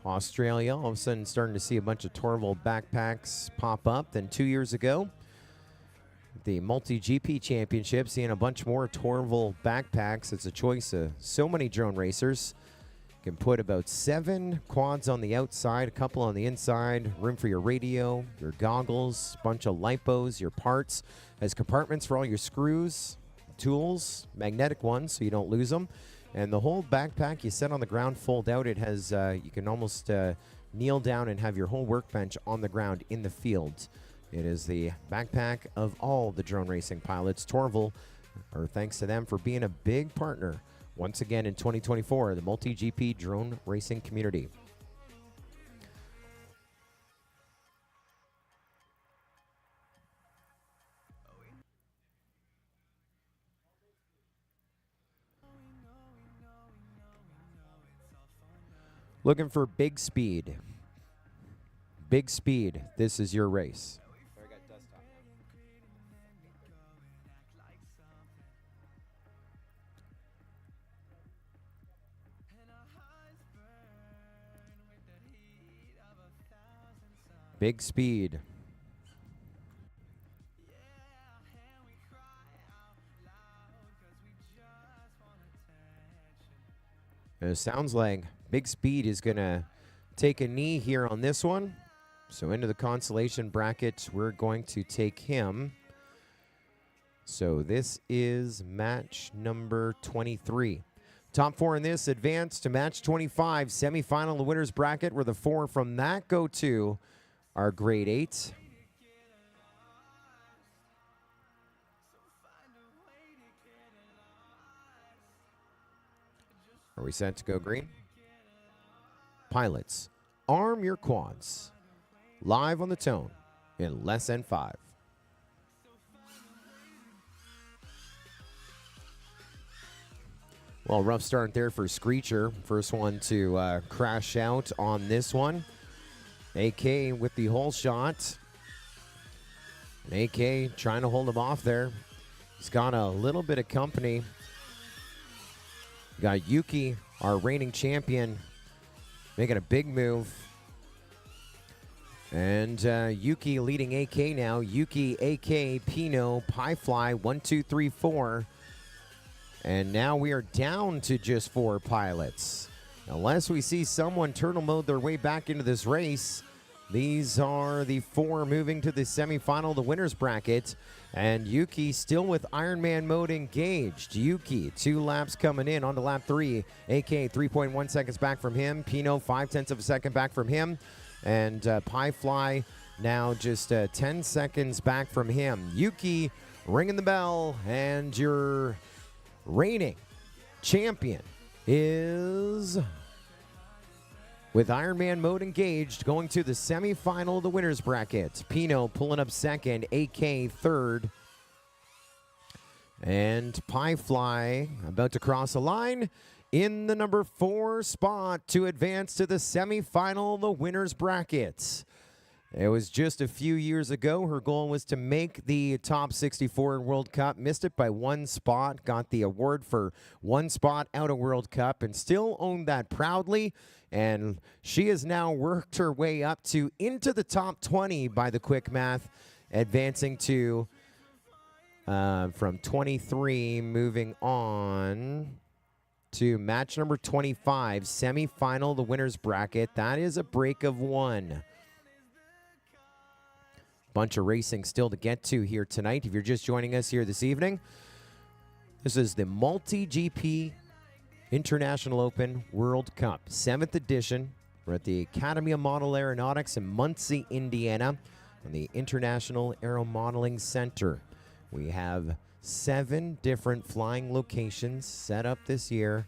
Australia, all of a sudden starting to see a bunch of Torval backpacks pop up. Then 2 years ago, the MultiGP Championship, seeing a bunch more Torval backpacks. It's a choice of so many drone racers. You can put about 7 quads on the outside, a couple on the inside, room for your radio, your goggles, bunch of lipos, your parts. Has compartments for all your screws, tools, magnetic ones so you don't lose them. And the whole backpack you set on the ground, fold out. It has, you can almost kneel down and have your whole workbench on the ground in the field. It is the backpack of all the drone racing pilots. Torval, or thanks to them for being a big partner once again in 2024, the MultiGP drone racing community. Looking for big speed. Big speed. This is your race. Big speed. It sounds like Big Speed is going to take a knee here on this one. So into the consolation bracket, we're going to take him. So this is match number 23. Top 4 in this advance to match 25. Semifinal, the winner's bracket, where the 4 from that go to our grade 8. Are we set to go green? Pilots, arm your quads. Live on the tone in less than 5. Well, rough start there for Screecher. First one to crash out on this one. AK with the hole shot. And AK trying to hold him off there. He's got a little bit of company. Got Yuki, our reigning champion, making a big move. And Yuki leading AK now. Yuki, AK, Pino, Piefly, 1, 2, 3, 4. And now we are down to just 4 pilots. Unless we see someone turtle mode their way back into this race, these are the 4 moving to the semifinal, the winner's bracket. And Yuki still with Ironman mode engaged. Yuki, 2 laps coming in onto lap 3. AK, 3.1 seconds back from him. Pino, 0.5 of a second back from him. And Piefly now just 10 seconds back from him. Yuki ringing the bell, and your reigning champion is, with Ironman mode engaged, going to the semifinal of the winner's bracket. Pino pulling up second, AK third. And Piefly about to cross a line in the number 4 spot to advance to the semifinal of the winner's bracket. It was just a few years ago. Her goal was to make the top 64 World Cup. Missed it by 1 spot. Got the award for 1 spot out of World Cup and still owned that proudly. And she has now worked her way up to into the top 20 by the quick math, advancing to from 23, moving on to match number 25, semifinal, the winner's bracket. That is a break of 1. Bunch of racing still to get to here tonight. If you're just joining us here this evening, this is the MultiGP International Open World Cup, 7th edition. We're at the Academy of Model Aeronautics in Muncie, Indiana, on the International Aero Modeling Center. We have 7 different flying locations set up this year.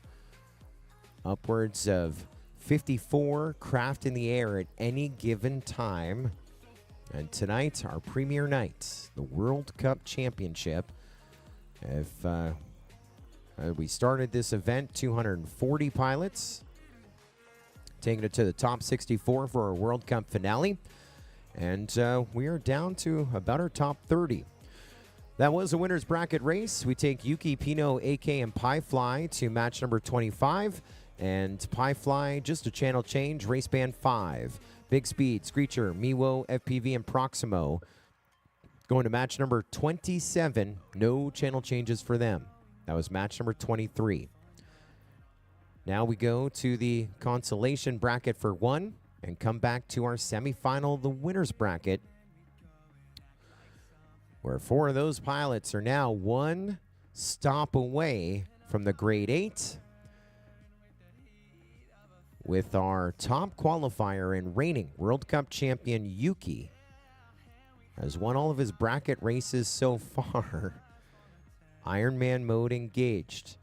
Upwards of 54 craft in the air at any given time. And tonight, our premier night, the World Cup Championship. If we started this event, 240 pilots, taking it to the top 64 for our World Cup finale. And we are down to about our top 30. That was a winner's bracket race. We take Yuki, Pino, AK, and Piefly to match number 25. And Piefly, just a channel change, race band 5. Big Speed, Screecher, Miwo, FPV, and Proximo going to match number 27. No channel changes for them. That was match number 23. Now we go to the consolation bracket for 1 and come back to our semifinal, the winner's bracket, where 4 of those pilots are now 1 stop away from the grade 8, with our top qualifier and reigning World Cup champion Yuki has won all of his bracket races so far. Ironman mode engaged.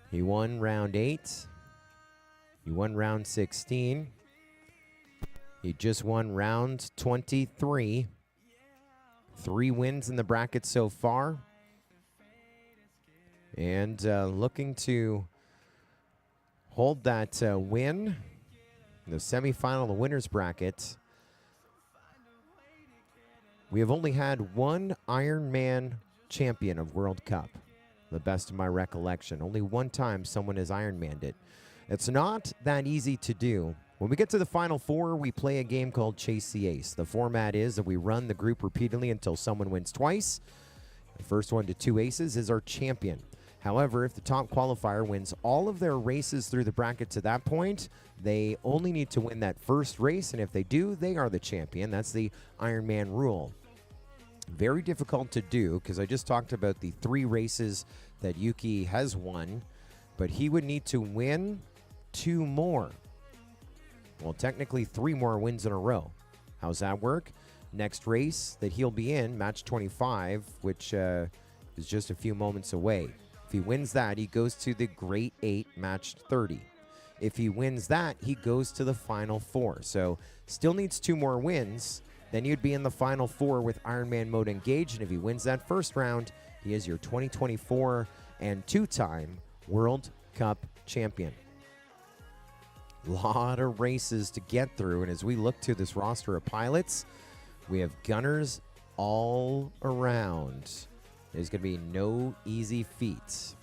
He won round 8. He won round 16. He just won round 23. 3 wins in the bracket so far. And looking to hold that win in the semifinal, the winner's bracket. We have only had 1 Ironman champion of World Cup, the best of my recollection. Only 1 time someone has Ironmanned it. It's not that easy to do. When we get to the final 4, we play a game called Chase the Ace. The format is that we run the group repeatedly until someone wins twice. The first one to 2 aces is our champion. However, if the top qualifier wins all of their races through the bracket to that point, they only need to win that first race, and if they do, they are the champion. That's the Ironman rule. Very difficult to do, because I just talked about the 3 races that Yuki has won, but he would need to win 2 more. Well, technically 3 more wins in a row. How's that work? Next race that he'll be in, match 25, which is just a few moments away. If he wins that, he goes to the Great 8, match 30. If he wins that, he goes to the Final 4. So still needs 2 more wins. Then he'd be in the Final 4 with Ironman mode engaged. And if he wins that first round, he is your 2024 and 2-time World Cup champion. Lot of races to get through. And as we look to this roster of pilots, we have gunners all around. There's going to be no easy feats.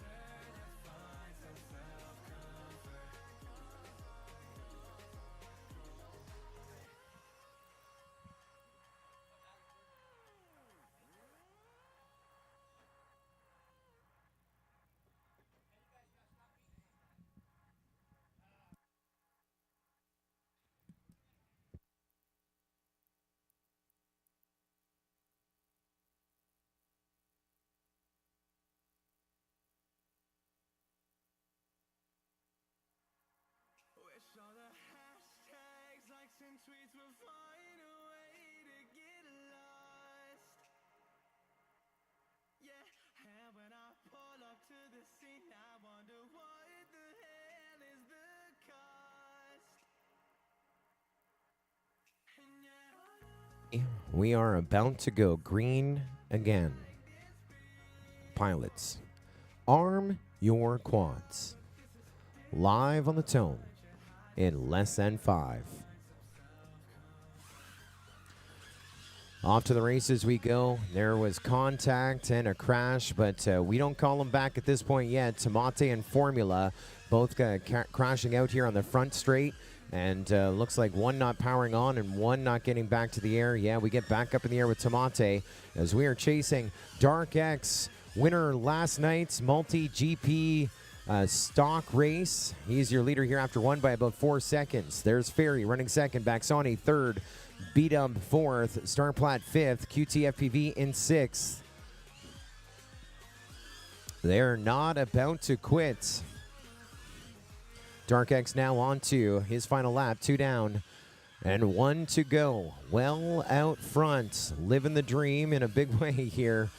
All the hashtags, likes, and tweets will find a way to get lost. Yeah, and when I pull up to the scene, I wonder what the hell is the cost. And yet We are about to go green again. Pilots, arm your quads. Live on the tone in less than 5. Off to the races we go. There was contact and a crash, but we don't call them back at this point yet. Tamate and Formula both crashing out here on the front straight. And looks like one not powering on and one not getting back to the air. Yeah, we get back up in the air with Tamate as we are chasing Dark X, winner last night's MultiGP stock race. He's your leader here after 1 by about 4 seconds. There's Ferry running second, Baxani third, B-Dub fourth, Starplat fifth, QTFPV in 6th. They're not about to quit. Dark X now on to his final lap, 2 down and 1 to go. Well out front, living the dream in a big way here.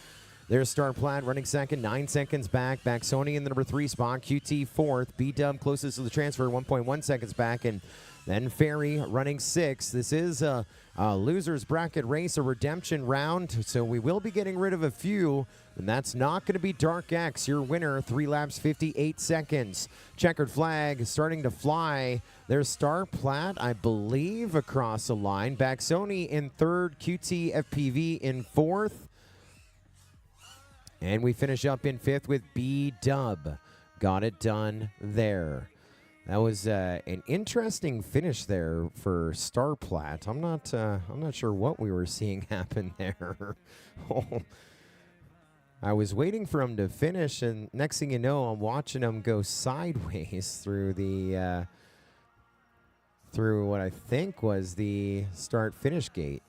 There's Star Platte running second, 9 seconds back. Baxoni in the number 3 spot. QT fourth. B-Dub closest to the transfer, 1.1 seconds back. And then Ferry running 6th. This is a loser's bracket race, a redemption round. So we will be getting rid of a few. And that's not going to be Dark X, your winner. 3 laps, 58 seconds. Checkered flag starting to fly. There's Star Platte, I believe, across the line. Baxoni in 3rd. QT FPV in 4th. And we finish up in 5th with B-Dub. Got it done there. That was an interesting finish there for Star Platte. I'm not sure what we were seeing happen there. I was waiting for him to finish, and next thing you know, I'm watching him go sideways through the through what I think was the start-finish gate.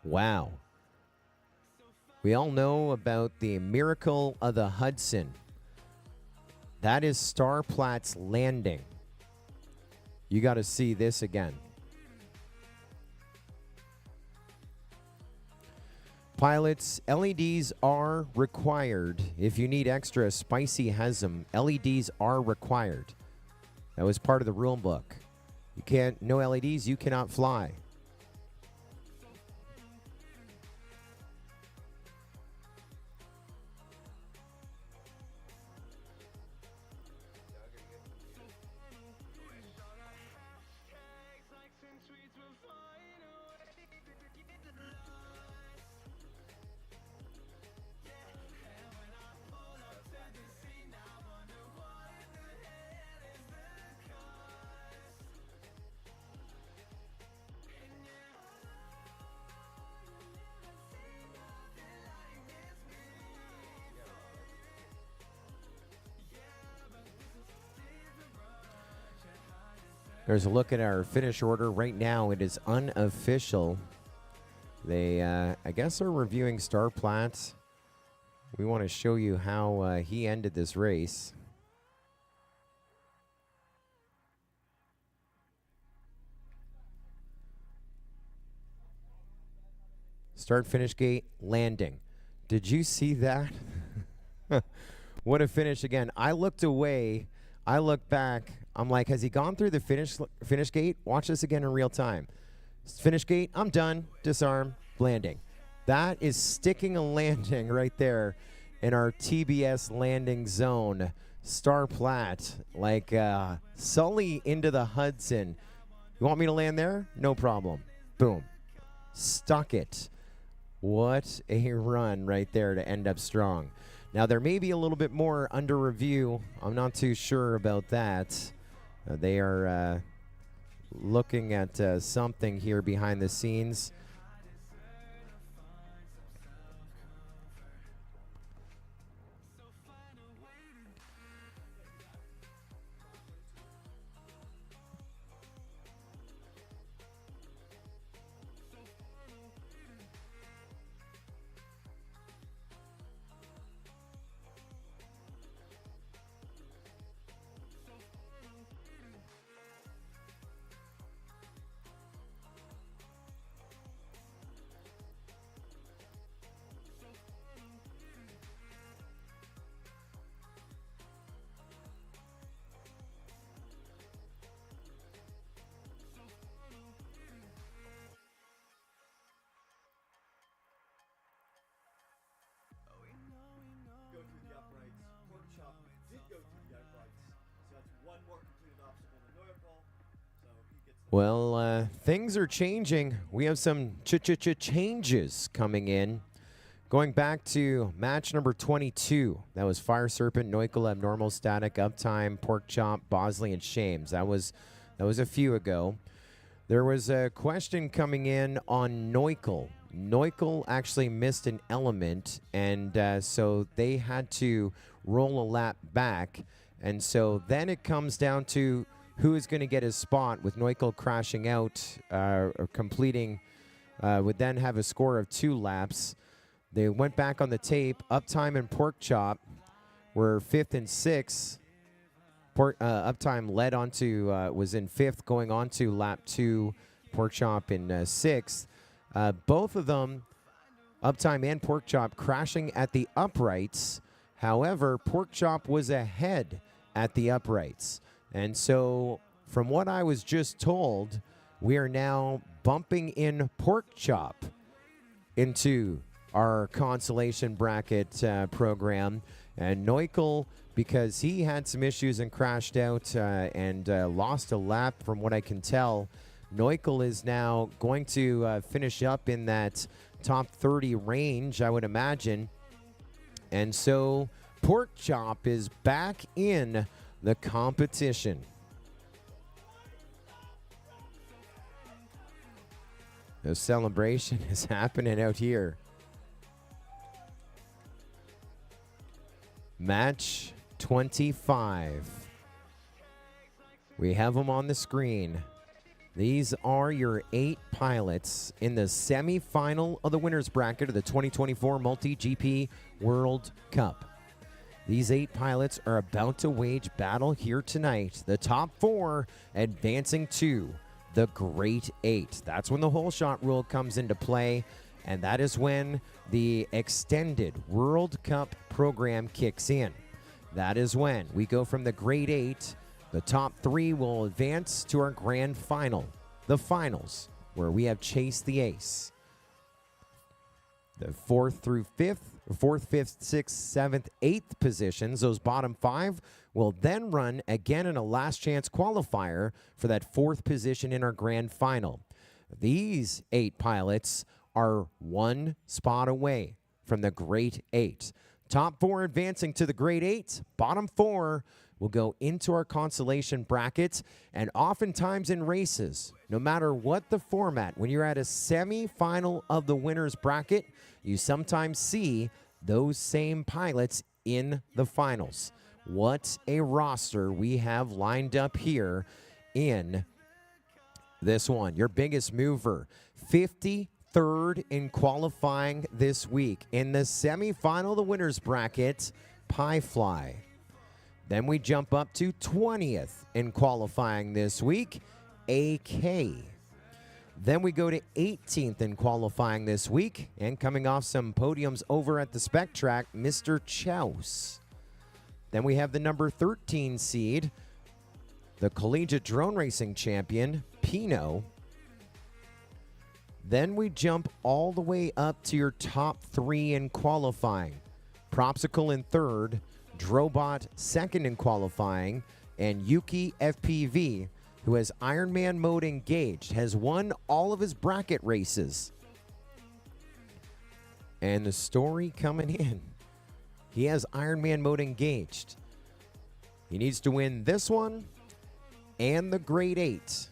Wow. We all know about the miracle of the Hudson. That is Star Platte's landing. You got to see this again. Pilots, LEDs are required. If you need extra, Spicy has them. LEDs are required. That was part of the rule book. You can't, no LEDs, you cannot fly. There's a look at our finish order. Right now, it is unofficial. They, I guess, are reviewing Star Platte. We want to show you how he ended this race. Start-finish gate, landing. Did you see that? What a finish again. I looked away. I looked back. I'm like, has he gone through the finish gate? Watch this again in real time. Finish gate, I'm done. Disarm, landing. That is sticking a landing right there in our TBS landing zone. Star Platte, like Sully into the Hudson. You want me to land there? No problem. Boom. Stuck it. What a run right there to end up strong. Now, there may be a little bit more under review. I'm not too sure about that. They are looking at something here behind the scenes. Well, things are changing. We have some changes coming in. Going back to match number 22. That was Fire Serpent, Neukel, Abnormal, Static, Uptime, Pork Chop, Bosley, and Shames. That was a few ago. There was a question coming in on Neukel. Neukel actually missed an element, and so they had to roll a lap back. And so then it comes down to who is going to get his spot, with Neukel crashing out or completing, would then have a score of 2 laps. They went back on the tape. Uptime and Pork Chop were 5th and 6th. Uptime led onto, was in 5th, going on to lap 2. Pork Chop in 6th. Both of them, Uptime and Pork Chop, crashing at the uprights. However, Pork Chop was ahead at the uprights. And so, from what I was just told, we are now bumping in Pork Chop into our consolation bracket program. And Neuchel, because he had some issues and crashed out and lost a lap from what I can tell, Neuchel is now going to finish up in that top 30 range, I would imagine. And so Pork Chop is back in the competition. The celebration is happening out here. Match 25. We have them on the screen. These are your 8 pilots in the semifinal of the winners bracket of the 2024 MultiGP World Cup. These 8 pilots are about to wage battle here tonight. The top 4 advancing to the Great 8. That's when the hole shot rule comes into play, and that is when the extended World Cup program kicks in. That is when we go from the Great 8. The top 3 will advance to our grand final, the finals, where we have Chase the Ace. The 4th through 5th, 4th, 5th, 6th, 7th, 8th positions, those bottom 5, will then run again in a last chance qualifier for that 4th position in our grand final. These 8 pilots are 1 spot away from the Great 8. Top 4 advancing to the Great 8. Bottom 4 will go into our consolation brackets. And oftentimes in races, no matter what the format, when you're at a semi-final of the winner's bracket, you sometimes see those same pilots in the finals. What a roster we have lined up here in this one. Your biggest mover, 53rd in qualifying this week. In the semifinal, the winner's bracket, Pie Fly. Then we jump up to 20th in qualifying this week, AK. Then we go to 18th in qualifying this week, and coming off some podiums over at the Spec Track, Mr. Chouse. Then we have the number 13 seed, the collegiate drone racing champion, Pino. Then we jump all the way up to your top 3 in qualifying. Propsicle in 3rd, Drobot 2nd in qualifying, and Yuki FPV, who has Ironman mode engaged, has won all of his bracket races. And the story coming in, he has Ironman mode engaged. He needs to win this one and the Great 8,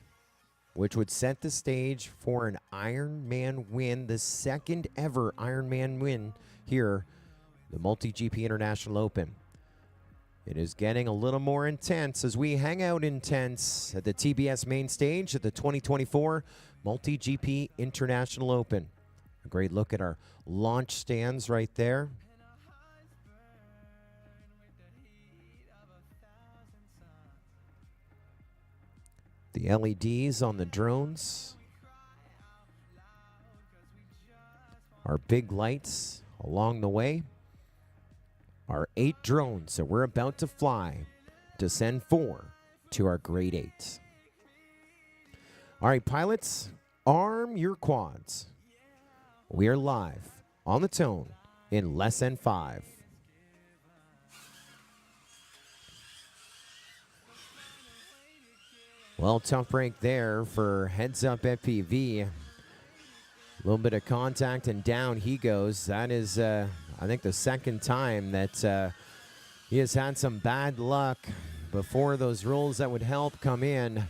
which would set the stage for an Ironman win, the 2nd ever Ironman win here, the MultiGP International Open. It is getting a little more intense as we hang out intense at the TBS main stage at the 2024 MultiGP International Open. A great look at our launch stands right there. The LEDs on the drones. Our big lights along the way. Our 8 drones that we're about to fly to send 4 to our Great 8. All right, pilots, arm your quads. We are live on the tone in less than 5. Well, tough break there for Heads Up FPV. A little bit of contact and down he goes. That is, I think, the 2nd time that he has had some bad luck before those rules that would help come in.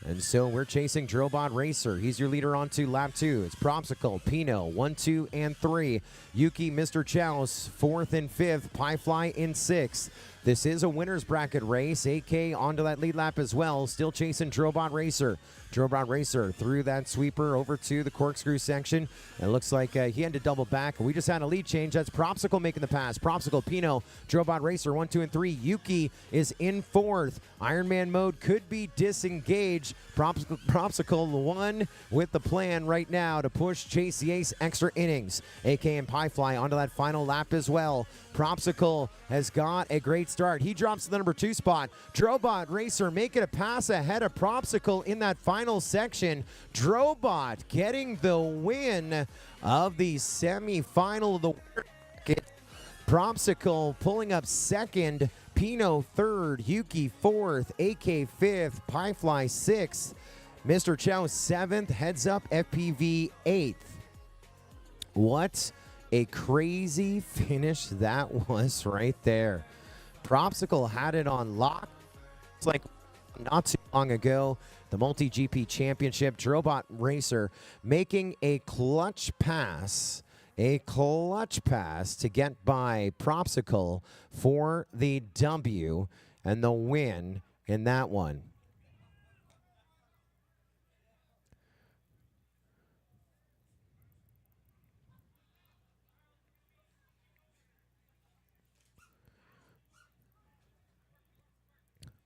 And so we're chasing Drobot Racer. He's your leader on to lap 2. It's Propsicle, Pino, 1, 2, and 3. Yuki, Mr. Chouse, 4th and 5th. Piefly in 6th. This is a winner's bracket race. AK onto that lead lap as well. Still chasing Drobot Racer. Drobot Racer through that sweeper over to the corkscrew section. It looks like he had to double back. We just had a lead change. That's Propsicle making the pass. Propsicle, Pino, Drobot Racer 1, 2, and 3. Yuki is in fourth. Ironman mode could be disengaged. Propsicle the one with the plan right now to push Chase the Ace extra innings. AK and Piefly onto that final lap as well. Propsicle has got a great start. He drops to the number 2 spot. Drobot Racer making a pass ahead of Propsicle in that final section. Drobot getting the win of the semi-final of the bracket. Propsicle pulling up second. Pino third. Yuki fourth. AK fifth. Piefly sixth. Mr. Chow seventh. Heads up FPV eighth. What a crazy finish that was right there. Propsicle had it on lock. It's like not too long ago, the MultiGP Championship. Drobot Racer making a clutch pass to get by Propsicle for the W and the win in that one.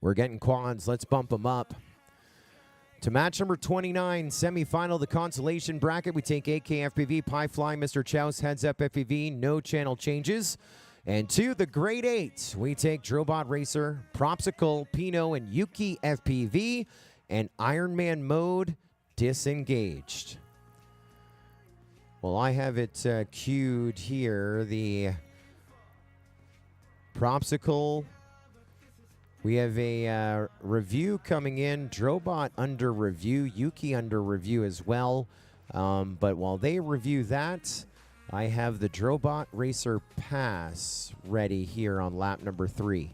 We're getting quads. Let's bump them up. To match number 29, semifinal, the consolation bracket, we take AK FPV, Piefly, Mr. Chows, Heads Up FPV, no channel changes. And to the grade 8, we take Drobot Racer, Propsicle, Pino, and Yuki FPV, and Ironman mode disengaged. Well, I have it queued here. The Propsicle. We have a review coming in. Drobot under review. Yuki under review as well. But while they review that, I have the Drobot Racer pass ready here on lap number 3.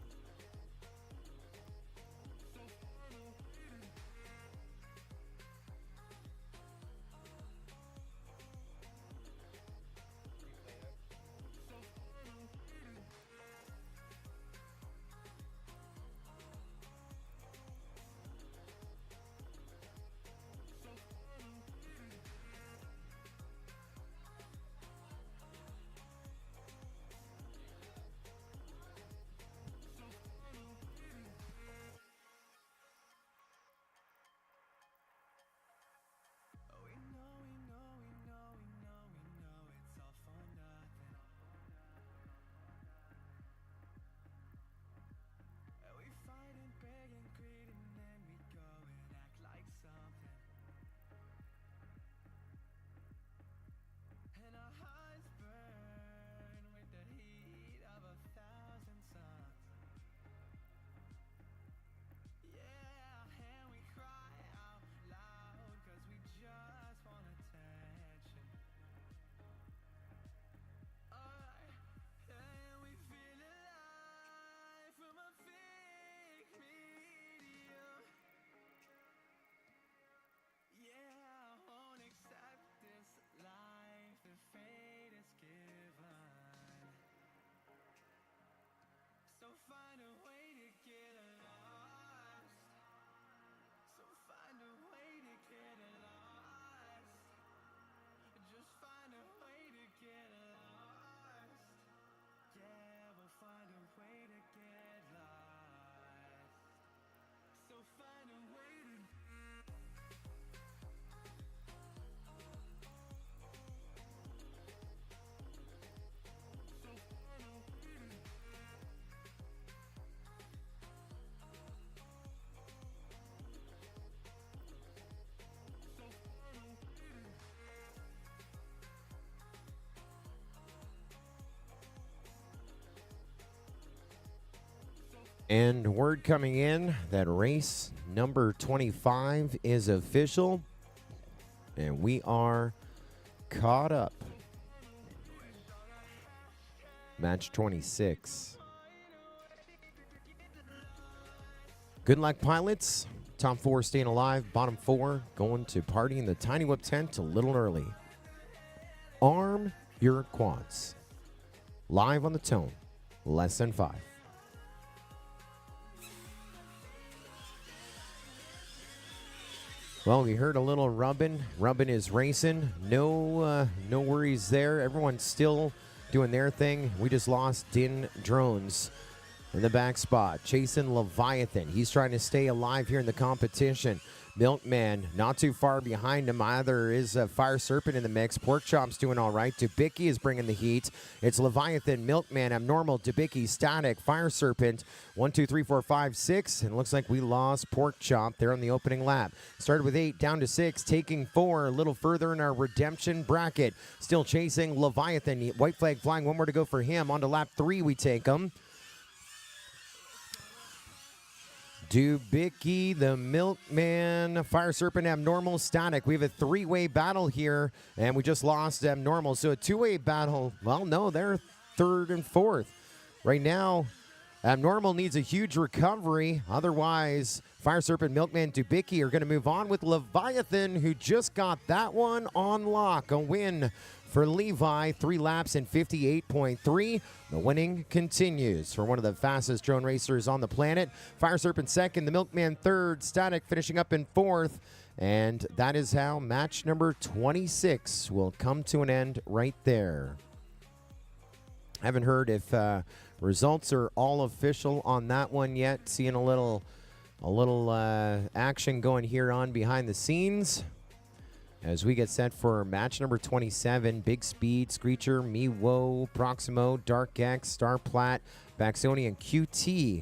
And word coming in that race number 25 is official, and we are caught up. Match 26. Good luck, pilots. Top 4 staying alive. Bottom 4 going to party in the Tiny Whip tent a little early. Arm your quads. Live on the tone. Less than 5. Well, we heard a little rubbing. Rubbing is racing. No worries there. Everyone's still doing their thing. We just lost Din Drones in the back spot. Chasing Leviathan. He's trying to stay alive here in the competition. Milkman not too far behind him. Either is Fire Serpent in the mix. Pork Chop's doing all right. Dubicki is bringing the heat. It's Leviathan, Milkman, Abnormal, Dubicki, Static, Fire Serpent. 1, 2, 3, 4, 5, 6. And it looks like we lost Pork Chop there on the opening lap. Started with 8, down to 6, taking 4. A little further in our redemption bracket. Still chasing Leviathan. White flag flying. One more to go for him. On to lap 3 we take him. Dubicki, the Milkman, Fire Serpent, Abnormal, Static. We have a 3-way battle here, and we just lost Abnormal. So a 2-way battle. Well, no, they're 3rd and 4th. Right now, Abnormal needs a huge recovery. Otherwise, Fire Serpent, Milkman, Dubicki are going to move on with Leviathan, who just got that one on lock. A win for Levi, 3 laps in 58.3. The winning continues for one of the fastest drone racers on the planet. Fire Serpent 2nd, the Milkman 3rd, Static finishing up in 4th. And that is how match number 26 will come to an end right there. Haven't heard if results are all official on that one yet. Seeing a little action going here on behind the scenes as we get set for match number 27. Big Speed, Screecher, Miwo, Proximo, Dark X, Star Plat, Baxoni, and QT.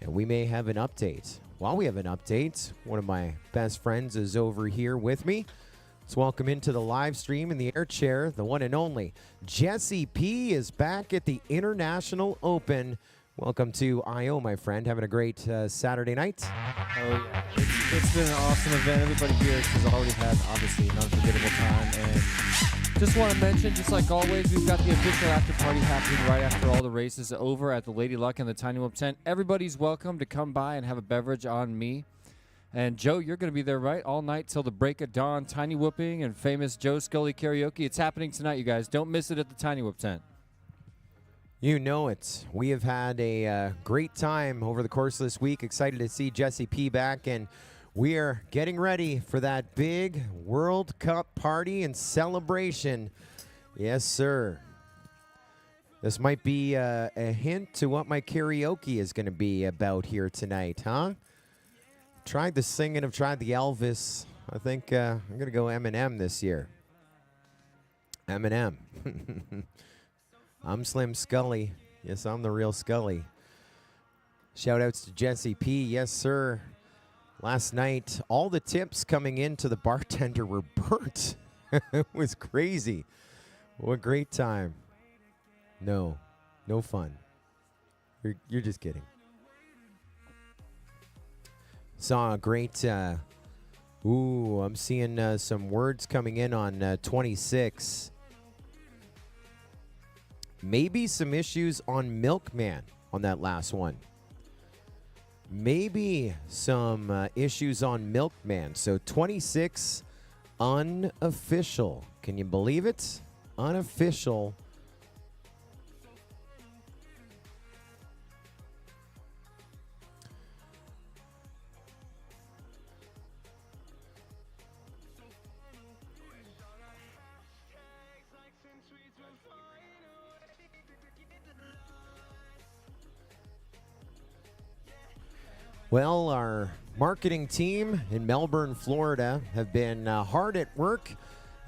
And we may have an update. While we have an update, one of my best friends is over here with me. Let's welcome into the live stream in the air chair, the one and only Jesse P is back at the International Open. Welcome to I.O., my friend. Having a great Saturday night. Oh, yeah. It's been an awesome event. Everybody here has already had, obviously, an unforgettable time. And just want to mention, just like always, we've got the official after party happening right after all the races over at the Lady Luck and the Tiny Whoop tent. Everybody's welcome to come by and have a beverage on me. And, Joe, you're going to be there, right, all night till the break of dawn. Tiny Whooping and famous Joe Scully karaoke. It's happening tonight, you guys. Don't miss it at the Tiny Whoop tent. You know it. We have had a great time over the course of this week. Excited to see Jesse P back, and we are getting ready for that big World Cup party and celebration. Yes, sir. This might be a hint to what my karaoke is going to be about here tonight, huh? Tried the singing, I've tried the Elvis. I think I'm going to go Eminem this year. Eminem. I'm Slim Scully. Yes, I'm the real Scully. Shout outs to Jesse P. Yes, sir. Last night, all the tips coming in to the bartender were burnt. It was crazy. What a great time. No fun. You're just kidding. Saw a great, I'm seeing some words coming in on 26. Maybe some issues on Milkman on that last one. Maybe some issues on Milkman. So 26 unofficial. Can you believe it? Unofficial. Well, our marketing team in Melbourne, Florida have been hard at work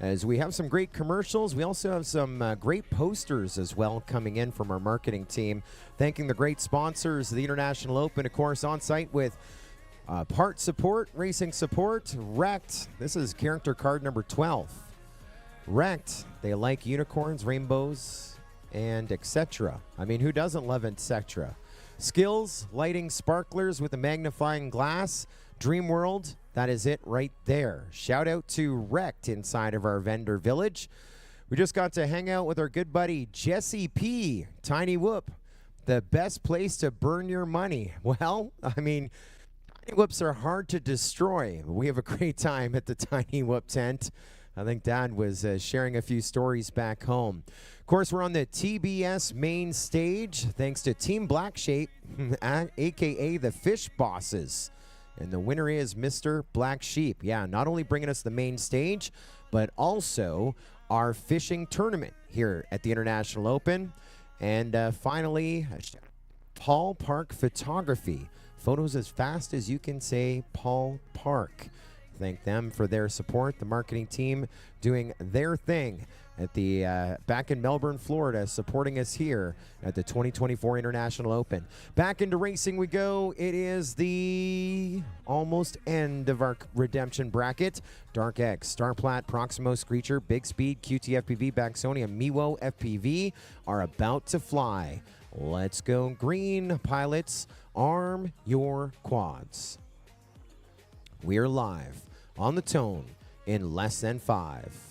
as we have some great commercials. We also have some great posters as well coming in from our marketing team. Thanking the great sponsors, the International Open, of course, on site with part support, racing support, Wrecked. This is character card number 12. Wrecked. They like unicorns, rainbows, and etc. I mean, who doesn't love etc.? Skills, lighting, sparklers with a magnifying glass. Dream World, that is it right there. Shout out to Wrecked inside of our vendor village. We just got to hang out with our good buddy Jesse P. Tiny Whoop, the best place to burn your money. Well, I mean, Tiny Whoops are hard to destroy. We have a great time at the Tiny Whoop tent. I think Dad was sharing a few stories back home. Of course, we're on the TBS main stage thanks to Team Black Shape, a.k.a. the Fish Bosses. And the winner is Mr. Black Sheep. Yeah, not only bringing us the main stage, but also our fishing tournament here at the International Open. And finally, Paul Park Photography. Photos as fast as you can say Paul Park. Thank them for their support. The marketing team doing their thing at the back in Melbourne, Florida, supporting us here at the 2024 International Open. Back into racing we go. It is the almost end of our redemption bracket. Dark X, Star Plat, Proximo, Screecher, Big Speed, QT FPV, Baxoni, and Miwo FPV are about to fly. Let's go green, pilots. Arm your quads. We are live on the tone in less than 5.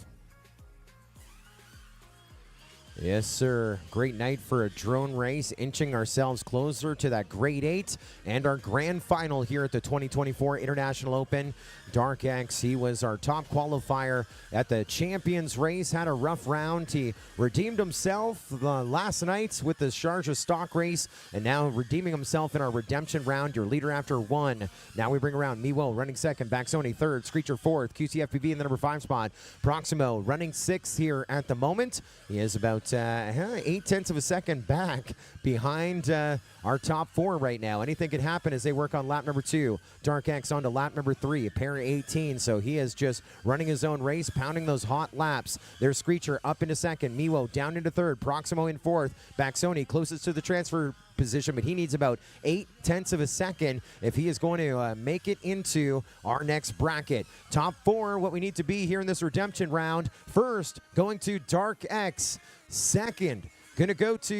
Yes, sir. Great night for a drone race, inching ourselves closer to that grade 8 and our grand final here at the 2024 International Open. Dark X, he was our top qualifier at the Champions race, had a rough round. He redeemed himself last night with the Sharjah stock race, and now redeeming himself in our redemption round. Your leader after 1. Now we bring around Miwo running 2nd, Baxoni 3rd, Screecher 4th, QCFPV in the number 5 spot. Proximo running 6th here at the moment. He is about 8/10 of a second back behind our top 4 right now. Anything could happen as they work on lap number 2. Dark X on to lap number 3, a pair of 18. So he is just running his own race, pounding those hot laps. There's Screecher up into 2nd, Miwo down into 3rd, Proximo in 4th, Baxoni closest to the transfer position, but he needs about 8/10 of a second if he is going to make it into our next bracket. Top 4, what we need to be here in this redemption round. First, going to Dark X. Second, going to go to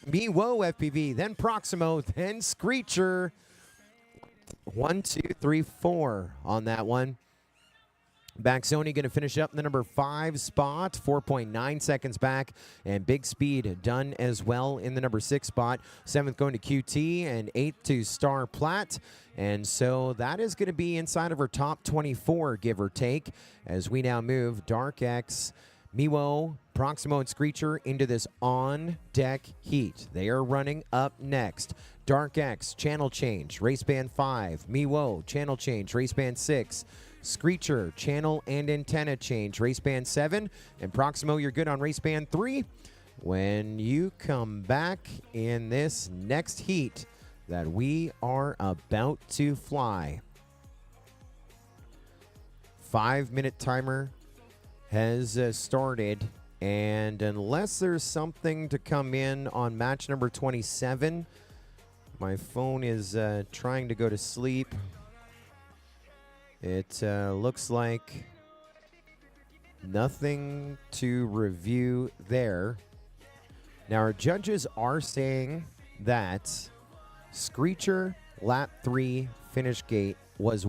Miwo FPV, then Proximo, then Screecher. 1, 2, 3, 4 on that one. Baxoni going to finish up in the number 5 spot, 4.9 seconds back, and Big Speed done as well in the number 6 spot. 7th going to QT, and 8th to Star Plat. And so that is going to be inside of our top 24, give or take, as we now move Dark X, Miwo, Proximo, and Screecher into this on-deck heat. They are running up next. Dark X, channel change, race band 5. Miwo, channel change, race band 6. Screecher, channel and antenna change, race band 7. And Proximo, you're good on race band 3. When you come back in this next heat that we are about to fly. 5-minute timer has started, and unless there's something to come in on match number 27, my phone is trying to go to sleep. It looks like nothing to review there. Now, our judges are saying that Screecher lap 3 finish gate was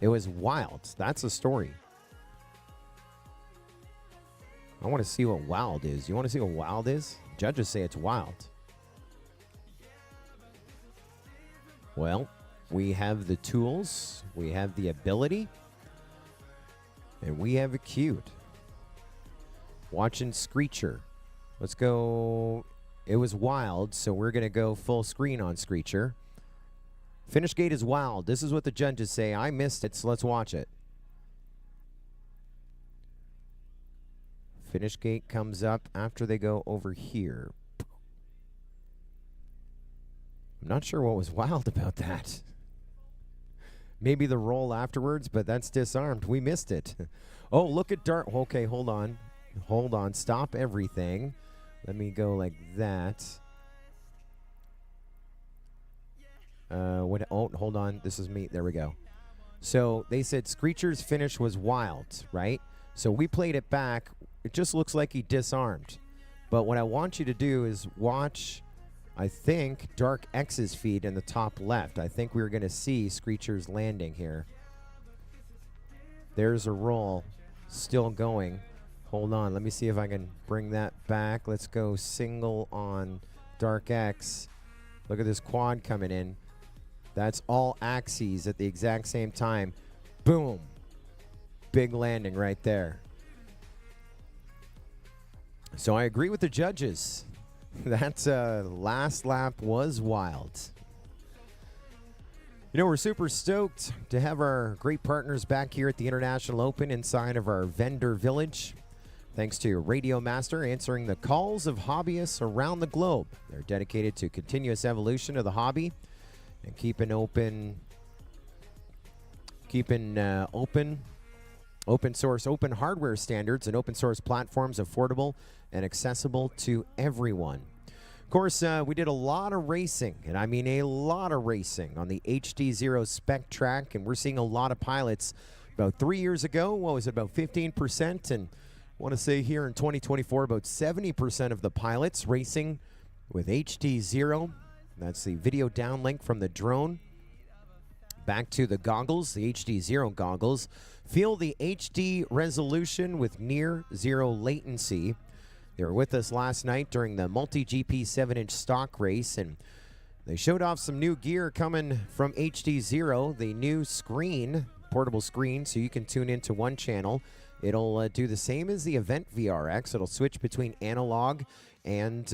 wild. That's the story. I want to see what wild is. You want to see what wild is? Judges say it's wild. Well, we have the tools, we have the ability, and we have it queued. Watching Screecher. Let's go. It was wild, so we're going to go full screen on Screecher. Finish gate is wild. This is what the judges say. I missed it, so let's watch it. Finish gate comes up after they go over here. I'm not sure what was wild about that. Maybe the roll afterwards, but that's disarmed. We missed it. Oh, look at Dark. Okay, hold on. Hold on. Stop everything. Let me go like that. Oh, hold on. This is me. There we go. So they said Screecher's finish was wild, right? So we played it back. It just looks like he disarmed. But what I want you to do is watch, I think, Dark X's feed in the top left. I think we're going to see Screecher's landing here. There's a roll still going. Hold on. Let me see if I can bring that back. Let's go single on Dark X. Look at this quad coming in. That's all axes at the exact same time. Boom. Big landing right there. So I agree with the judges. That last lap was wild. You know, we're super stoked to have our great partners back here at the International Open inside of our vendor village. Thanks to Radio Master answering the calls of hobbyists around the globe. They're dedicated to continuous evolution of the hobby and keeping open source, open hardware standards and open source platforms affordable and accessible to everyone. Of course, we did a lot of racing, and I mean a lot of racing on the HD0 spec track, and we're seeing a lot of pilots. About 3 years ago, what was it, about 15%? And I want to say here in 2024, about 70% of the pilots racing with HD0. That's the video downlink from the drone back to the goggles, the HD0 goggles. Feel the HD resolution with near zero latency. They were with us last night during the MultiGP 7-inch stock race, and they showed off some new gear coming from HD0, the new screen, portable screen, so you can tune into one channel. It'll do the same as the Event VRX. It'll switch between analog and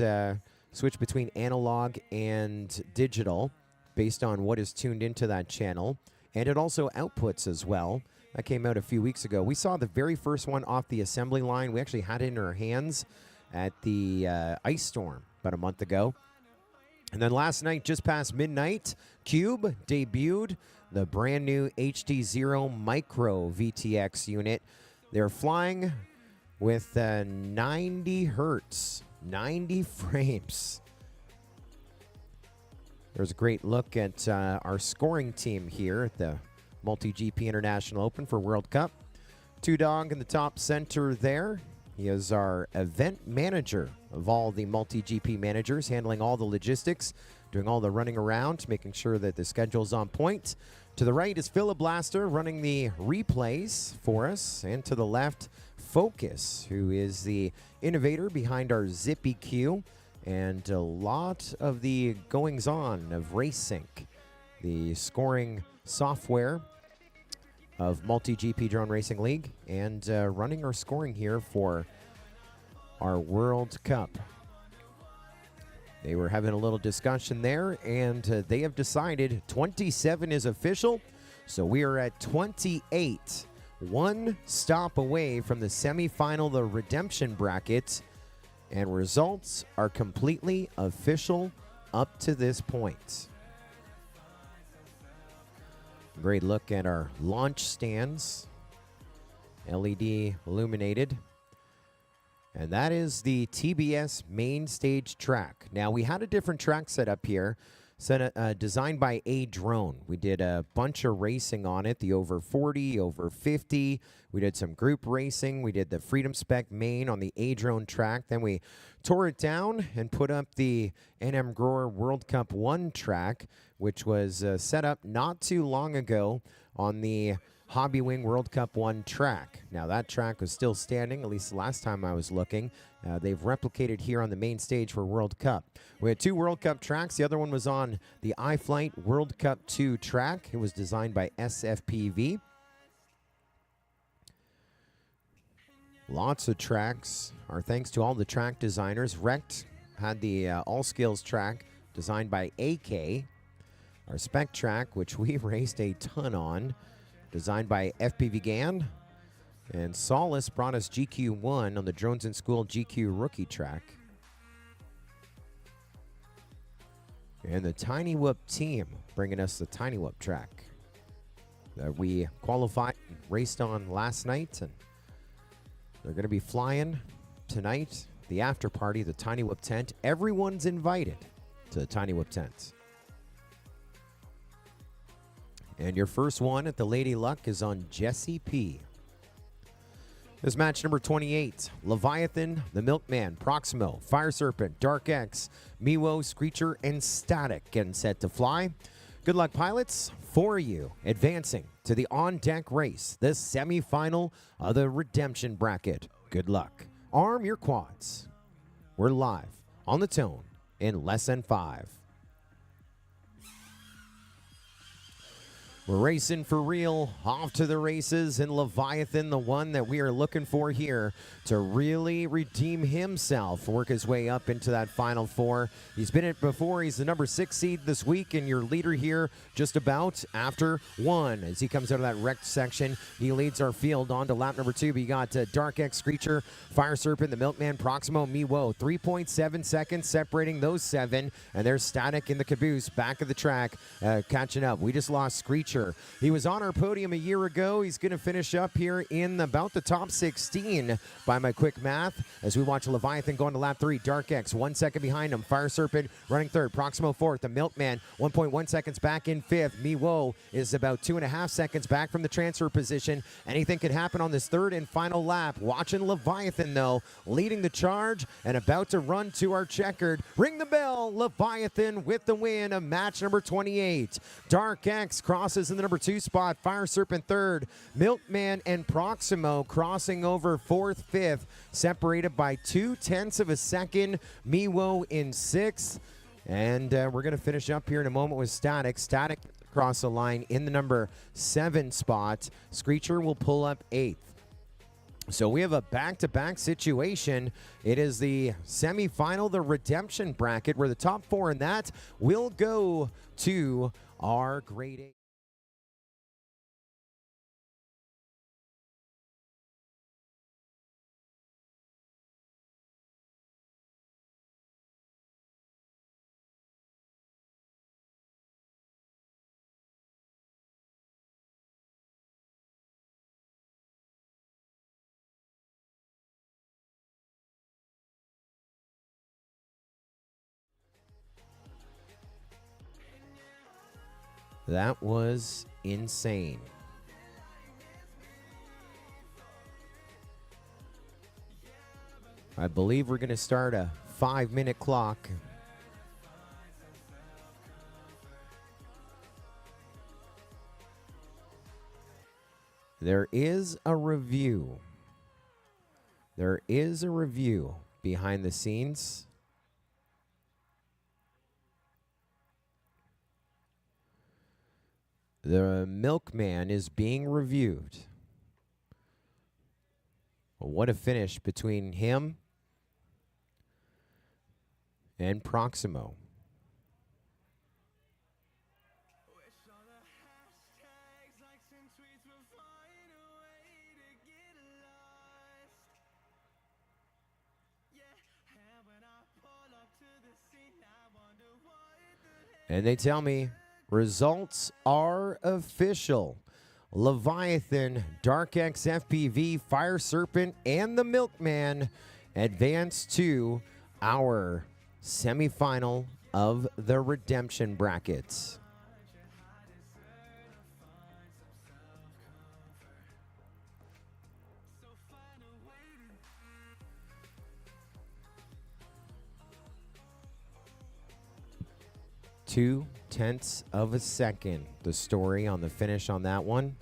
digital based on what is tuned into that channel, and it also outputs as well. That came out a few weeks ago. We saw the very first one off the assembly line. We actually had it in our hands at the Ice Storm about a month ago. And then last night, just past midnight, Cube debuted the brand new HD0 Micro VTX unit. They're flying with 90 hertz, 90 frames. There's a great look at our scoring team here at the MultiGP International Open for World Cup. Two Dog in the top center there. He is our event manager of all the MultiGP managers, handling all the logistics, doing all the running around, making sure that the schedule's on point. To the right is Philip Blaster running the replays for us. And to the left, Focus, who is the innovator behind our Zippy Q and a lot of the goings-on of RaceSync, the scoring software of MultiGP Drone Racing League, and running our scoring here for our World Cup. They were having a little discussion there, and they have decided 27 is official, so we are at 28. One stop away from the semifinal, the redemption bracket, and results are completely official up to this point. Great look at our launch stands, LED illuminated. And that is the TBS main stage track. Now, we had a different track set up here, designed by A Drone. We did a bunch of racing on it, the over 40, over 50. We did some group racing. We did the Freedom Spec main on the A Drone track. Then we tore it down and put up the NM Grower World Cup 1 track, which was set up not too long ago on the Hobby Wing World Cup 1 track. Now, that track was still standing, at least the last time I was looking. They've replicated here on the main stage for World Cup. We had two World Cup tracks. The other one was on the iFlight World Cup 2 track. It was designed by SFPV. Lots of tracks. Our thanks to all the track designers. Rect had the All Skills track designed by AK. Our spec track, which we raced a ton on, designed by FPV GAN. And Solace brought us GQ1 on the Drones in School GQ rookie track. And the Tiny Whoop team bringing us the Tiny Whoop track that we qualified and raced on last night. And they're going to be flying tonight, the after party, the Tiny Whoop tent. Everyone's invited to the Tiny Whoop tent. And your first one at the Lady Luck is on Jesse P. This match number 28, Leviathan, the Milkman, Proximo, Fire Serpent, Dark X, Miwo, Screecher, and Static getting set to fly. Good luck, pilots, for you advancing to the on-deck race, the semifinal of the redemption bracket. Good luck. Arm your quads. We're live on the tone in less than 5. We're racing for real, off to the races, and Leviathan, the one that we are looking for here to really redeem himself, work his way up into that Final Four. He's been it before. He's the number 6 seed this week, and your leader here just about after 1. As he comes out of that wrecked section, he leads our field on to lap number 2. But you got Dark X Screecher, Fire Serpent, the Milkman, Proximo, Miwo. 3.7 seconds separating those 7, and there's Static in the caboose, back of the track, catching up. We just lost Screecher. He was on our podium a year ago. He's going to finish up here in about the top 16 by my quick math as we watch Leviathan going to lap 3. Dark X 1 second behind him. Fire Serpent running 3rd. Proximo 4th. The Milkman 1.1 seconds back in 5th. Miwo is about 2.5 seconds back from the transfer position. Anything could happen on this 3rd and final lap. Watching Leviathan, though, leading the charge and about to run to our checkered. Ring the bell. Leviathan with the win of match number 28. Dark X crosses in the number 2 spot. Fire Serpent 3rd. Milkman and Proximo crossing over 4th, 5th, separated by 0.2 of a second. Miwo in 6th. And we're going to finish up here in a moment with Static. Static across the line in the number 7 spot. Screecher will pull up 8th. So we have a back-to-back situation. It is the semifinal, the redemption bracket, where the top 4 in that will go to our grade 8. That was insane. I believe we're going to start a 5-minute clock. There is a review. There is a review behind the scenes. The Milkman is being reviewed. What a finish between him and Proximo. And they tell me results are official. Leviathan, Dark X FPV, Fire Serpent, and the Milkman advance to our semifinal of the redemption brackets. Two-tenths of a second, the story on the finish on that one.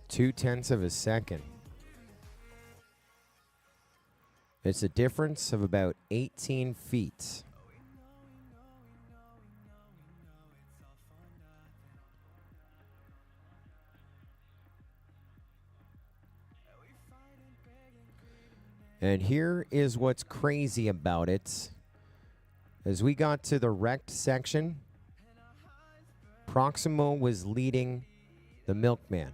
Two-tenths of a second. It's a difference of about 18 feet. And here is what's crazy about it. As we got to the wrecked section, Proximo was leading the Milkman.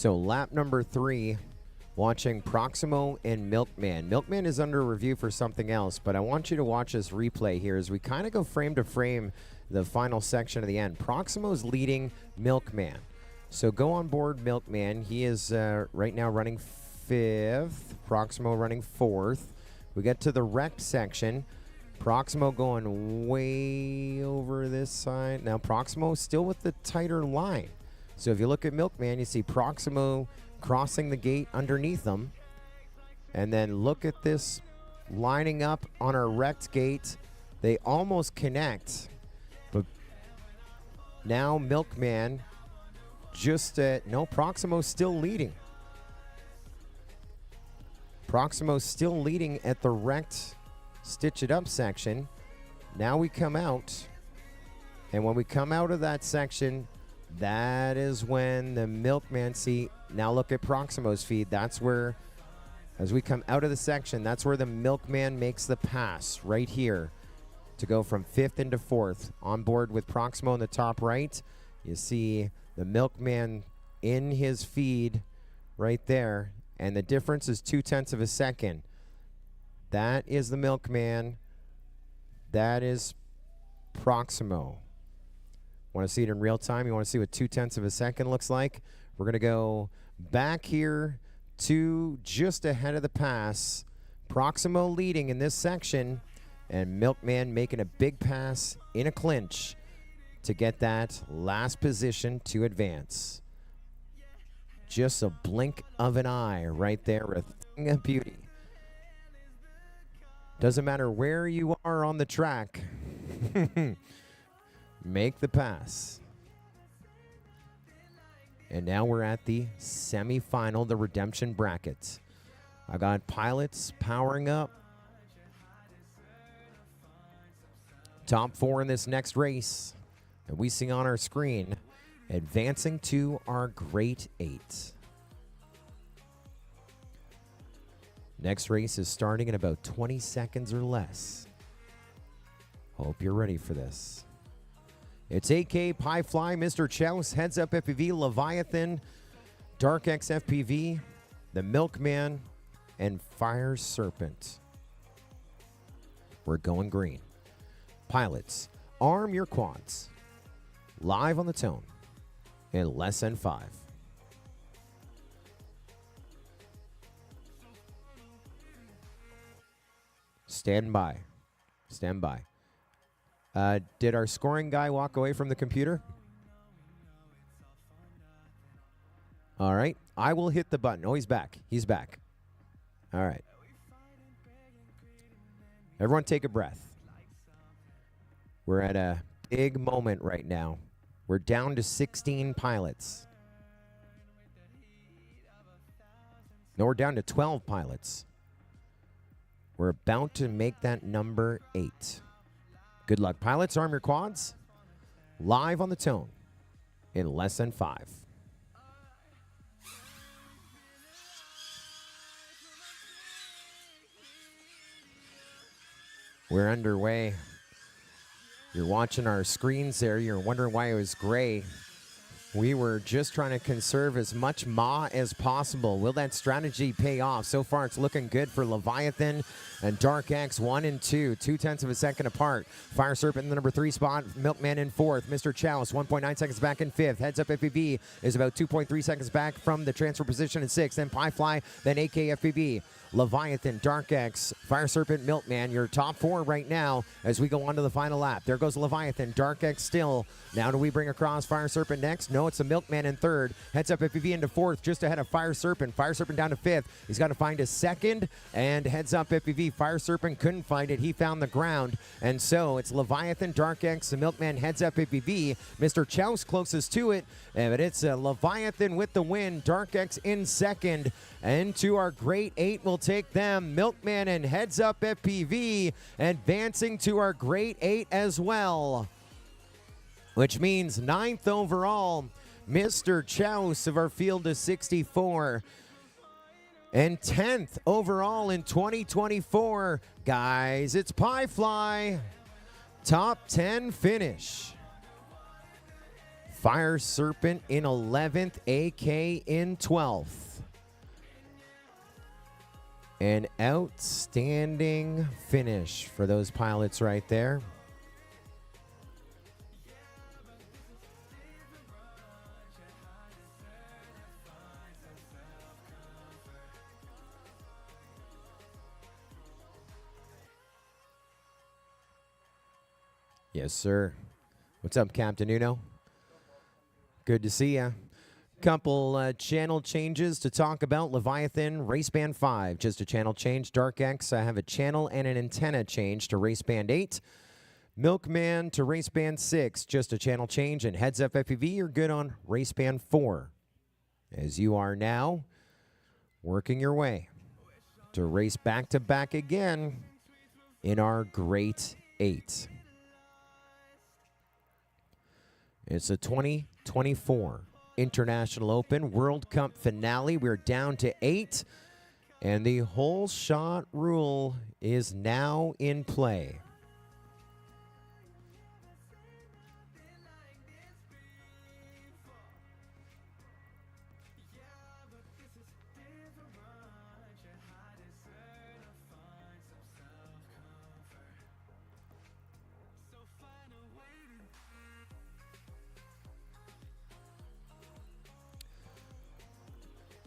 So lap number 3, watching Proximo and Milkman. Milkman is under review for something else, but I want you to watch this replay here as we kind of go frame to frame the final section of the end. Proximo's leading Milkman. So go on board Milkman. He is right now running 5th. Proximo running 4th. We get to the wrecked section. Proximo going way over this side. Now Proximo still with the tighter line. So if you look at Milkman, you see Proximo crossing the gate underneath them. And then look at this lining up on our wrecked gate. They almost connect. But now Milkman just no, Proximo's still leading. Proximo's still leading at the wrecked Stitch It Up section. Now we come out. And when we come out of that section, that is when the Milkman, see, now look at Proximo's feed. That's where, as we come out of the section, that's where the Milkman makes the pass right here to go from 5th into 4th. On board with Proximo in the top right. You see the Milkman in his feed right there. And the difference is 0.2 of a second. That is the Milkman. That is Proximo. Want to see it in real time? You want to see what 0.2 of a second looks like? We're going to go back here to just ahead of the pass. Proximo leading in this section, and Milkman making a big pass in a clinch to get that last position to advance. Just a blink of an eye right there, a thing of beauty. Doesn't matter where you are on the track. Make the pass. And now we're at the semifinal, the redemption bracket. I got pilots powering up. Top 4 in this next race. And we see on our screen, advancing to our Great 8. Next race is starting in about 20 seconds or less. Hope you're ready for this. It's AK, Pie Fly, Mr. Chouse, Heads Up FPV, Leviathan, Dark X FPV, the Milkman, and Fire Serpent. We're going green. Pilots, arm your quads. Live on the tone in less than 5. Stand by. Stand by. Did our scoring guy walk away from the computer? All right. I will hit the button. Oh, he's back. He's back. All right. Everyone take a breath. We're at a big moment right now. We're down to 16 pilots. No, we're down to 12 pilots. We're about to make that number 8. Good luck, pilots. Arm your quads. Live on the tone in less than 5. We're underway. You're watching our screens there. You're wondering why it was gray. We were just trying to conserve as much MAH as possible. Will that strategy pay off? So far, it's looking good for Leviathan and Dark X 1 and 2, 0.2 of a second apart. Fire Serpent in the number 3 spot. Milkman in 4th. Mr. Chouse 1.9 seconds back in 5th. Heads Up FPV is about 2.3 seconds back from the transfer position in 6th. Then Pie Fly, then AK FPV. Leviathan, Dark X, Fire Serpent, Milkman, your top 4 right now as we go on to the final lap. There goes Leviathan, Dark X still. Now do we bring across Fire Serpent next? No, it's the Milkman in 3rd. Heads Up FPV into 4th, just ahead of Fire Serpent. Fire Serpent down to 5th. He's got to find a 2nd, and Heads Up FPV. Fire Serpent couldn't find it. He found the ground, and so it's Leviathan, Dark X, the Milkman, Heads Up FPV. Mr. Chouse closest to it, but it's Leviathan with the win. Dark X in 2nd, and to our Great 8 will take them. Milkman and Heads Up FPV advancing to our Great 8 as well, which means 9th overall, Mr. Chouse of our field of 64. And 10th overall in 2024, guys, it's Pie Fly. Top 10 finish. Fire Serpent in 11th, AK in 12th. An outstanding finish for those pilots right there. Yes, sir. What's up, Captain Uno? Good to see ya. Couple channel changes to talk about. Leviathan, Race Band 5, just a channel change. Dark X, I have a channel and an antenna change to Race Band 8. Milkman to Race Band 6, just a channel change. And Heads Up FPV, you're good on Race Band 4. As you are now working your way to race back-to-back again in our Great 8. It's a 2024 International Open World Cup finale. We're down to 8, and the whole shot rule is now in play.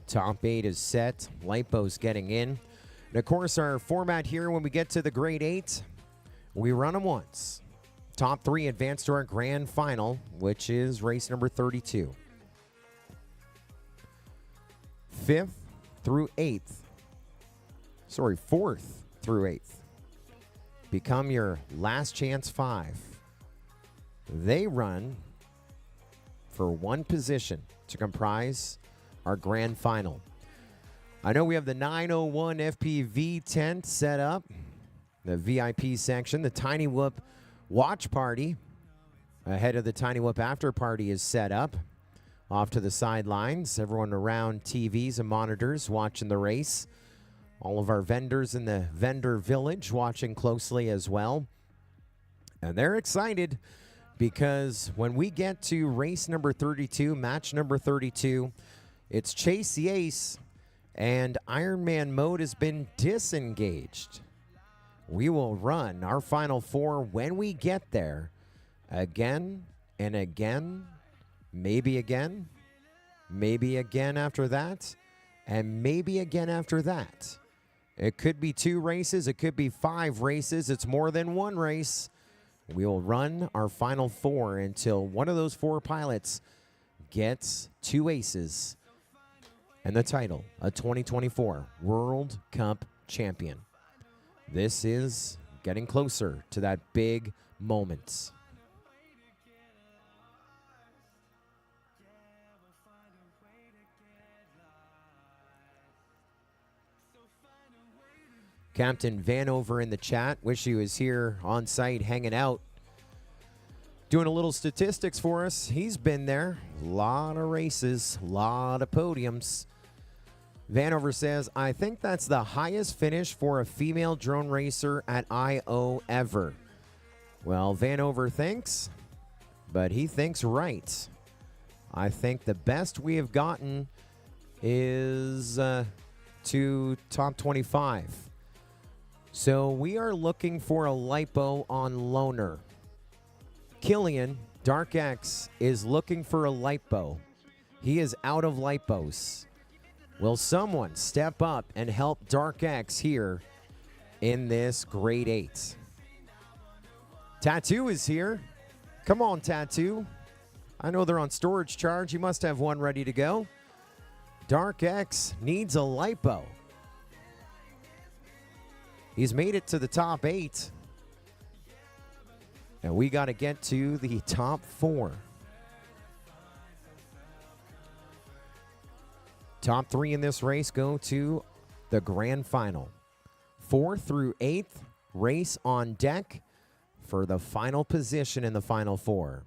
Top 8 is set. Lipo's getting in. And of course, our format here, when we get to the Grade 8, we run them once. Top 3 advance to our grand final, which is race number 32. 5th through 8th. Sorry, 4th through 8th. Become your last chance 5. They run for one position to comprise our grand final. I know we have the 901 FPV tent set up, the VIP section. The Tiny Whoop watch party ahead of the Tiny Whoop after party is set up. Off to the sidelines, everyone around TVs and monitors watching the race. All of our vendors in the vendor village watching closely as well. And they're excited because when we get to race number 32, match number 32, it's Chase the Ace, and Ironman mode has been disengaged. We will run our final 4 when we get there, again and again, maybe again after that, and maybe again after that. It could be 2 races, it could be 5 races, it's more than 1 race. We will run our final 4 until one of those 4 pilots gets 2 aces and the title, a 2024 World Cup champion. This is getting closer to that big moment. Captain Vanover in the chat. Wish he was here on site hanging out. Doing a little statistics for us. He's been there. A lot of races, a lot of podiums. Vanover says, I think that's the highest finish for a female drone racer at I.O. ever. Well, Vanover thinks, but he thinks right. I think the best we have gotten is to top 25. So we are looking for a lipo on loner. Killian, Dark X, is looking for a lipo. He is out of lipos. Will someone step up and help Dark X here in this Grade 8? Tattoo is here. Come on, Tattoo. I know they're on storage charge. You must have one ready to go. Dark X needs a lipo. He's made it to the top 8. And we got to get to the top 4. Top 3 in this race go to the grand final. 4th through 8th race on deck for the final position in the final 4.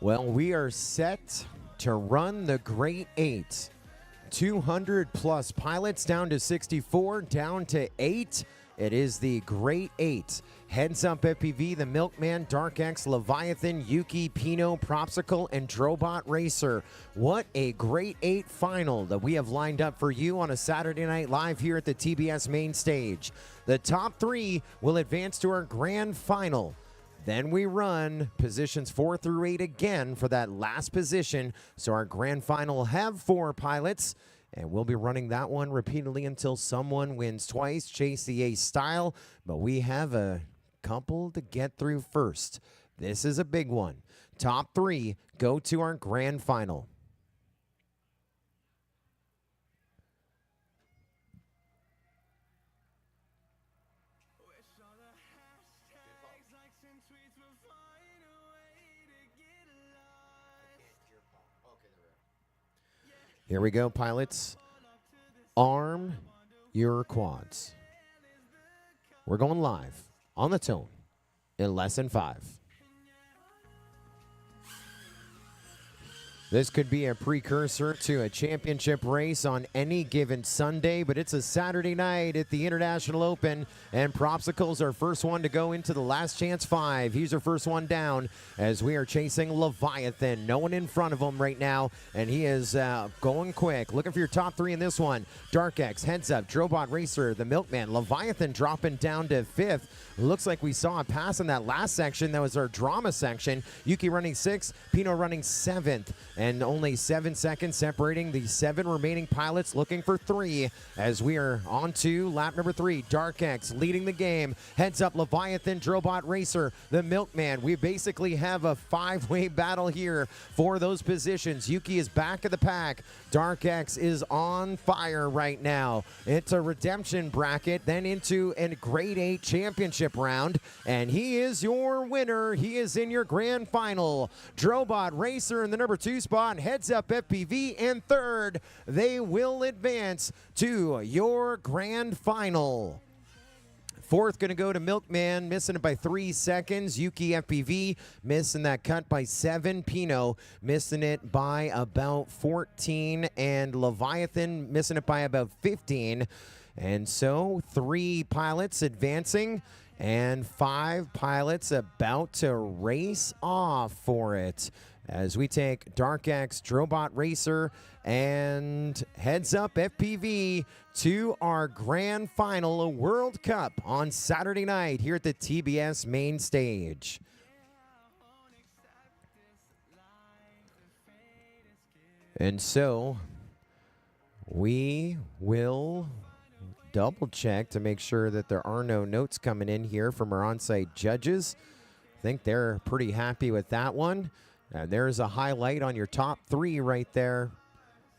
Well, we are set to run the Great Eight. 200 plus pilots down to 64, down to 8. It is the Great Eight. Heads Up FPV, the Milkman, Dark X, Leviathan, Yuki, Pino, Propsicle, and Drobot Racer. What a Great Eight final that we have lined up for you on a Saturday Night Live here at the TBS main stage. The top 3 will advance to our grand final. Then we run positions 4 through 8 again for that last position. So our grand final will have 4 pilots, and we'll be running that one repeatedly until someone wins twice, Chase the Ace style. But we have a couple to get through first. This is a big one. Top 3 go to our grand final. Here we go, pilots. Arm your quads. We're going live on the tone in less than 5. This could be a precursor to a championship race on any given Sunday, but it's a Saturday night at the International Open, and Propsicle's our first one to go into the last chance 5. He's our first one down as we are chasing Leviathan. No one in front of him right now, and he is going quick. Looking for your top 3 in this one. Dark X, Heads Up, Drobot Racer, the Milkman, Leviathan dropping down to 5th. Looks like we saw a pass in that last section. That was our drama section. Yuki running 6th, Pino running 7th. and only 7 seconds separating the 7 remaining pilots looking for 3 as we are on to lap number 3. Dark X leading the game. Heads up Leviathan, Drobot Racer, the Milkman. We basically have a 5-way battle here for those positions. Yuki is back of the pack. Dark X is on fire right now. It's a redemption bracket, then into a grade 8 championship round, and he is your winner. He is in your grand final. Drobot Racer in the number 2 spot. Heads up FPV in third. They will advance to your grand final. Fourth going to go to Milkman, missing it by 3 seconds. Yuki FPV missing that cut by 7. Pino missing it by about 14. And Leviathan missing it by about 15. And so 3 pilots advancing and 5 pilots about to race off for it. As we take Dark X, Drobot Racer, and Heads Up FPV to our grand final, a World Cup on Saturday night here at the TBS main stage. And so we will double check to make sure that there are no notes coming in here from our on-site judges. I think they're pretty happy with that one. There's a highlight on your top 3 right there,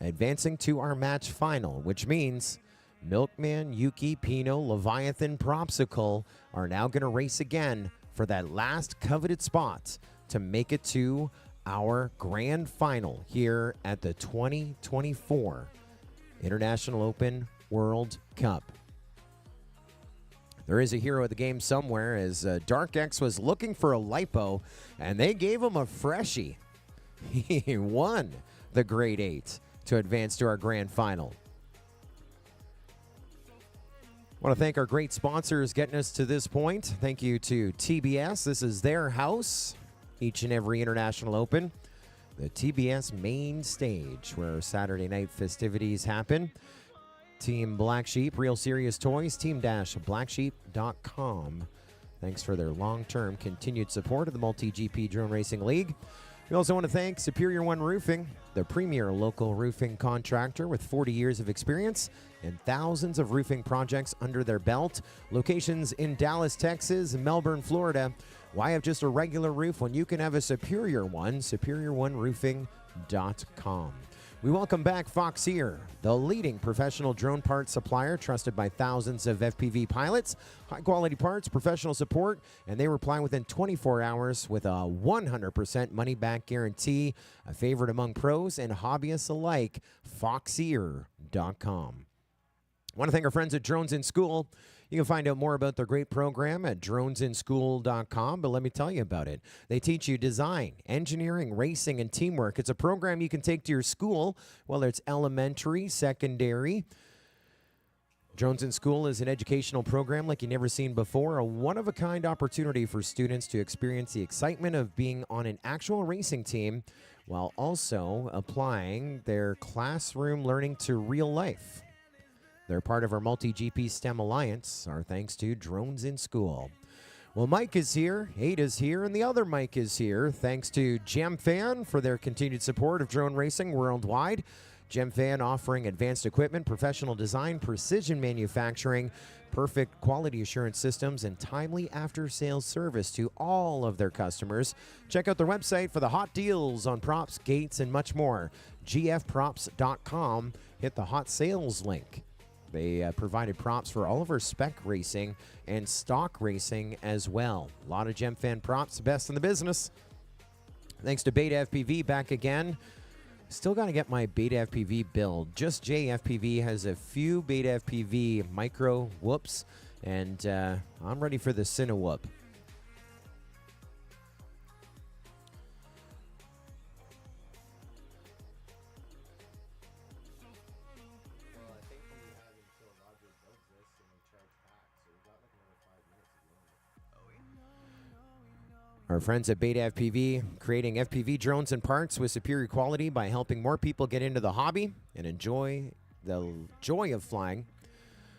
advancing to our match final, which means Milkman, Yuki, Pino, Leviathan, Propsicle are now going to race again for that last coveted spot to make it to our grand final here at the 2024 International Open World Cup. There is a hero of the game somewhere, as Dark X was looking for a lipo, and they gave him a freshie. He won the grade 8 to advance to our grand final. I want to thank our great sponsors getting us to this point. Thank you to TBS. This is their house, each and every International Open. The TBS main stage where Saturday night festivities happen. Team Black Sheep, Real Serious Toys, team-blacksheep.com. Thanks for their long-term continued support of the MultiGP Drone Racing League. We also want to thank Superior One Roofing, the premier local roofing contractor with 40 years of experience and thousands of roofing projects under their belt. Locations in Dallas, Texas, and Melbourne, Florida. Why have just a regular roof when you can have a superior one? SuperiorOneRoofing.com. We welcome back Foxeer, the leading professional drone parts supplier trusted by thousands of FPV pilots. High-quality parts, professional support, and they reply within 24 hours with a 100% money-back guarantee. A favorite among pros and hobbyists alike, Foxeer.com. I want to thank our friends at Drones in School. You can find out more about their great program at dronesinschool.com, but let me tell you about it. They teach you design, engineering, racing, and teamwork. It's a program you can take to your school, whether it's elementary, secondary. Drones in School is an educational program like you've never seen before, a one-of-a-kind opportunity for students to experience the excitement of being on an actual racing team while also applying their classroom learning to real life. They're part of our MultiGP STEM Alliance. Our thanks to Drones in School. Well, Mike is here, Ada's here, and the other Mike is here. Thanks to GemFan for their continued support of drone racing worldwide. GemFan offering advanced equipment, professional design, precision manufacturing, perfect quality assurance systems, and timely after-sales service to all of their customers. Check out their website for the hot deals on props, gates, and much more. gfprops.com. Hit the hot sales link. They provided props for all of our spec racing and stock racing as well. A lot of GemFan props, the best in the business. Thanks to Beta FPV back again. Still got to get my Beta FPV build. Just JFPV has a few Beta FPV micro whoops, and I'm ready for the Cinewhoop. Our friends at Beta FPV, creating FPV drones and parts with superior quality by helping more people get into the hobby and enjoy the joy of flying,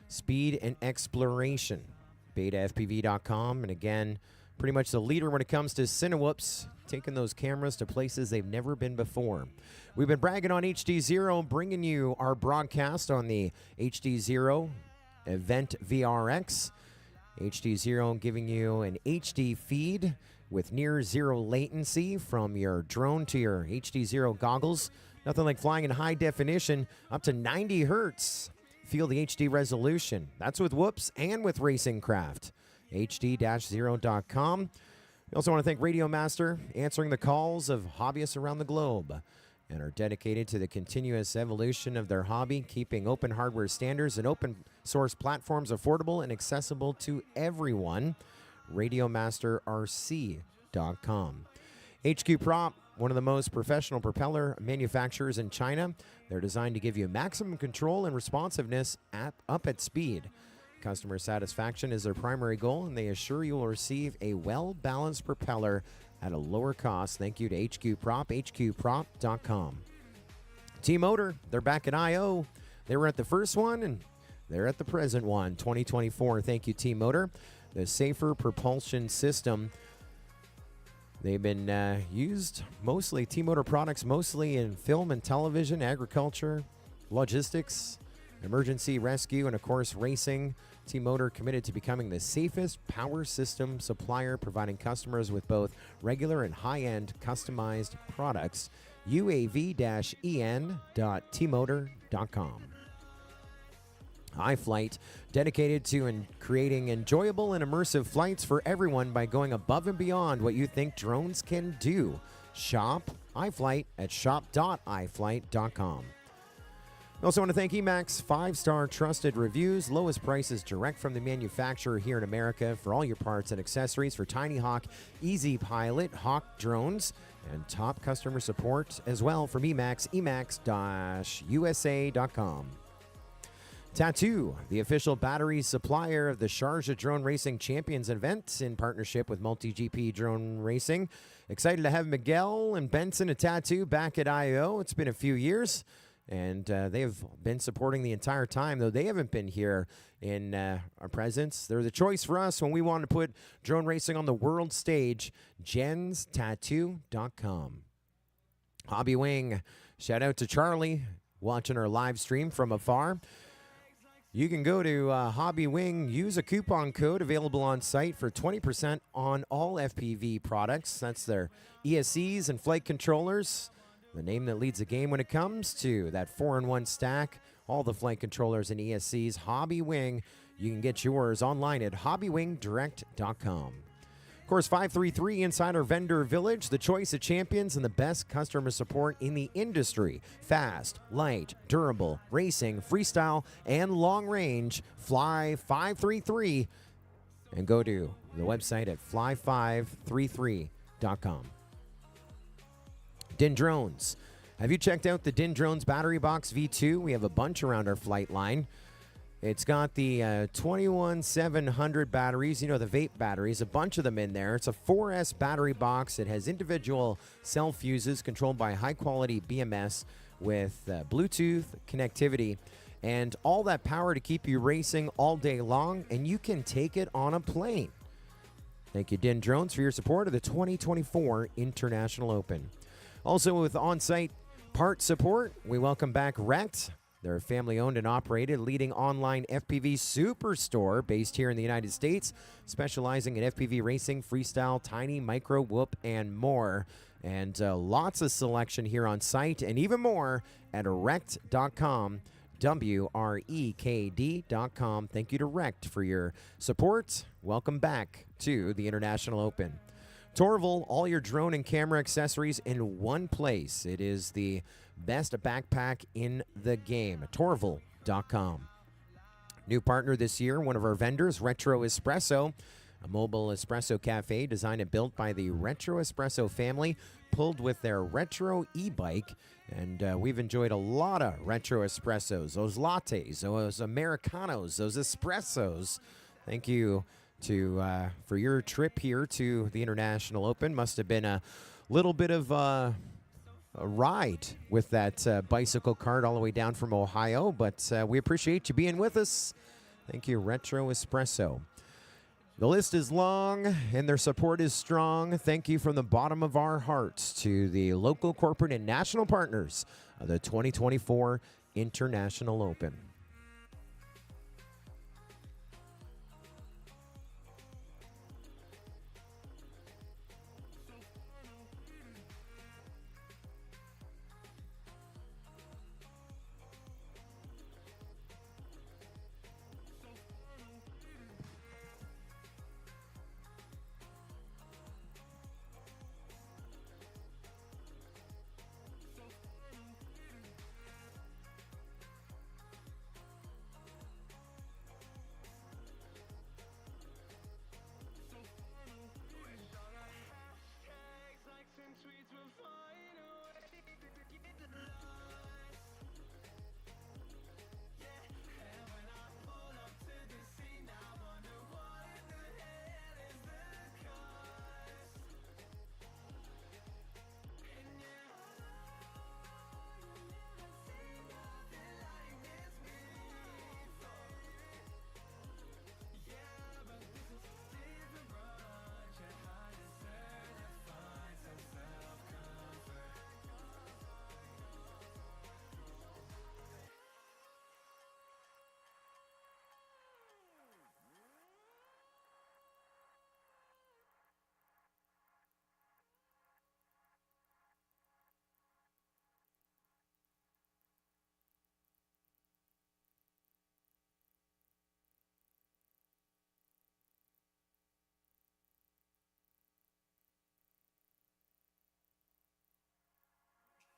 speed, and exploration. BetaFPV.com, and again, pretty much the leader when it comes to Cinewhoops, taking those cameras to places they've never been before. We've been bragging on HD0, bringing you our broadcast on the HD0 Event VRX. HD0 giving you an HD feed with near zero latency from your drone to your HD0 goggles. Nothing like flying in high definition up to 90 hertz. Feel the HD resolution. That's with Whoops and with Racing Craft. HD-0.com. We also want to thank Radio Master, answering the calls of hobbyists around the globe, and are dedicated to the continuous evolution of their hobby, keeping open hardware standards and open source platforms affordable and accessible to everyone. RadioMasterRC.com. HQ Prop, one of the most professional propeller manufacturers in China. They're designed to give you maximum control and responsiveness up at speed. Customer satisfaction is their primary goal, and they assure you will receive a well-balanced propeller at a lower cost. Thank you to HQ Prop, HQProp.com. T-Motor, they're back at I.O. They were at the first one, and they're at the present one, 2024. Thank you, T-Motor. The safer propulsion system. They've been used mostly, T-Motor products, mostly in film and television, agriculture, logistics, emergency rescue, and of course racing. T-Motor committed to becoming the safest power system supplier, providing customers with both regular and high-end customized products. uav-en.tmotor.com. iFlight, dedicated to creating enjoyable and immersive flights for everyone by going above and beyond what you think drones can do. Shop iFlight at shop.iflight.com. We also want to thank Emacs, 5-star trusted reviews, lowest prices direct from the manufacturer here in America for all your parts and accessories for Tiny Hawk, Easy Pilot, Hawk drones, and top customer support as well from Emacs, emacs-usa.com. Tattoo, the official battery supplier of the Sharjah Drone Racing Champions event in partnership with MultiGP Drone Racing. Excited to have Miguel and Benson at Tattoo back at I.O. It's been a few years. And they have been supporting the entire time, though they haven't been here in our presence. They're the choice for us when we want to put drone racing on the world stage. JensTattoo.com. Hobby Wing, shout out to Charlie watching our live stream from afar. You can go to Hobby Wing, use a coupon code available on site for 20% on all FPV products. That's their ESCs and flight controllers. The name that leads the game when it comes to that 4-in-1 stack, all the flight controllers and ESCs, Hobby Wing. You can get yours online at hobbywingdirect.com. Of course, 533 inside our vendor village, the choice of champions and the best customer support in the industry. Fast, light, durable, racing, freestyle, and long range. Fly 533 and go to the website at fly533.com. Din Drones. Have you checked out the Din Drones Battery Box V2? We have a bunch around our flight line. It's got the 21700 batteries, you know, the vape batteries, a bunch of them in there. It's a 4S battery box. It has individual cell fuses controlled by high-quality BMS with Bluetooth connectivity and all that power to keep you racing all day long, and you can take it on a plane. Thank you, Din Drones, for your support of the 2024 International Open. Also, with on-site part support, we welcome back Rhett. They're a family-owned and operated leading online FPV superstore based here in the United States, specializing in FPV racing, freestyle, tiny, micro, whoop, and more. And lots of selection here on site, and even more at Rekt.com, WREKD.com. Thank you to Rekt for your support. Welcome back to the International Open. Torval, all your drone and camera accessories in one place. It is the best backpack in the game. Torval.com. New partner this year, one of our vendors, Retro Espresso, a mobile espresso cafe designed and built by the Retro Espresso family, pulled with their retro e-bike. And we've enjoyed a lot of retro espressos, those lattes, those Americanos, those espressos. Thank you for your trip here to the International Open. Must have been a little bit of a ride with that bicycle cart all the way down from Ohio, but we appreciate you being with us. Thank you, Retro Espresso. The list is long and their support is strong. Thank you from the bottom of our hearts to the local, corporate, and national partners of the 2024 International Open.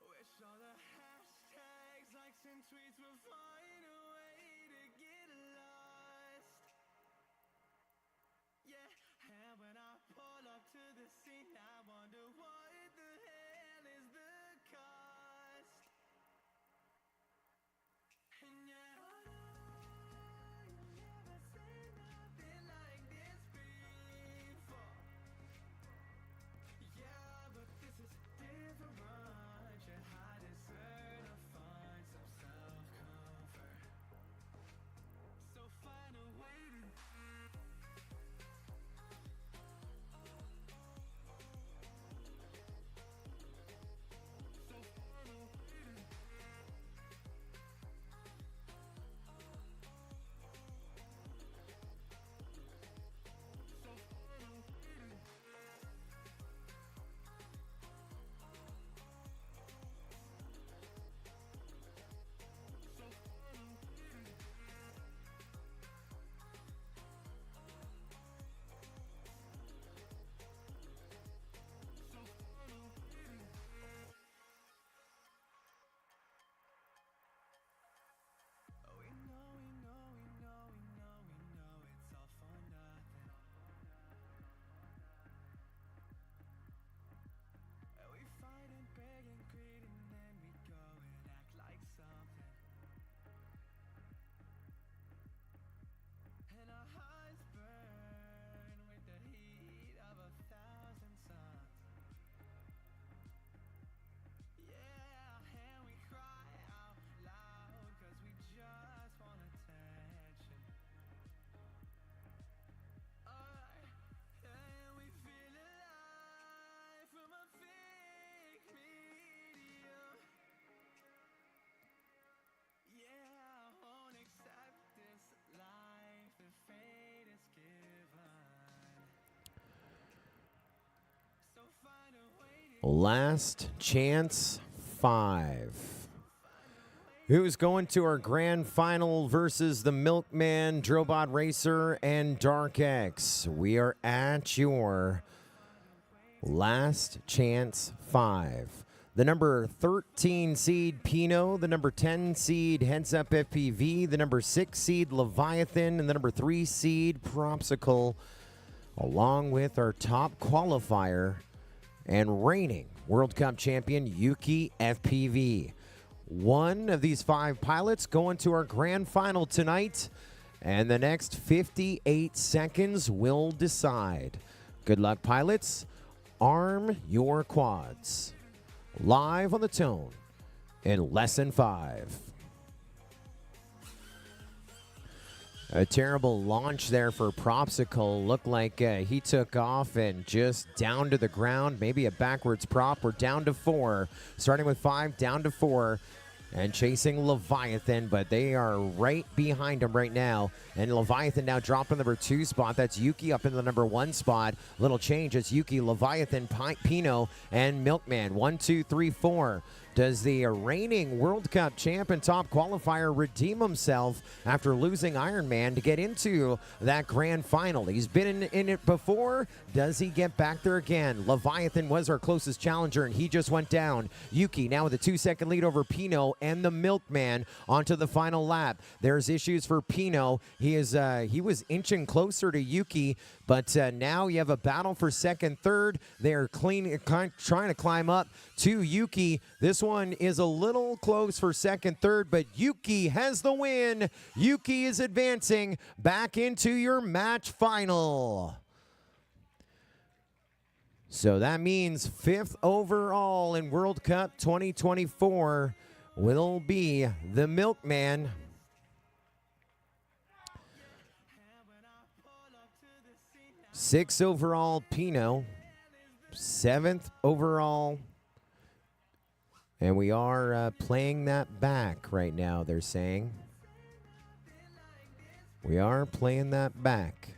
Wish all the hashtags, likes, and tweets would find a way to get lost. Yeah, and when I pull up to the scene, I wonder what the hell is the cost. And yeah, I know you've never seen nothing like this before. Yeah, but this is different. I deserve to find some self-comfort. So find a way to Last Chance 5. Who's going to our grand final versus the Milkman, Drobot Racer, and Dark X? We are at your Last Chance 5. The number 13 seed Pinot, the number 10 seed Heads Up FPV, the number 6 seed Leviathan, and the number 3 seed Propsicle, along with our top qualifier and reigning World Cup champion Yuki FPV. One of these 5 pilots going to our grand final tonight, and the next 58 seconds will decide. Good luck, pilots. Arm your quads. Live on the tone in less than 5. A terrible launch there for Propsicle. Looked like he took off and just down to the ground. Maybe a backwards prop. We're down to 4. Starting with 5, down to 4. And chasing Leviathan, but they are right behind him right now. And Leviathan now dropping the number 2 spot. That's Yuki up in the number 1 spot. Little change. It's Yuki, Leviathan, Pino, and Milkman. 1, 2, 3, 4. Does the reigning World Cup champ and top qualifier redeem himself after losing Iron Man to get into that grand final? He's been in it before. Does he get back there again? Leviathan was our closest challenger, and he just went down. Yuki now with a 2-second lead over Pino and the Milkman onto the final lap. There's issues for Pino. He was inching closer to Yuki, but now you have a battle for second, third. They're trying to climb up to Yuki. This one is a little close for second, third, but Yuki has the win. Yuki is advancing back into your match final. So that means 5th overall in World Cup 2024 will be the Milkman. Sixth overall, Pino. 7th overall. And we are playing that back right now, they're saying. We are playing that back.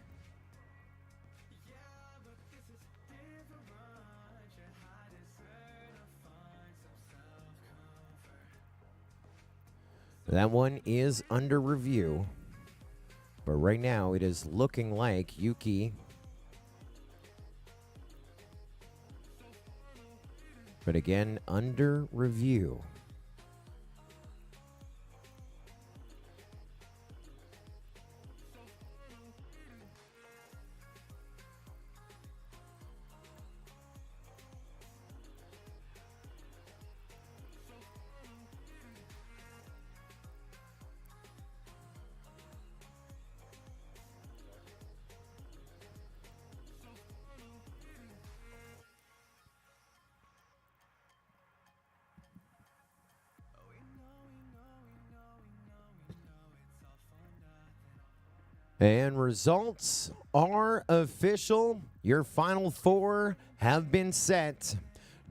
That one is under review. But right now it is looking like Yuki. But again, under review. And results are official. Your final 4 have been set.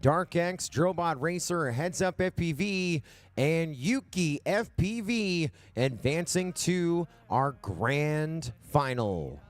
Dark X, Drobot Racer, Heads Up FPV, and Yuki FPV advancing to our grand final.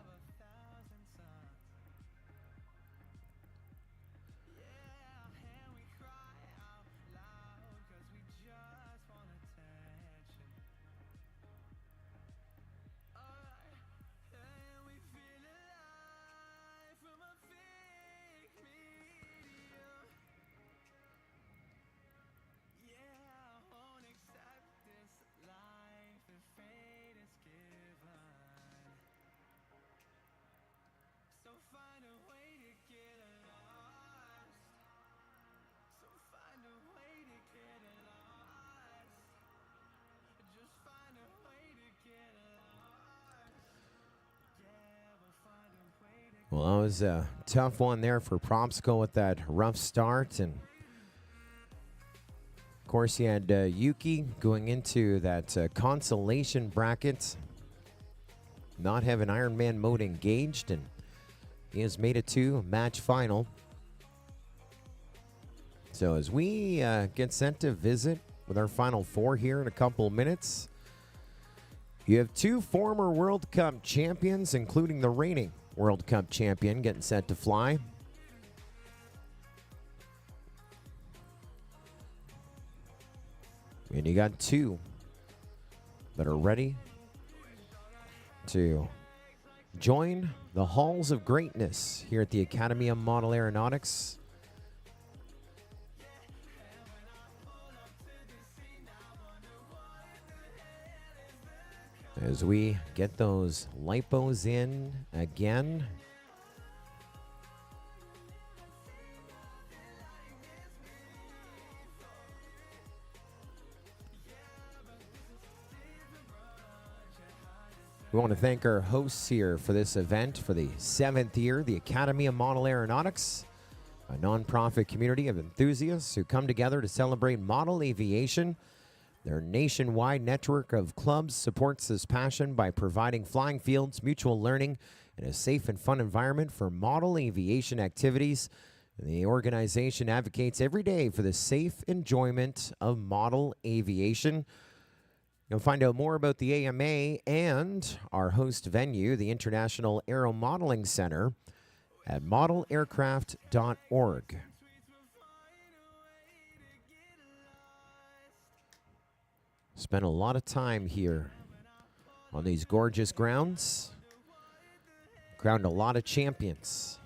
Well, that was a tough one there for Propsicle with that rough start. And, of course, you had Yuki going into that consolation bracket, not having Iron Man mode engaged, and he has made it to match final. So as we get set to visit with our final 4 here in a couple of minutes, you have 2 former World Cup champions, including the reigning World Cup champion, getting set to fly. And you got 2 that are ready to join the halls of greatness here at the Academy of Model Aeronautics. As we get those lipos in again. We want to thank our hosts here for this event for the 7th year, the Academy of Model Aeronautics, a nonprofit community of enthusiasts who come together to celebrate model aviation Their nationwide network of clubs supports this passion by providing flying fields, mutual learning, and a safe and fun environment for model aviation activities. The organization advocates every day for the safe enjoyment of model aviation. You'll find out more about the AMA and our host venue, the International Aero Modeling Center, at modelaircraft.org. Spent a lot of time here on these gorgeous grounds. Crowned a lot of champions.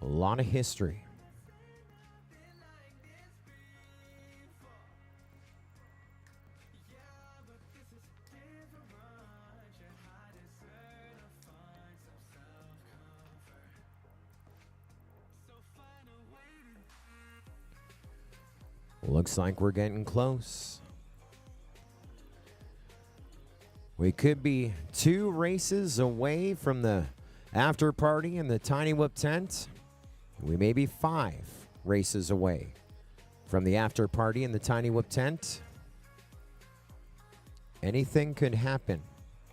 A lot of history. Looks like we're getting close. We could be 2 races away from the after party in the Tiny Whoop tent. We may be 5 races away from the after party in the Tiny Whoop tent. Anything could happen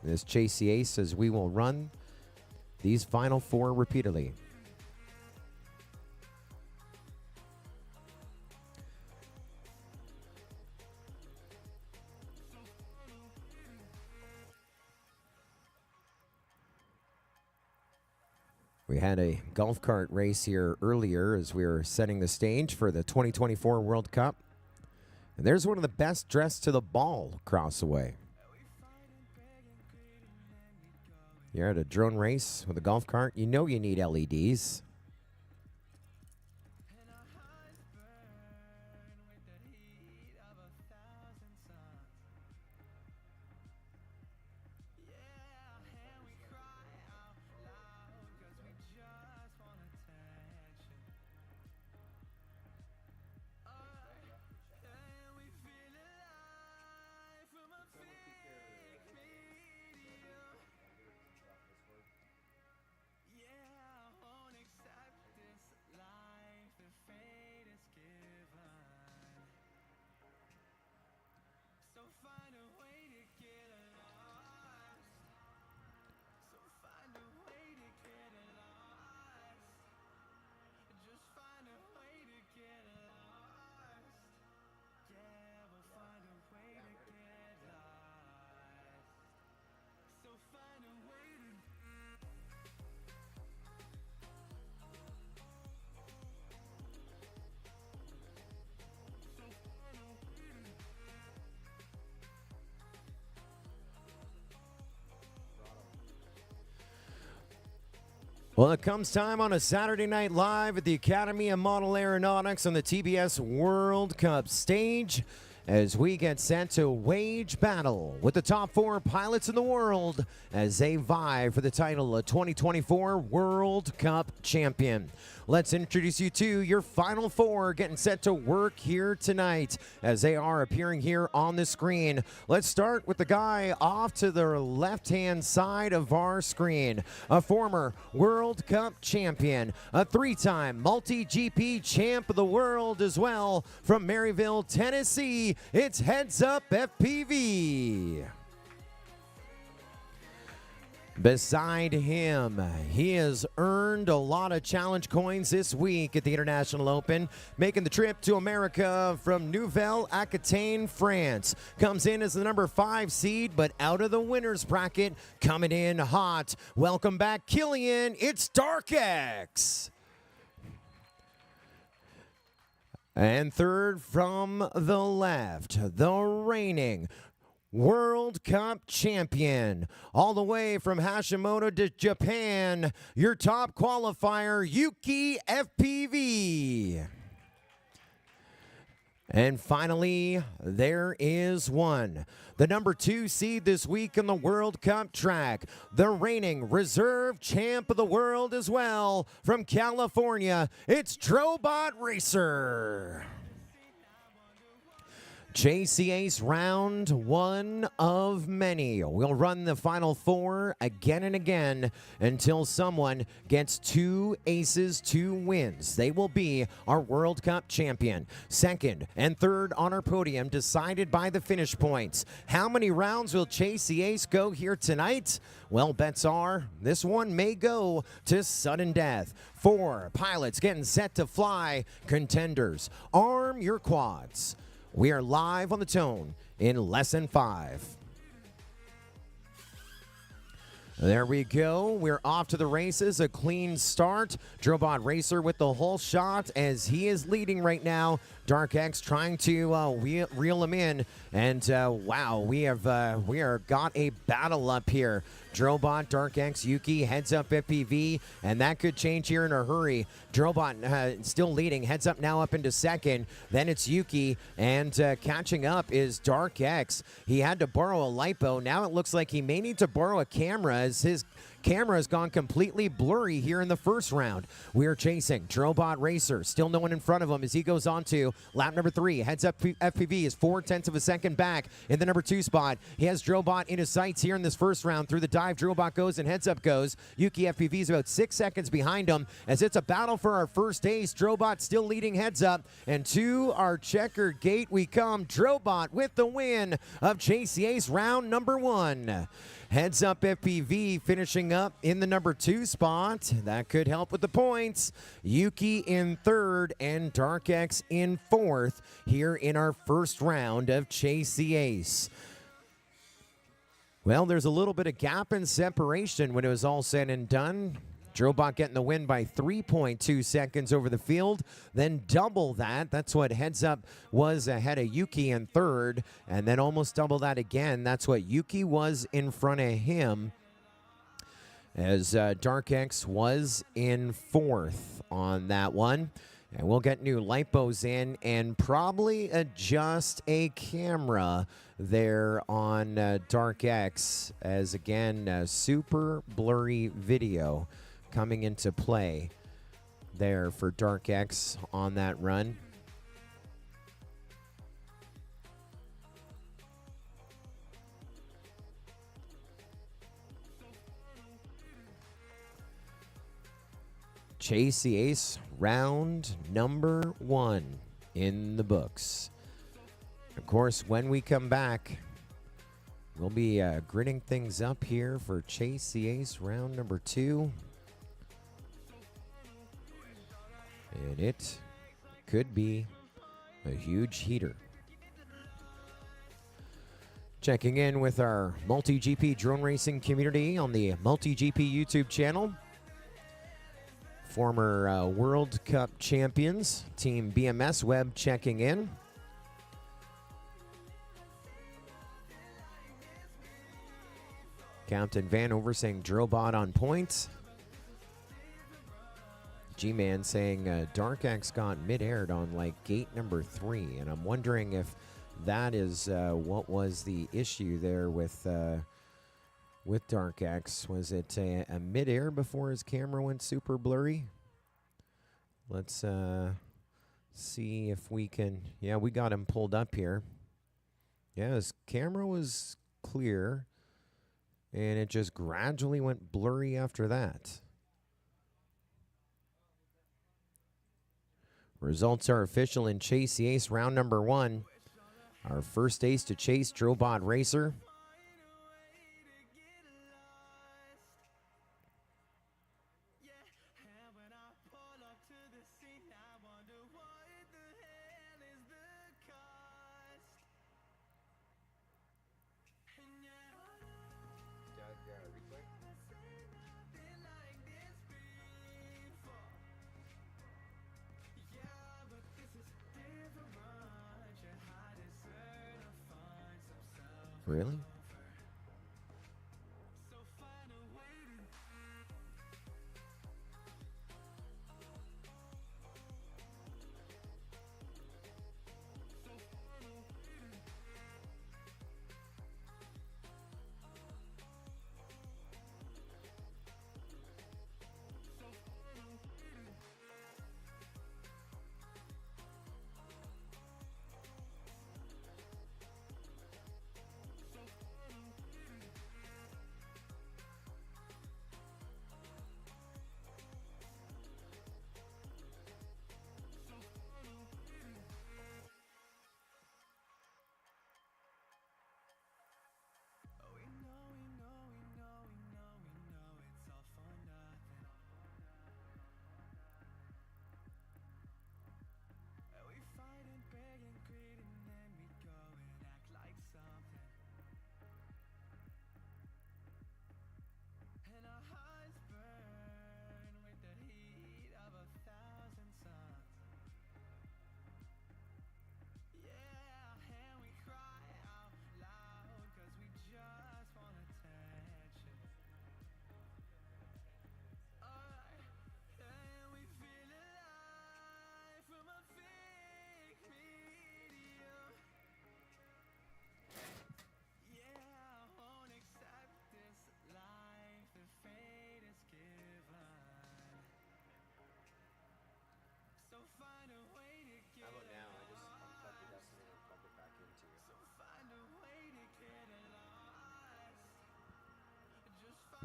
in this Chase the Ace, as we will run these final 4 repeatedly. We had a golf cart race here earlier as we were setting the stage for the 2024 World Cup. And there's one of the best dressed to the ball across the way. You're at a drone race with a golf cart, you know you need LEDs. Well, it comes time on a Saturday night live at the Academy of Model Aeronautics on the TBS World Cup stage as we get set to wage battle with the top 4 pilots in the world as they vie for the title of 2024 World Cup champion. Let's introduce you to your final 4 getting set to work here tonight as they are appearing here on the screen. Let's start with the guy off to the left-hand side of our screen, a former World Cup champion, a 3-time MultiGP champ of the world as well, from Maryville, Tennessee. It's Heads Up FPV. Beside him, he has earned a lot of challenge coins this week at the International Open, making the trip to America from Nouvelle-Aquitaine, France. Comes in as the number 5 seed, but out of the winner's bracket, coming in hot. Welcome back, Killian. It's DarkX. And third from the left, the reigning World Cup champion, all the way from Hashimoto to Japan, your top qualifier, Yuki FPV. And finally, there is one, the number 2 seed this week in the World Cup track, the reigning reserve champ of the world as well, from California, it's Drobot Racer. JC Ace round one of many. We'll run the final four again and again until someone gets 2 aces, 2 wins. They will be our World Cup champion. Second and third on our podium decided by the finish points. How many rounds will JC Ace go here tonight? Well, bets are this one may go to sudden death. 4 pilots getting set to fly. Contenders, arm your quads. We are live on the tone in less than 5. There we go. We're off to the races. A clean start. Drobot Racer with the whole shot as he is leading right now. Dark X trying to reel him in. And wow, we are got a battle up here. Drobot, Dark X, Yuki, heads up FPV, and that could change here in a hurry. Drobot still leading, heads up now up into second. Then it's Yuki, and catching up is Dark X. He had to borrow a lipo. Now it looks like he may need to borrow a camera as his camera has gone completely blurry here in the first round. We are chasing Drobot Racer. Still no one in front of him as he goes on to lap number 3. Heads up FPV is 0.4 of a second back in the number 2 spot. He has Drobot in his sights here in this first round. Through the dive, Drobot goes and heads up goes. Yuki FPV is about 6 seconds behind him as it's a battle for our first ace. Drobot still leading heads up. And to our checkered gate we come. Drobot with the win of JC Ace round number 1. Heads up FPV finishing up in the number 2 spot. That could help with the points. Yuki in 3rd and Dark X in 4th here in our first round of JC Ace. Well, there's a little bit of gap in separation when it was all said and done. Drobot getting the win by 3.2 seconds over the field, then double that. That's what heads up was ahead of Yuki in 3rd, and then almost double that again. That's what Yuki was in front of him, as Dark X was in 4th on that one. And we'll get new lipos in and probably adjust a camera there on Dark X, as again, super blurry video coming into play there for Dark X on that run. JC Ace round number 1 in the books. Of course, when we come back, we'll be gritting things up here for JC Ace round number 2. And it could be a huge heater. Checking in with our MultiGP drone racing community on the MultiGP YouTube channel. Former World Cup champions, Team BMS Web checking in. Captain Vanover saying Drobot on point. G-Man saying Dark X got mid-aired on like gate number 3, and I'm wondering if that is what was the issue there with Dark X. Was it a mid-air before his camera went super blurry? Let's see if we can. Yeah, we got him pulled up here. Yeah, his camera was clear, and it just gradually went blurry after that. Results are official in JC Ace round number 1. Our first ace to chase, Drobot Racer. Really?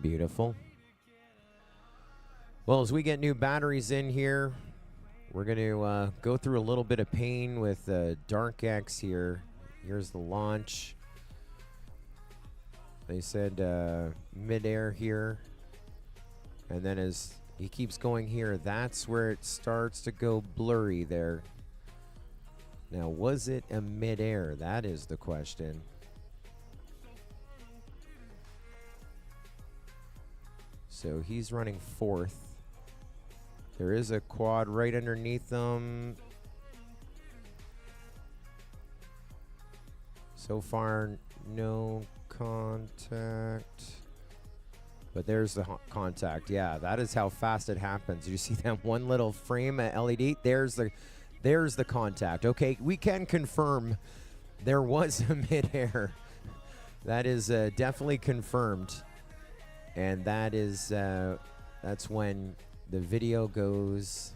Beautiful. Well, as we get new batteries in here, we're going to go through a little bit of pain with Dark X here. Here's the launch. They said midair here. And then as he keeps going here, that's where it starts to go blurry there. Now, was it a midair? That is the question. So he's running fourth. There is a quad right underneath them. So far, no contact. But there's the contact. Yeah, that is how fast it happens. You see that one little frame at LED? There's the contact. Okay, we can confirm there was a midair. That is definitely confirmed. And that is that's when the video goes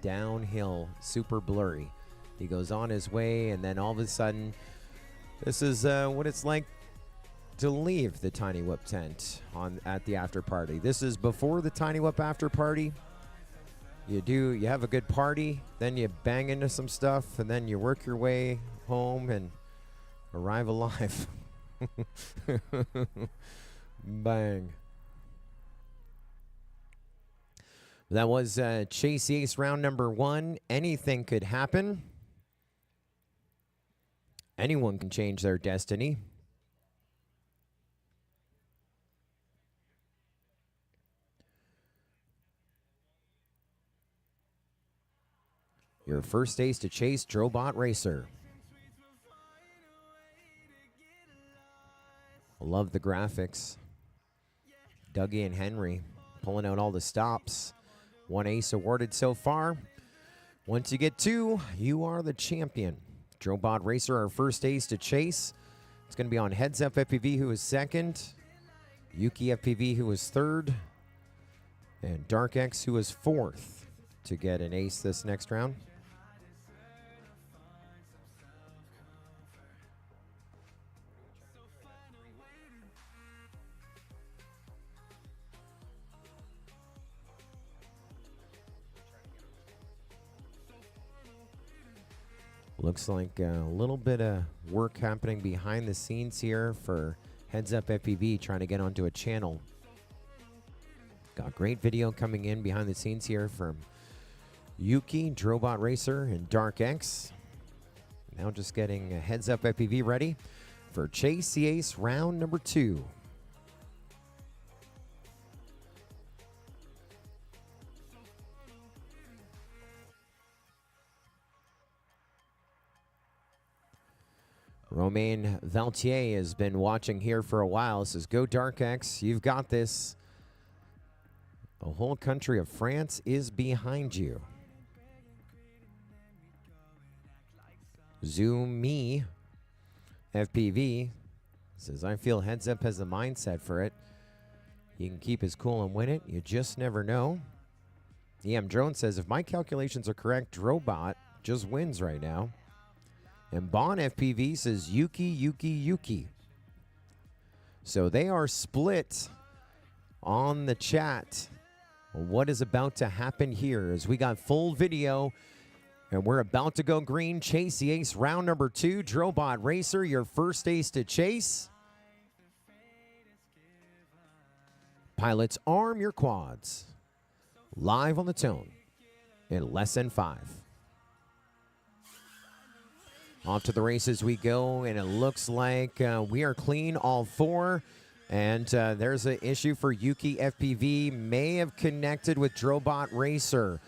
downhill, super blurry. He goes on his way, and then all of a sudden, this is what it's like to leave the Tiny Whip tent at the after party. This is before the Tiny Whip after party. You have a good party, then you bang into some stuff, and then you work your way home and arrive alive. Bang. That was Chase the Ace round number 1. Anything could happen. Anyone can change their destiny. Your first ace to chase, Drobot Racer. Love the graphics. Dougie and Henry pulling out all the stops. 1 ace awarded so far. Once you get 2, you are the champion. Drobot Racer, our first ace to chase. It's going to be on Heads Up FPV, who is second. Yuki FPV, who is third. And Dark X, who is fourth, to get an ace this next round. Looks like a little bit of work happening behind the scenes here for Heads Up FPV, trying to get onto a channel. Got great video coming in behind the scenes here from Yuki, Drobot Racer, and Dark X. Now just getting Heads Up FPV ready for Chase the Ace round number 2. Romain Valtier has been watching here for a while. Says, go Dark X, you've got this. The whole country of France is behind you. Zoom Me FPV says, I feel Heads Up has the mindset for it. He can keep his cool and win it. You just never know. EM Drone says, if my calculations are correct, Drobot just wins right now. And Bon FPV says Yuki, Yuki, Yuki. So they are split on the chat. What is about to happen here as we got full video and we're about to go green. Chase the Ace round number 2. Drobot Racer, your first ace to chase. Pilots, arm your quads. Live on the tone in less than 5. Off to the races we go, and it looks like we are clean, all 4. And there's an issue for Yuki FPV. May have connected with Drobot Racer.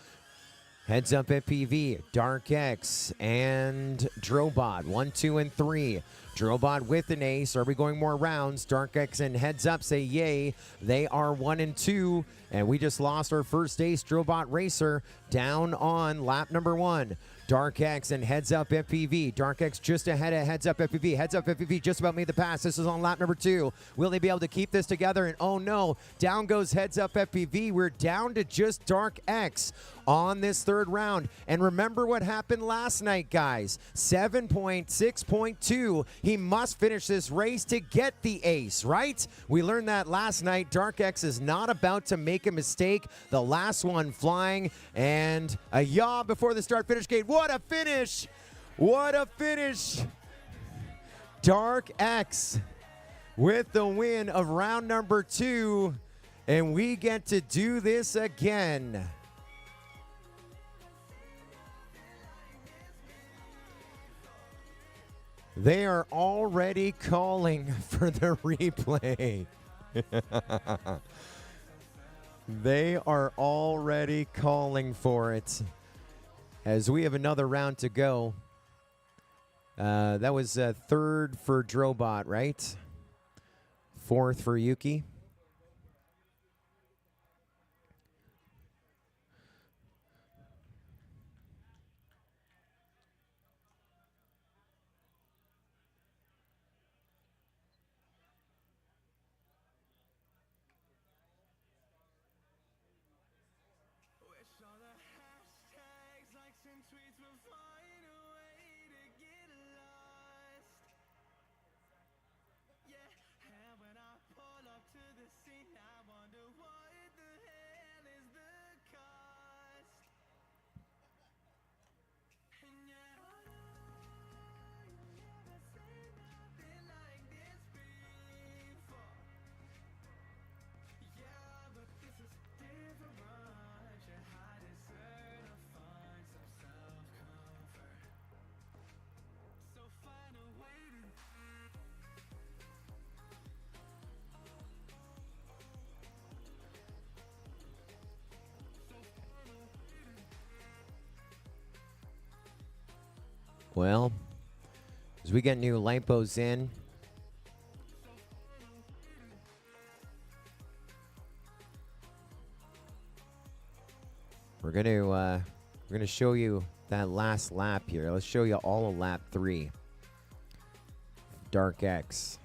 Heads Up FPV, Dark X, and Drobot. 1, 2, and 3. Drobot with an ace. Are we going more rounds? Dark X and Heads Up say yay. They are 1 and 2. And we just lost our first ace, Drobot Racer, down on lap number 1. Dark X and Heads Up FPV. Dark X just ahead of Heads Up FPV. Heads Up FPV just about made the pass. This is on lap number 2. Will they be able to keep this together? And oh no, down goes Heads Up FPV. We're down to just Dark X on this third round. And remember what happened last night, guys. 7.6.2. He must finish this race to get the ace, right? We learned that last night. Dark X is not about to make a mistake. The last one flying, and a yaw before the start-finish gate. What a finish! What a finish! Dark X with the win of round number 2, and we get to do this again. They are already calling for the replay. They are already calling for it. As we have another round to go. That was third for Drobot, right? Fourth for Yuki. Tweets will find a way to get lost. Yeah, and when I pull up to the scene, I wonder what the hell is the cost. And yeah, I know you never seen nothing like this before. Yeah, but this is different. You had to search to find some self-comfort. So find a way to Well, as we get new lipos in, we're gonna show you that last lap here. Let's show you all of lap 3. Dark X.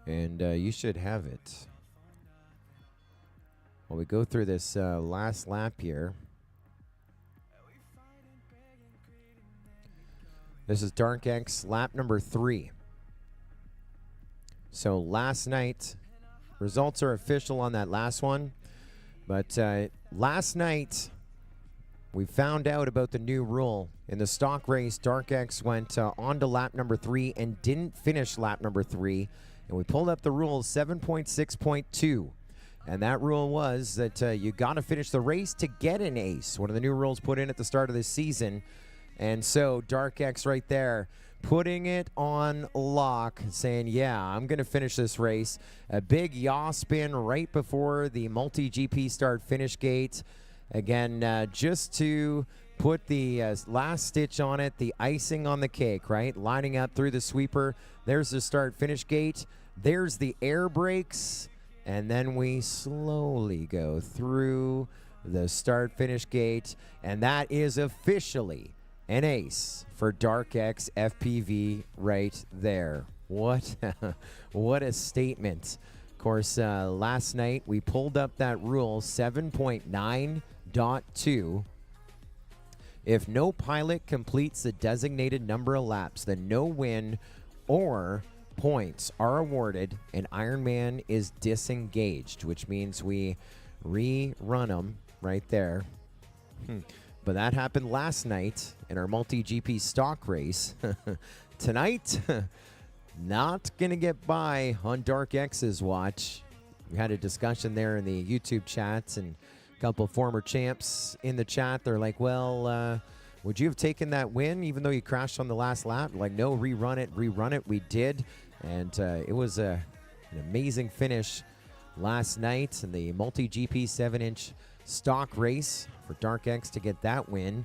And you should have it. While we go through this last lap here. This is Dark X lap number 3. So last night, results are official on that last one. But last night, we found out about the new rule. In the stock race, Dark X went on to lap number 3 and didn't finish lap number 3. And we pulled up the rules 7.6.2. And that rule was that you got to finish the race to get an ace. One of the new rules put in at the start of this season. And so Dark X right there, putting it on lock, saying, yeah, I'm going to finish this race. A big yaw spin right before the MultiGP start finish gate. Again, just to put the last stitch on it, the icing on the cake, right? Lining up through the sweeper. There's the start finish gate. There's the air brakes. And then we slowly go through the start finish gate. And that is officially an ace for Dark X FPV right there. What, what a statement. Of course, last night we pulled up that rule 7.9.2. If no pilot completes the designated number of laps, then no win or points are awarded and Ironman is disengaged, which means we rerun them right there. But that happened last night in our MultiGP stock race. Tonight, not going to get by on Dark X's watch. We had a discussion there in the YouTube chats and a couple of former champs in the chat. They're like, well, would you have taken that win even though you crashed on the last lap? Like, no, rerun it. We did. And it was an amazing finish last night in the MultiGP 7-inch stock race for Dark X to get that win.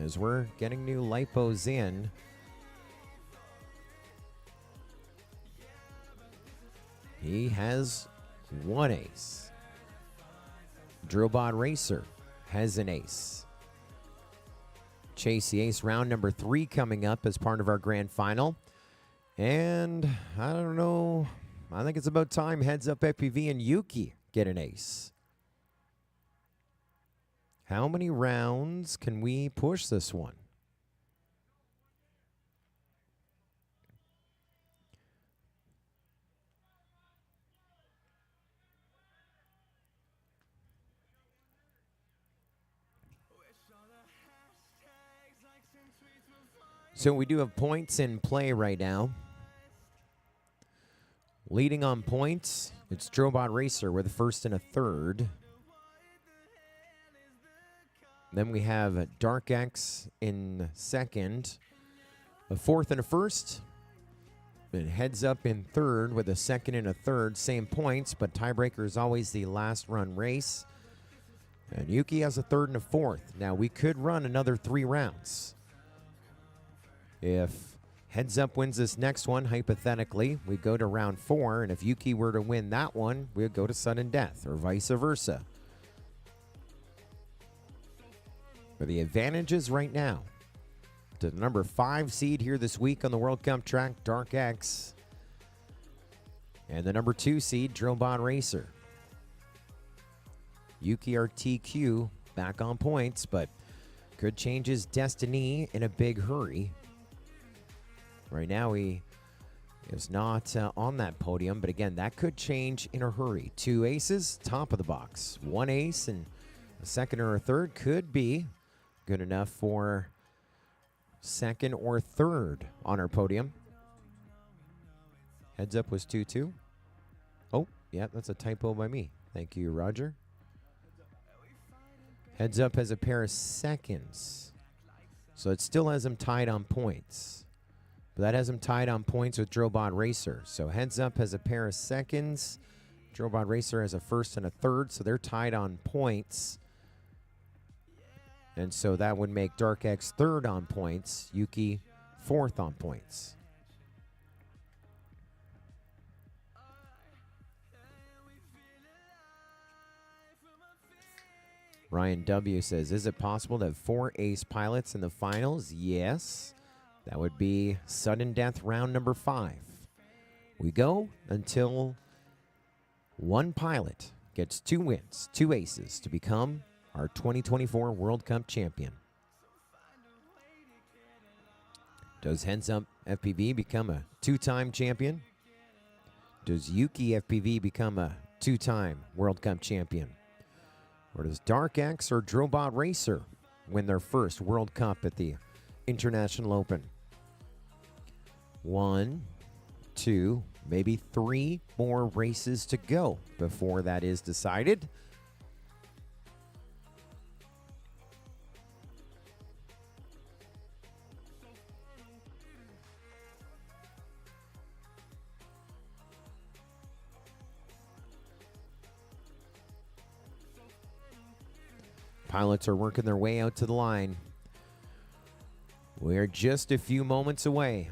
As we're getting new lipos in. He has one ace. Drillbot Racer has an ace. Chase the Ace, round number 3 coming up as part of our grand final. And I don't know, I think it's about time Heads Up FPV and Yuki get an ace. How many rounds can we push this one? So we do have points in play right now. Leading on points, it's Drillbot Racer with a first and a third. Then we have Dark X in second, a fourth and a first. And Heads Up in third with a second and a third, same points, but tiebreaker is always the last run race. And Yuki has a third and a fourth. Now we could run another 3 rounds. If Heads Up wins this next one, hypothetically, we go to round 4, and if Yuki were to win that one, we would go to sudden death, or vice versa. But the advantages right now to the number 5 seed here this week on the World Cup track, Dark X, and the number 2 seed, Drillbot Racer. Yuki RTQ back on points, but could change his destiny in a big hurry. Right now, he is not on that podium, but again, that could change in a hurry. 2 aces, top of the box. 1 ace and a second or a third could be good enough for second or third on our podium. Heads Up was 2-2. Oh, yeah, that's a typo by me. Thank you, Roger. Heads Up has a pair of seconds, so it still has him tied on points. But that has him tied on points with Drillbot Racer. So Heads Up has a pair of seconds. Drillbot Racer has a first and a third, so they're tied on points. And so that would make Dark X third on points, Yuki fourth on points. Ryan W. says, is it possible to have 4 ace pilots in the finals? Yes. That would be sudden death round number 5. We go until one pilot gets 2 wins, 2 aces to become our 2024 World Cup champion. Does Heads Up FPV become a 2-time champion? Does Yuki FPV become a 2-time World Cup champion? Or does Dark X or Drillbot Racer win their first World Cup at the International Open? 1, 2, maybe 3 more races to go before that is decided. Pilots are working their way out to the line. We're just a few moments away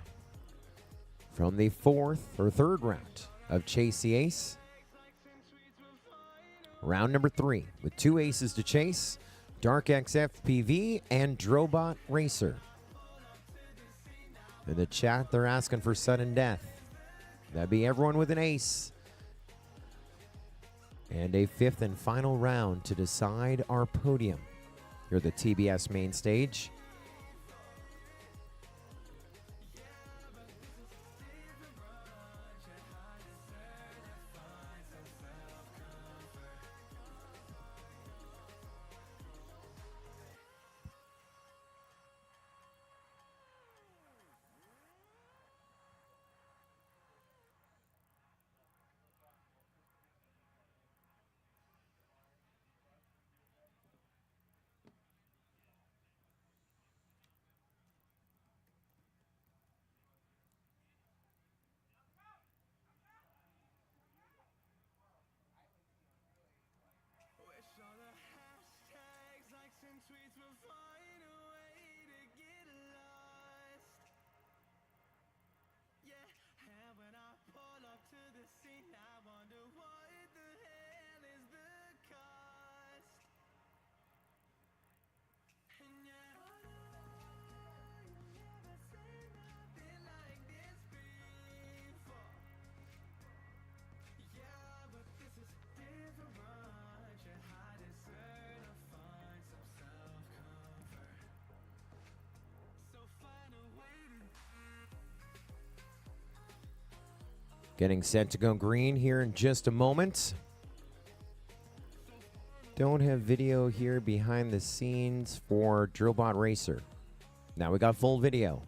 from the 4th or 3rd round of Chase the Ace. Round number 3 with 2 aces to chase, Dark X FPV and Drillbot Racer. In the chat, they're asking for sudden death. That'd be everyone with an ace. And a 5th and final round to decide our podium here at the TBS main stage. Getting set to go green here in just a moment. Don't have video here behind the scenes for Drillbot Racer. Now we got full video.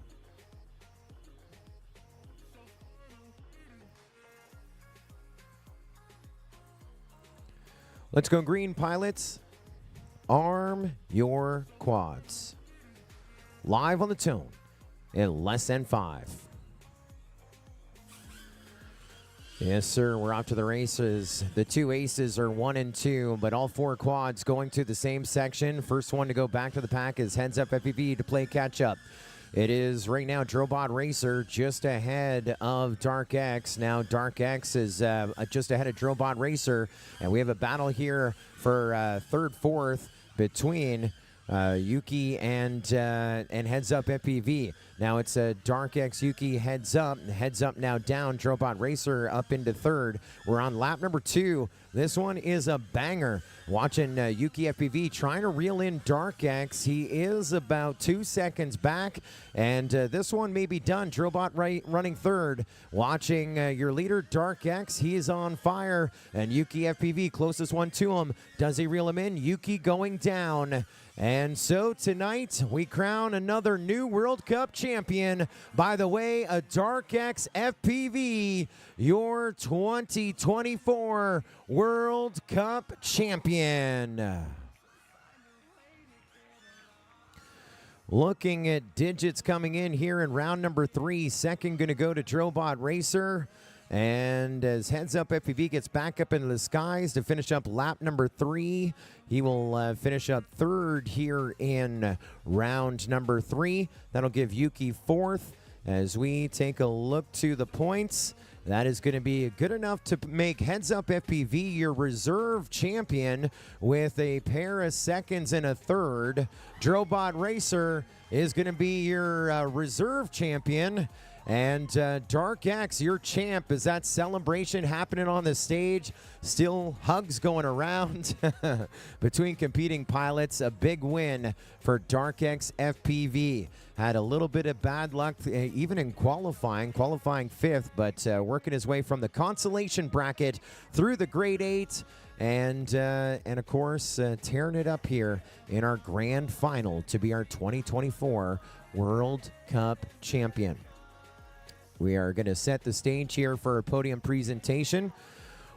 Let's go green, pilots. Arm your quads. Live on the tone in less than 5. Yes, sir. We're off to the races. The 2 aces are 1 and 2, but all 4 quads going to the same section. First one to go back to the pack is Heads Up FPV to play catch up. It is right now Drillbot Racer just ahead of Dark X. Now Dark X is just ahead of Drillbot Racer, and we have a battle here for third, fourth between Yuki and Heads Up FPV. Now it's Dark X, Yuki, Heads Up now down. Drillbot Racer up into third. We're on lap number 2. This one is a banger. Watching Yuki FPV trying to reel in Dark X. He is about 2 seconds back, and this one may be done. Drillbot running third. Watching your leader, Dark X. He is on fire, and Yuki FPV, closest one to him. Does he reel him in? Yuki going down. And so tonight, we crown another new World Cup champion. By the way, a Dark X FPV, your 2024 World Cup champion. Looking at digits coming in here in round number 3. Second going to go to Drillbot Racer. And as Heads Up FPV gets back up into the skies to finish up lap number 3, he will finish up third here in round number 3. That'll give Yuki fourth. As we take a look to the points, that is going to be good enough to make Heads Up FPV your reserve champion with a pair of seconds and a third. Drillbot Racer is going to be your reserve champion. And Dark X, your champ. Is that celebration happening on the stage? Still hugs going around between competing pilots. A big win for Dark X FPV. Had a little bit of bad luck even in qualifying 5th, but working his way from the consolation bracket through the grade 8. And of course, tearing it up here in our grand final to be our 2024 World Cup champion. We are going to set the stage here for a podium presentation.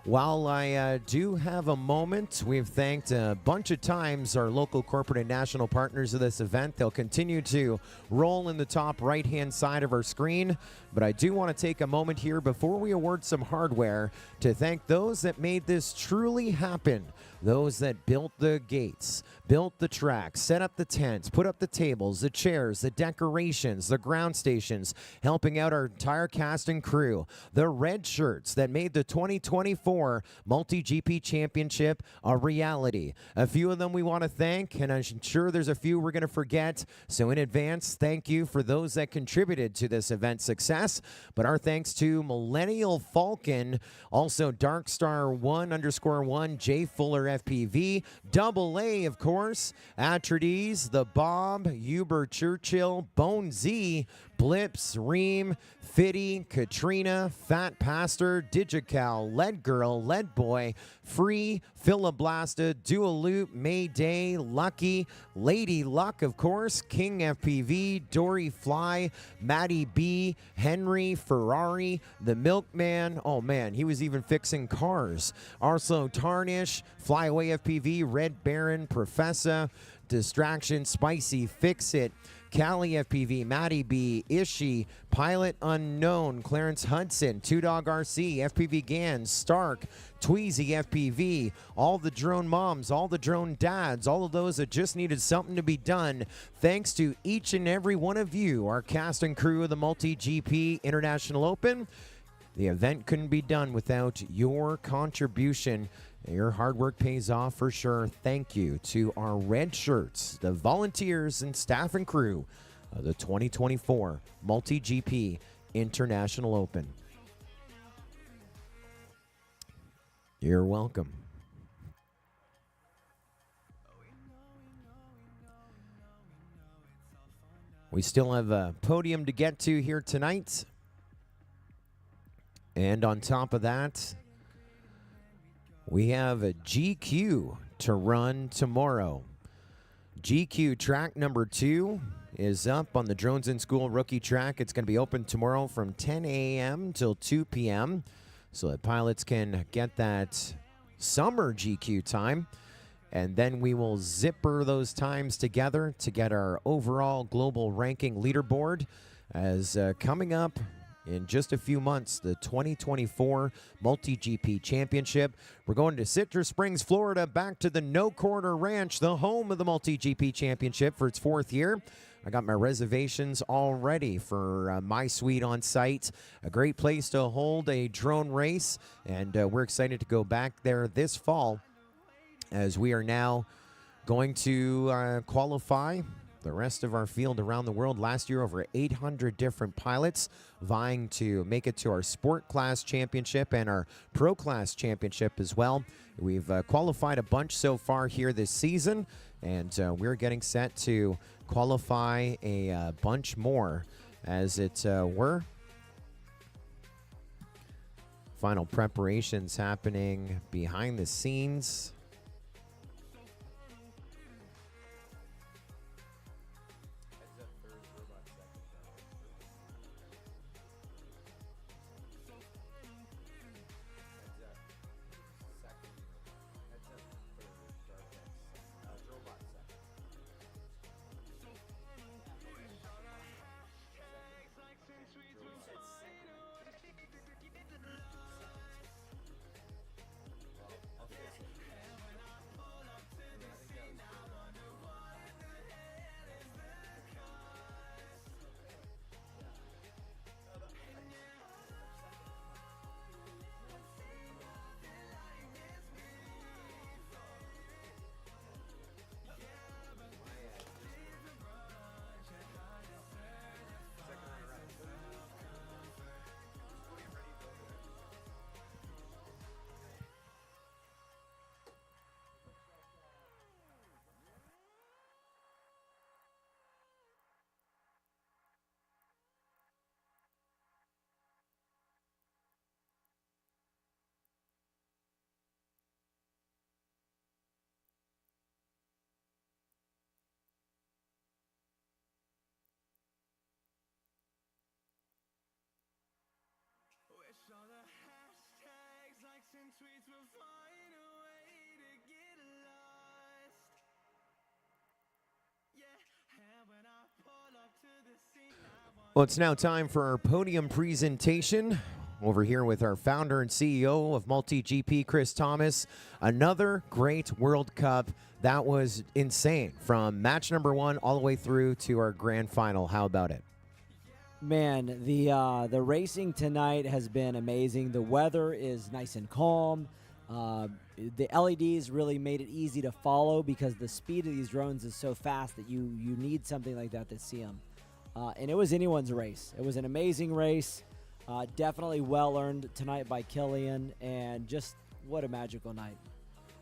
While I do have a moment, we've thanked a bunch of times our local corporate and national partners of this event. They'll continue to roll in the top right-hand side of our screen. But I do want to take a moment here before we award some hardware to thank those that made this truly happen. Those that built the gates, built the track, set up the tents, put up the tables, the chairs, the decorations, the ground stations, helping out our entire cast and crew. The red shirts that made the 2024 MultiGP Championship a reality. A few of them we want to thank, and I'm sure there's a few we're going to forget. So in advance, thank you for those that contributed to this event's success. But our thanks to Millennial Falcon, also Darkstar1_1, Jay Fuller FPV, Double A, of course, Atrides, The Bob, Uber Churchill, Bone Z, Blips, Reem, Fitty, Katrina, Fat Pastor, Digical, Lead Girl, Lead Boy, Free, Philoblasta, Dualoop, Mayday, Lucky, Lady Luck, of course, King FPV, Dory Fly, Maddie B, Henry, Ferrari, The Milkman. Oh man, he was even fixing cars. Arlo Tarnish, Flyaway FPV, Red Baron, Professor, Distraction, Spicy, Fix It, Cali FPV, Maddie B, Ishi, Pilot Unknown, Clarence Hudson, Two Dog RC, FPV Gans, Stark, Tweezy FPV, all the drone moms, all the drone dads, all of those that just needed something to be done. Thanks to each and every one of you, our cast and crew of the MultiGP International Open. The event couldn't be done without your contribution. Your hard work pays off for sure. Thank you to our red shirts, the volunteers and staff and crew of the 2024 MultiGP International Open. You're welcome. We still have a podium to get to here tonight. And on top of that, we have a GQ to run tomorrow. GQ track number 2 is up on the Drones in School rookie track. It's going to be open tomorrow from 10 a.m. till 2 p.m. so that pilots can get that summer GQ time. And then we will zipper those times together to get our overall global ranking leaderboard as coming up in just a few months, the 2024 MultiGP Championship. We're going to Citrus Springs, Florida, back to the No Corner Ranch, the home of the MultiGP Championship for its 4th year. I got my reservations all ready for my suite on site. A great place to hold a drone race, and we're excited to go back there this fall as we are now going to qualify the rest of our field around the world. Last year, over 800 different pilots vying to make it to our Sport Class Championship and our Pro Class Championship as well. We've qualified a bunch so far here this season, and we're getting set to qualify a bunch more as it were. Final preparations happening behind the scenes. Wish all the hashtags, likes, and tweets will find a way to get lost. Yeah, and when I pull up to the scene, Well, it's now time for our podium presentation. Over here with our founder and CEO of MultiGP, Chris Thomas. Another great World Cup. That was insane. From match number 1 all the way through to our grand final. How about it? Man, the racing tonight has been amazing. The weather is nice and calm. The LEDs really made it easy to follow because the speed of these drones is so fast that you need something like that to see them. And it was anyone's race. It was an amazing race. Definitely well earned tonight by Killian, and just what a magical night.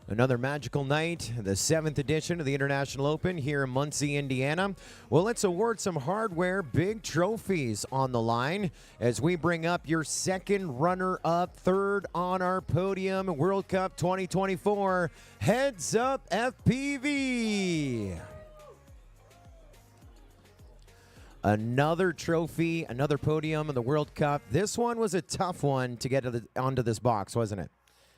Another magical night, the 7th edition of the International Open here in Muncie, Indiana. Well, let's award some hardware, big trophies on the line as we bring up your second runner-up, third on our podium, World Cup 2024, Heads Up FPV. Another trophy, another podium in the World Cup. This one was a tough one to get onto this box, wasn't it?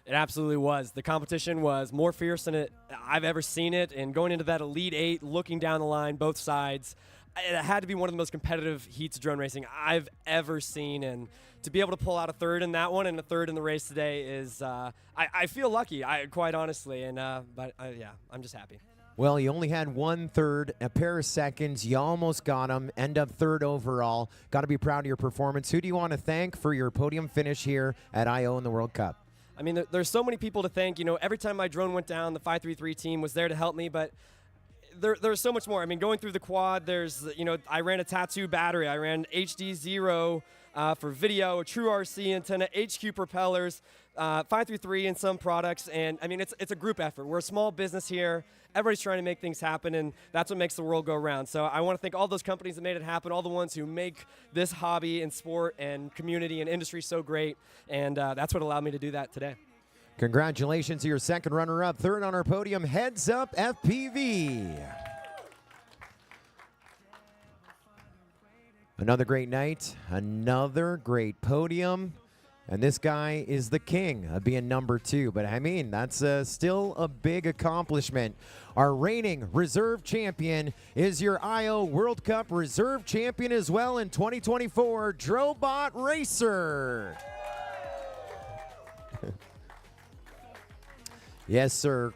It absolutely was. The competition was more fierce than I've ever seen it, and going into that Elite 8, looking down the line, both sides, it had to be one of the most competitive heats of drone racing I've ever seen, and to be able to pull out a third in that one and a third in the race today is, I feel lucky, quite honestly, and yeah, I'm just happy. Well, you only had 1/3, a pair of seconds. You almost got them. End up third overall. Got to be proud of your performance. Who do you want to thank for your podium finish here at I/O in the World Cup? I mean, there's so many people to thank. You know, every time my drone went down, the 533 team was there to help me, but there's so much more. I mean, going through the quad, there's, you know, I ran a Tattoo battery. I ran HD0 for video, a true RC antenna, HQ propellers, 533 in some products. And I mean, it's a group effort. We're a small business here. Everybody's trying to make things happen, and that's what makes the world go round. So I want to thank all those companies that made it happen, all the ones who make this hobby and sport and community and industry so great. And that's what allowed me to do that today. Congratulations to your second runner-up. Third on our podium, Heads Up FPV. Another great night, another great podium. And this guy is the king of being number 2. But I mean, that's still a big accomplishment. Our reigning reserve champion is your IO World Cup reserve champion as well in 2024, Drobot Racer. Yes, sir.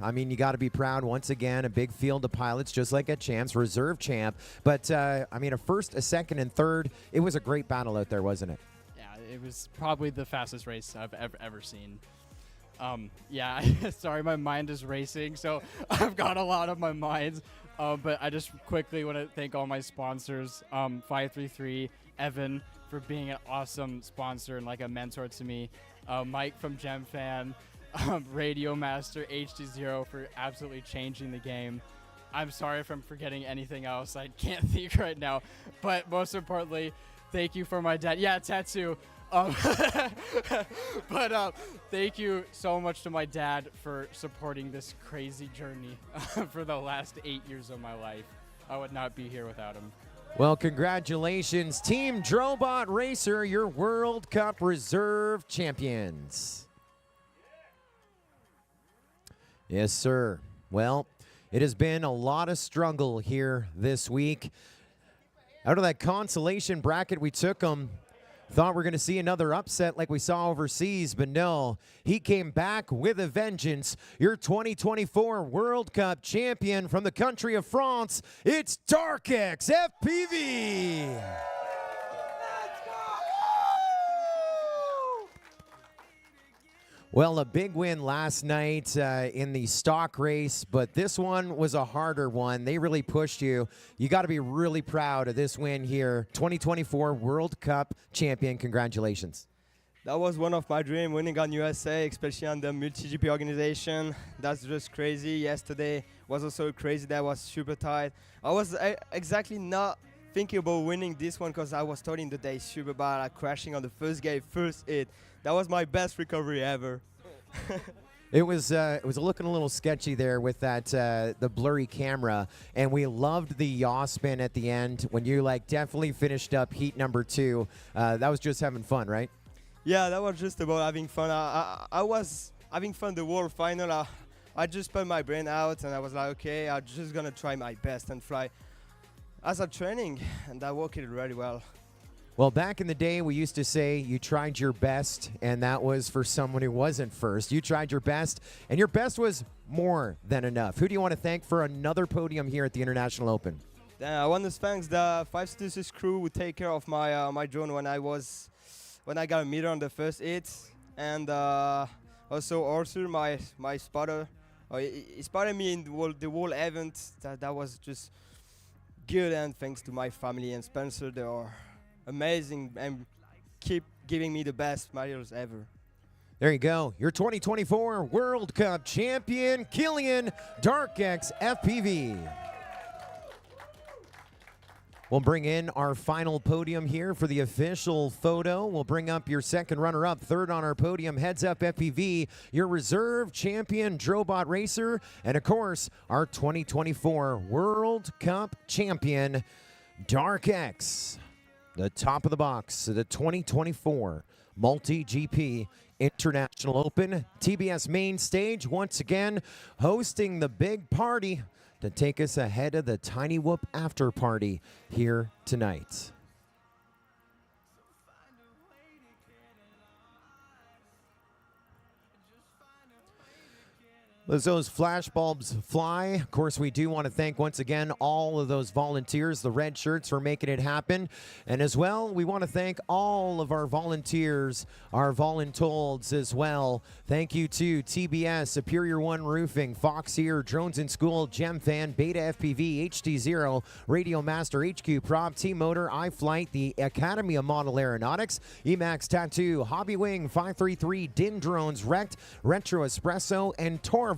I mean, you got to be proud. Once again, a big field of pilots, just like at Champs, reserve champ. But, I mean, a first, a second, and third, it was a great battle out there, wasn't it? It was probably the fastest race I've ever seen. Yeah, sorry, my mind is racing, so I've got a lot on my mind. But I just quickly want to thank all my sponsors, 533, Evan, for being an awesome sponsor and like a mentor to me, Mike from GemFan, Radio Master, HD0 for absolutely changing the game. I'm sorry if I'm forgetting anything else. I can't think right now. But most importantly, thank you for my dad. Yeah, tattoo. But thank you so much to my dad for supporting this crazy journey for the last 8 years of my life. I would not be here without him. Well, congratulations, Team Drobot Racer, your World Cup Reserve champions. Yes, sir. Well, it has been a lot of struggle here this week. Out of that consolation bracket, we took them. Thought we're going to see another upset like we saw overseas, but no. He came back with a vengeance. Your 2024 World Cup champion from the country of France, it's DarkX FPV. Well, a big win last night in the stock race, but this one was a harder one. They really pushed you. You got to be really proud of this win here. 2024 World Cup champion. Congratulations. That was one of my dreams, winning on USA, especially on the MultiGP organization. That's just crazy. Yesterday was also crazy. That was super tight. I was exactly not thinking about winning this one because I was starting the day super bad, like crashing on the first game, first hit. That was my best recovery ever. It was looking a little sketchy there with that the blurry camera, and we loved the yaw spin at the end when you like definitely finished up heat number 2. That was just having fun, right? Yeah, that was just about having fun. I was having fun the whole final. I just put my brain out and I was like, okay, I'm just gonna try my best and fly as a training, and that worked really well. Well, back in the day, we used to say you tried your best, and that was for someone who wasn't first. You tried your best, and your best was more than enough. Who do you want to thank for another podium here at the International Open? I want to thank the 566 crew who take care of my my drone when I got a meter on the first hit, and also Arthur, my spotter. He spotted me in the whole event. That was just good, and thanks to my family and Spencer, they are amazing and keep giving me the best medals ever. There you go. Your 2024 World Cup champion, Killian DarkX FPV. We'll bring in our final podium here for the official photo. We'll bring up your second runner-up, third on our podium, Heads Up FPV, your reserve champion, Drobot Racer, and of course, our 2024 World Cup champion, DarkX. The top of the box, the 2024 MultiGP International Open. TBS main stage, once again, hosting the big party to take us ahead of the Tiny Whoop after party here tonight. As those flash bulbs fly, of course, we do want to thank once again all of those volunteers, the red shirts, for making it happen. And as well, we want to thank all of our volunteers, our voluntolds as well. Thank you to TBS, Superior One Roofing, Fox Here, Drones in School, GemFan, Beta FPV, HD0, Radio Master, HQ Prop, T-Motor, iFlight, the Academy of Model Aeronautics, Emax Tattoo, Hobby Wing, 533, DIN Drones, Rect, Retro Espresso, and Torval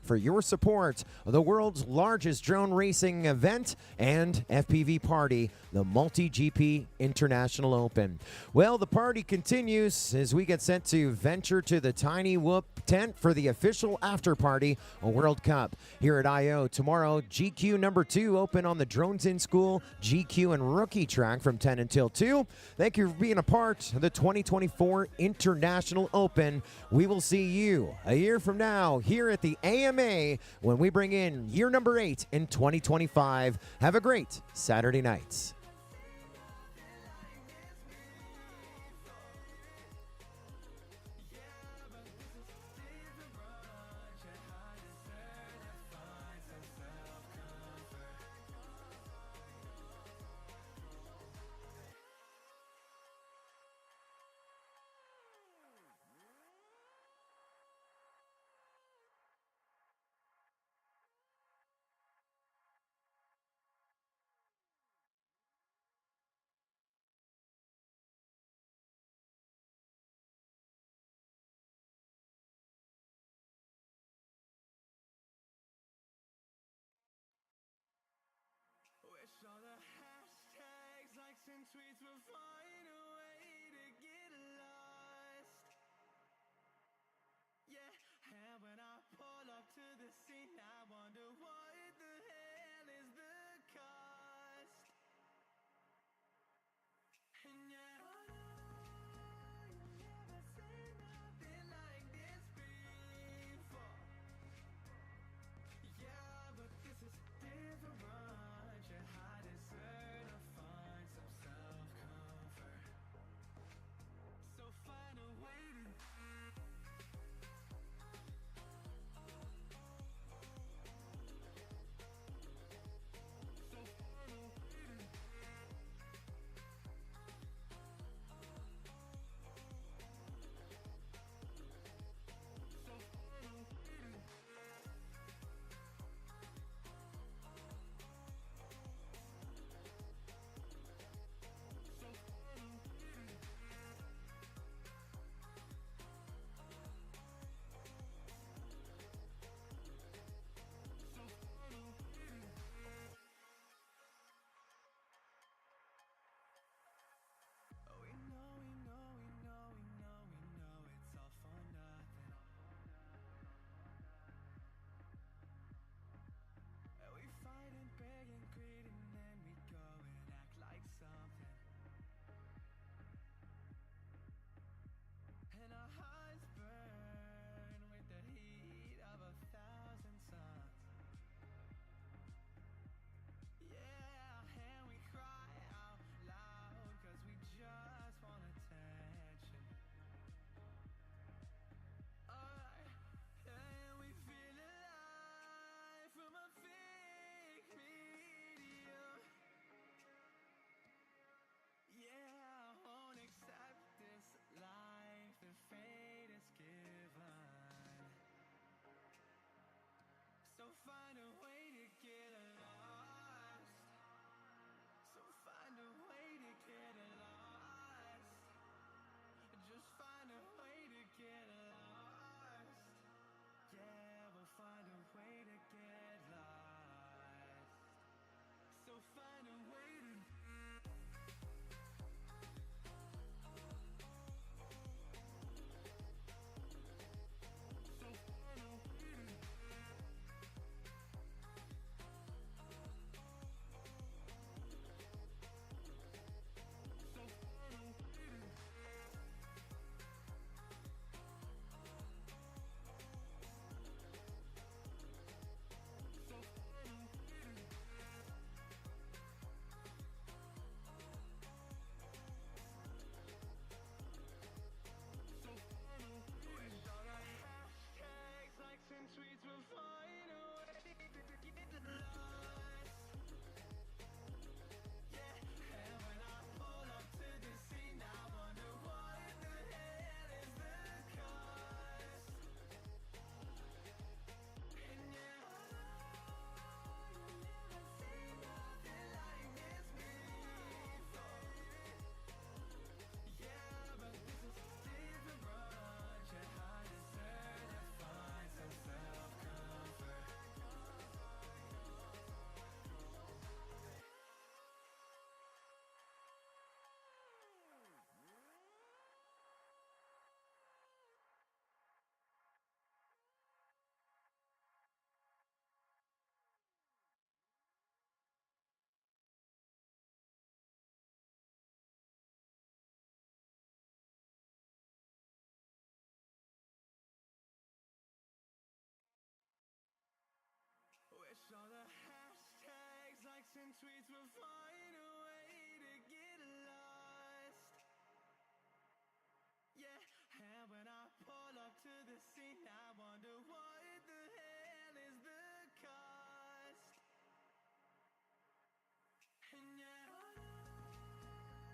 for your support of the world's largest drone racing event and FPV party, the MultiGP International Open. Well, the party continues as we get set to venture to the Tiny Whoop tent for the official after party of World Cup here at I.O. Tomorrow, GQ number 2 open on the Drones in School GQ and Rookie track from 10 until 2. Thank you for being a part of the 2024 International Open. We will see you a year from now here at the AMA when we bring in year number 8 in 2025. Have a great Saturday night. Wish all the hashtags, likes, and tweets would find a way to get lost. Yeah, and when I pull up to the scene, I wonder what the hell is the cost. And yet I know you've never seen nothing like this before. Yeah, but this is different. You hide desert to find some self-comfort. So find a way to and tweets will find a way to get lost. Yeah, and when I pull up to the scene, I wonder what the hell is the cost. And yet, oh no,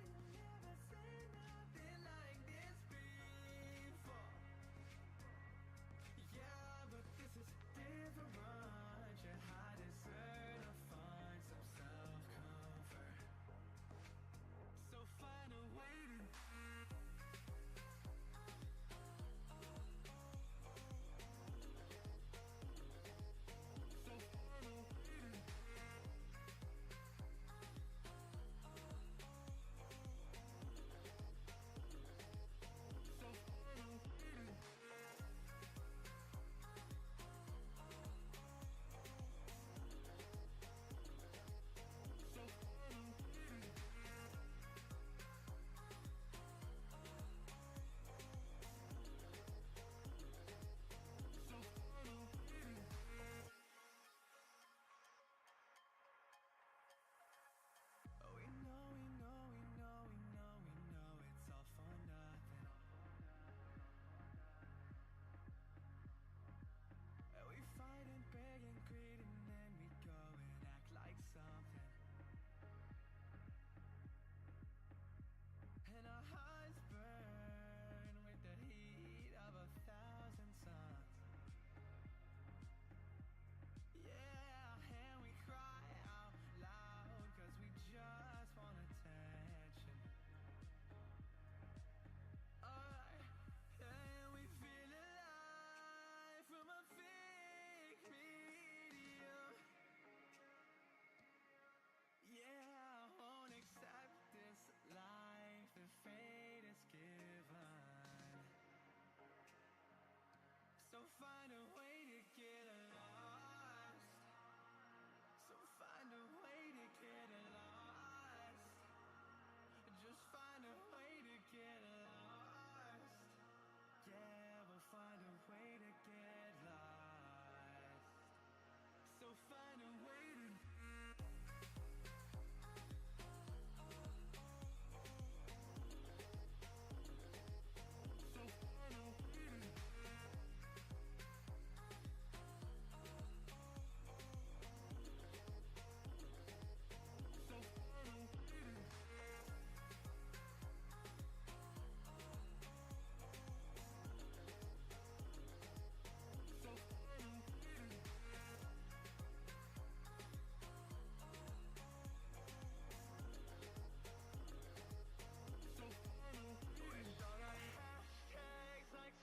you never seen nothing like this before. Yeah, but this is different. You had to search to find some self-comfort. So find a way to it's all for nothing. We fight and beg and greed, and then we go and act like something. And our hearts burn with the heat of 1,000 suns. Yeah, and we cry out loud 'cause we just want attention. And we feel alive from a fake medium. Yeah, I won't accept this life the fate is given. So find a way to get lost. So find a way to get lost. Just find a way to get lost. Yeah, we'll find a way to get lost. So find a way to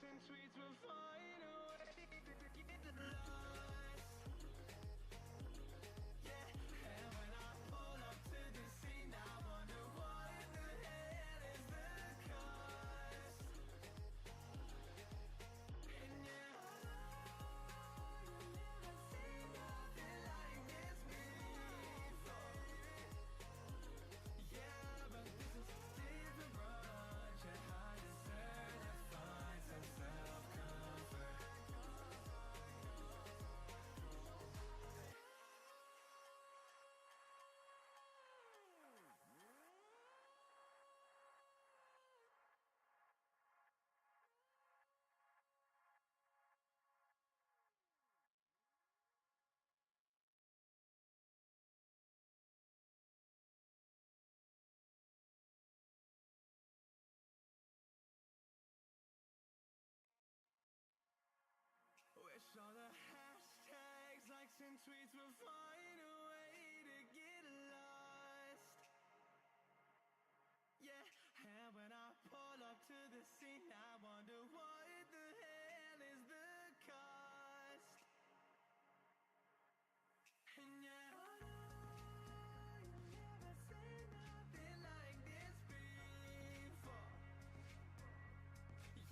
and tweets will find a way to get lost. Yeah, and when I pull up to the scene, I wonder what the hell is the cost. And yeah, oh, you never seen nothing like this before. Yeah, but this is different. You had to search to find some self-comfort. Wish all the hashtags, likes, and tweets will find a way to get lost. Yeah, and when I pull up to the scene, I wonder what the hell is the cost. And yeah, oh no, you never seen nothing like this before.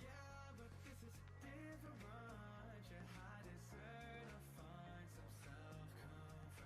Yeah, but this is different. You had to search to find some self-comfort.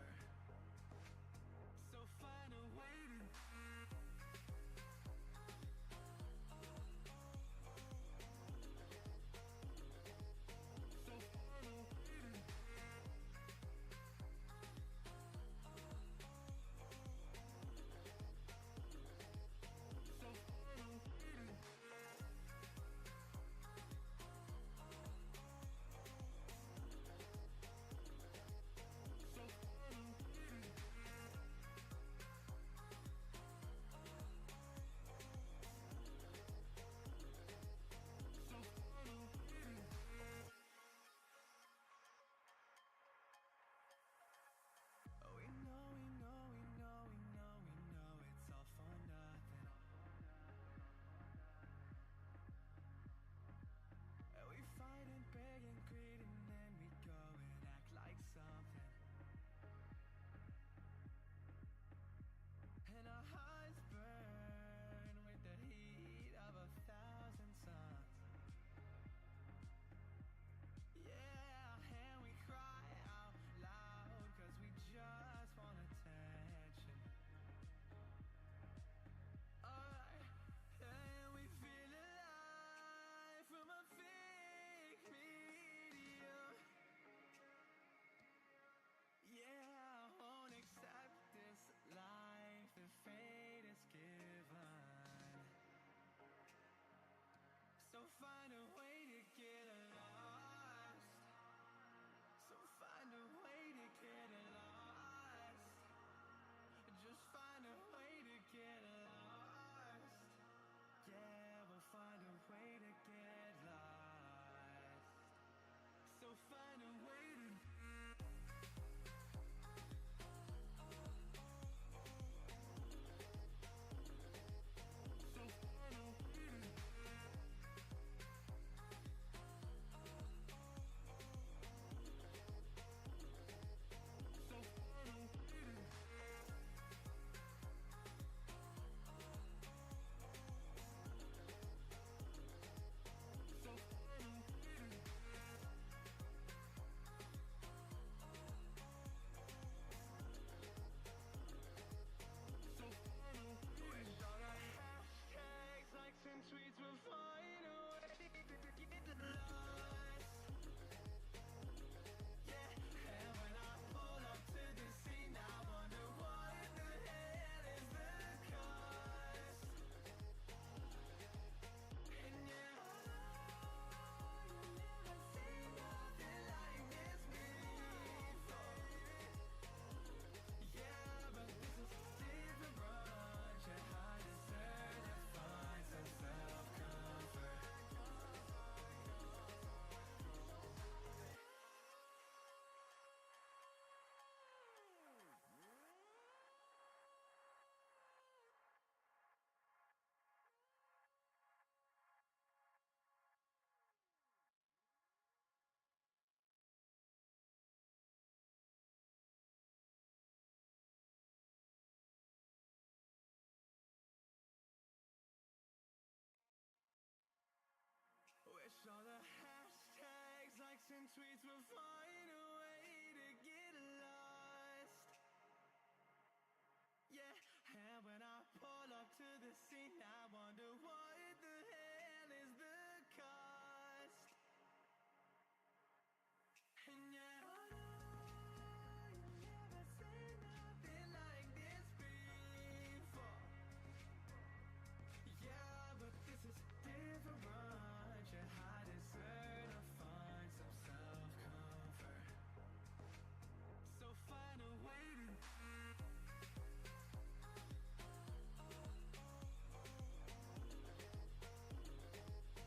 and tweets will find a way to get lost. Yeah, and when I pull up to the scene, I wonder what